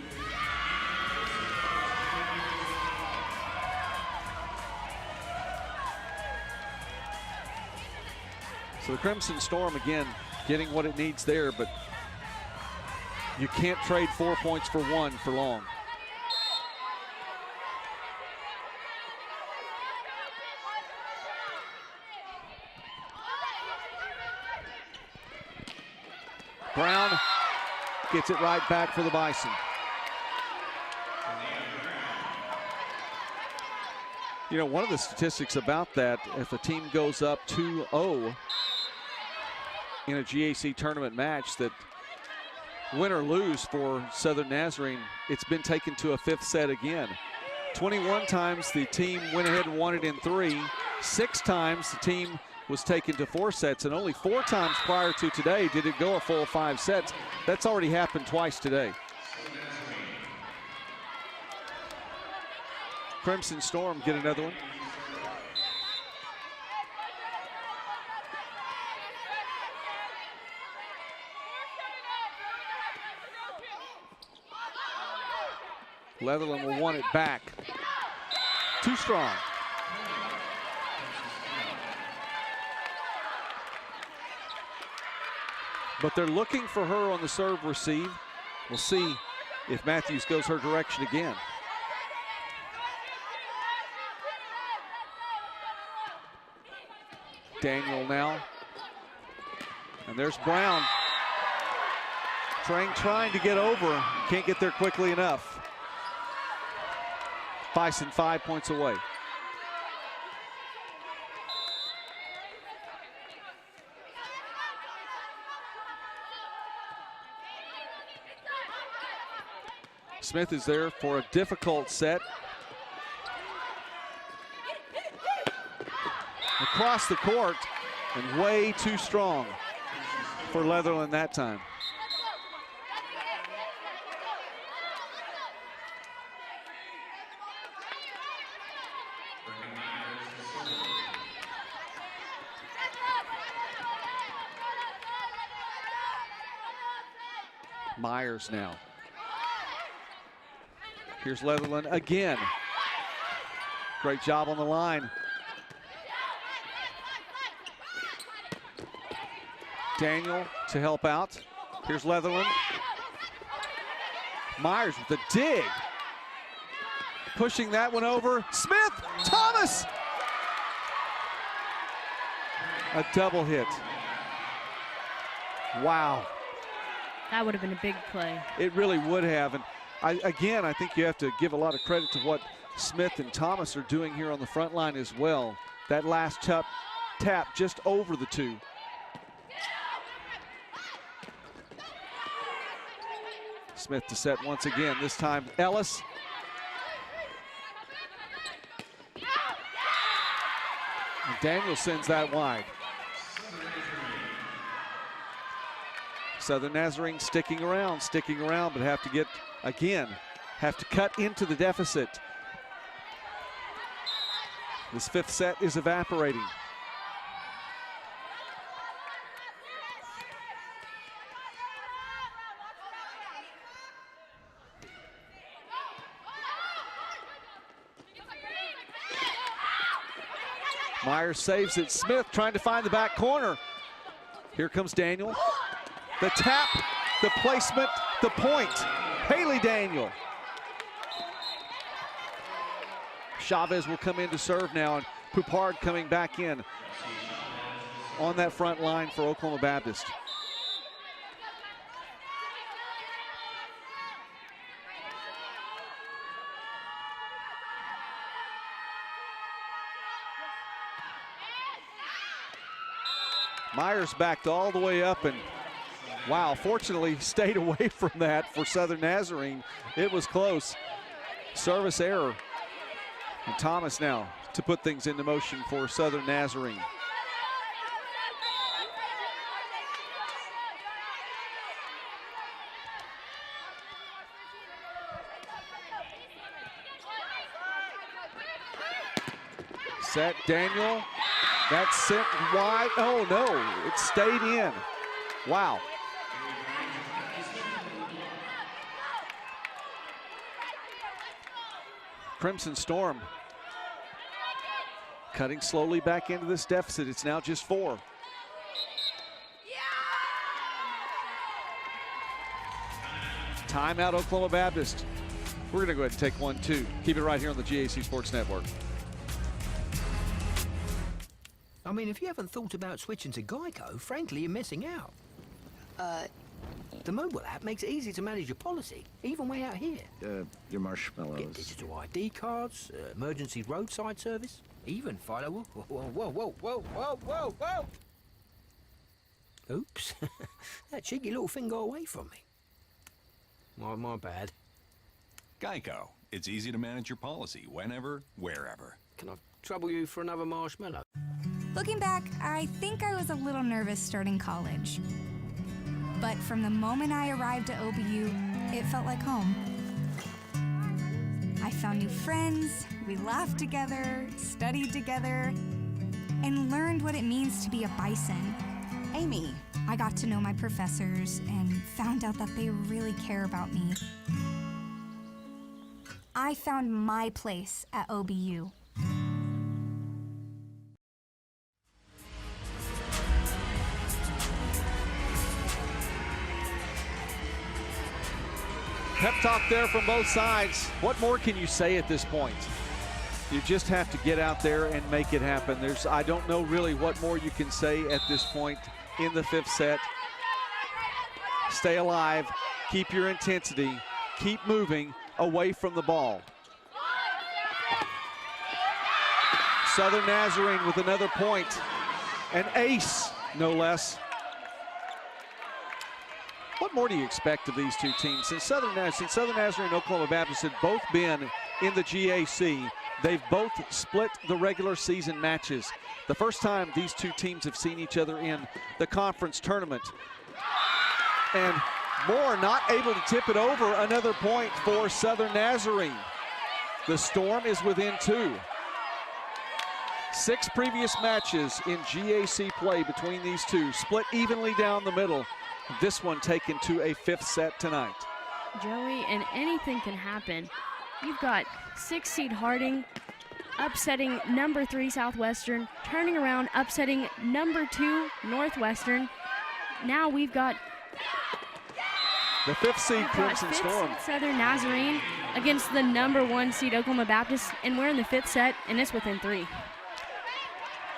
S3: So the Crimson Storm again getting what it needs there, but you can't trade 4 points for 1 for long. Brown gets it right back for the Bison. You know, one of the statistics about that, if a team goes up 2-0 in a GAC tournament match, that win or lose for Southern Nazarene, it's been taken to a 5th set again. 21 times the team went ahead and won it in 3. 6 times the team was taken to 4 sets, and only 4 times prior to today did it go a full 5 sets. That's already happened twice today. Crimson Storm get another one. Leatherland will want it back. Too strong. But they're looking for her on the serve receive. We'll see if Matthews goes her direction again. Daniel now. And there's Brown. Trying to get over. Can't get there quickly enough. Bison 5 points away. Smith is there for a difficult set. Across the court, and way too strong for Leatherland that time. Myers now. Here's Leatherland again. Great job on the line. Daniel to help out. Here's Leatherland. Myers with the dig. Pushing that one over. Smith, Thomas! A double hit. Wow.
S4: That would have been a big play.
S3: It really would have. And again, I think you have to give a lot of credit to what Smith and Thomas are doing here on the front line as well. That last tap just over the two. Smith to set once again. This time Ellis. And Daniel sends that wide. Southern Nazarene sticking around, but have to cut into the deficit. This fifth set is evaporating. Myers saves it. Smith trying to find the back corner. Here comes Daniel. The tap, the placement, the point. Haley Daniel. Chavez will come in to serve now, and Poupard coming back in on that front line for Oklahoma Baptist. Myers backed all the way up, and wow, fortunately stayed away from that for Southern Nazarene. It was close. Service error. And Thomas now to put things into motion for Southern Nazarene. Set, Daniel. That's sent wide. Oh no, it stayed in. Wow. Crimson Storm cutting slowly back into this deficit. It's now just 4. Timeout, Oklahoma Baptist. We're going to go ahead and take 1-2. Keep it right here on the GAC Sports Network.
S7: I mean, if you haven't thought about switching to Geico, frankly, you're missing out. The mobile app makes it easy to manage your policy, even way out here.
S6: Your marshmallows.
S7: Get digital ID cards, emergency roadside service, even follow. Whoa. Oops. That cheeky little thing got away from me. My bad.
S9: Geico. It's easy to manage your policy whenever, wherever.
S7: Can I trouble you for another marshmallow?
S19: Looking back, I think I was a little nervous starting college. But from the moment I arrived at OBU, it felt like home. I found new friends, we laughed together, studied together, and learned what it means to be a Bison. Amy. I got to know my professors and found out that they really care about me. I found my place at OBU.
S3: Pep talk there from both sides. What more can you say at this point? You just have to get out there and make it happen. I don't know really what more you can say at this point in the fifth set. Stay alive, keep your intensity, keep moving away from the ball. Southern Nazarene with another point. An ace, no less. What more do you expect of these two teams? Since Southern Nazarene and Oklahoma Baptist had both been in the GAC, they've both split the regular season matches. The first time these two teams have seen each other in the conference tournament. And Moore not able to tip it over. Another point for Southern Nazarene. The Storm is within 2. 6 previous matches in GAC play between these two, split evenly down the middle. This one taken to a 5th set tonight.
S4: Joey, and anything can happen. You've got 6 seed Harding upsetting number 3 Southwestern, turning around, upsetting number 2 Northwestern. Now we've got
S3: the 5th seed Crimson Storm.
S4: Southern Nazarene against the number 1 seed Oklahoma Baptist, and we're in the 5th set, and it's within 3.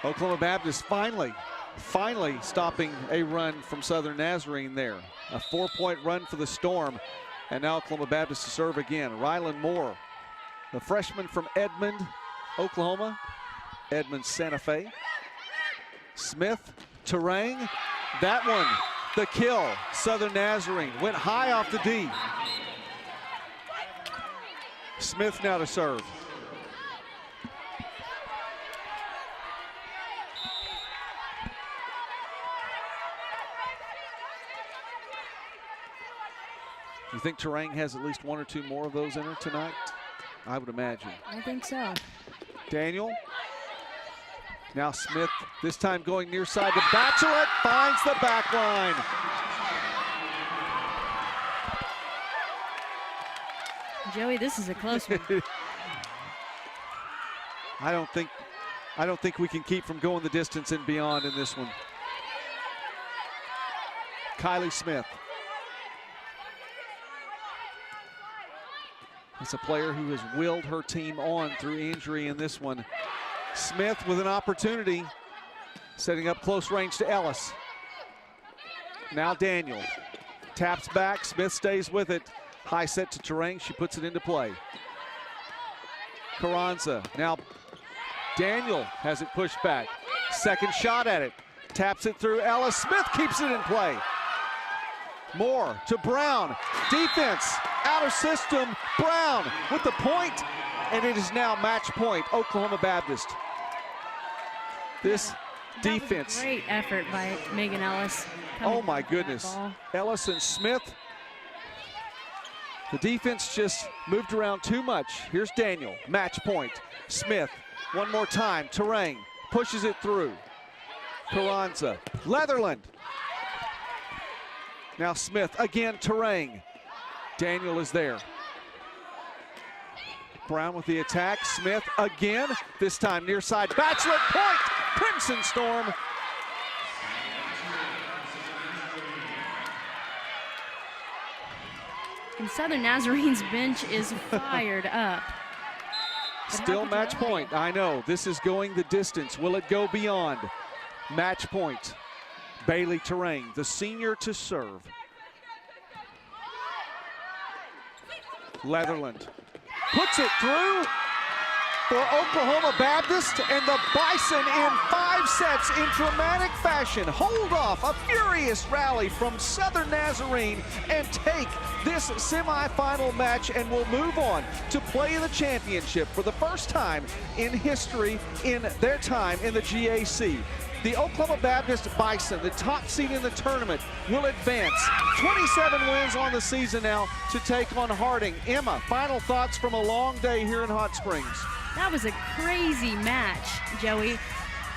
S3: Oklahoma Baptist finally stopping a run from Southern Nazarene there. A 4-point run for the Storm, and now Oklahoma Baptist to serve again. Rylan Moore, the freshman from Edmond, Oklahoma. Edmond Santa Fe. Smith, Terang, that one, the kill. Southern Nazarene went high off the D. Smith now to serve. You think Terang has at least 1 or 2 more of those in her tonight? I would imagine.
S4: I think so.
S3: Daniel. Now Smith, this time going near side to Bachelet, finds the back line.
S4: Joey, this is a close one.
S3: I don't think we can keep from going the distance and beyond in this one. Kylie Smith. It's a player who has willed her team on through injury in this one. Smith with an opportunity, setting up close range to Ellis. Now Daniel taps back, Smith stays with it. High set to Terang, she puts it into play. Carranza, now Daniel has it pushed back. Second shot at it, taps it through Ellis. Smith keeps it in play. Moore to Brown, defense, out of system, Brown with the point, and it is now match point, Oklahoma Baptist. This defense.
S4: Great effort by Megan Ellis.
S3: Oh my goodness. Ellis and Smith. The defense just moved around too much. Here's Daniel, match point. Smith, one more time, Terang, pushes it through. Carranza, Leatherland. Now Smith, again Terang. Daniel is there. Brown with the attack, Smith again, this time near side. Bachelet point, Crimson Storm.
S4: And Southern Nazarene's bench is fired up.
S3: Still match point, I know. This is going the distance. Will it go beyond? Match point. Bailey Terang, the senior to serve. Leatherland puts it through for Oklahoma Baptist, and the Bison in 5 sets in dramatic fashion hold off a furious rally from Southern Nazarene and take this semifinal match, and will move on to play the championship for the first time in history in their time in the GAC. The Oklahoma Baptist Bison, the top seed in the tournament, will advance. 27 wins on the season now to take on Harding. Emma, final thoughts from a long day here in Hot Springs.
S4: That was a crazy match, Joey.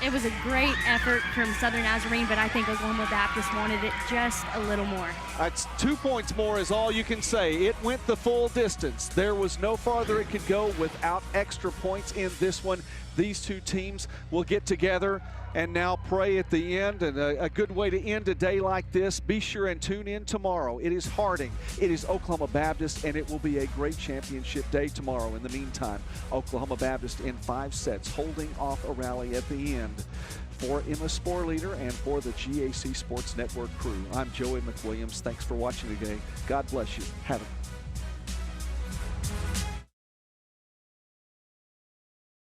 S4: It was a great effort from Southern Nazarene, but I think Oklahoma Baptist wanted it just a little more.
S3: It's 2 points more is all you can say. It went the full distance. There was no farther it could go without extra points in this one. These two teams will get together and now pray at the end, and a good way to end a day like this. Be sure and tune in tomorrow. It is Harding, it is Oklahoma Baptist, and it will be a great championship day tomorrow. In the meantime, Oklahoma Baptist in 5 sets, holding off a rally at the end. For Emma Sporleader and for the GAC Sports Network crew, I'm Joey McWilliams. Thanks for watching today. God bless you. Have a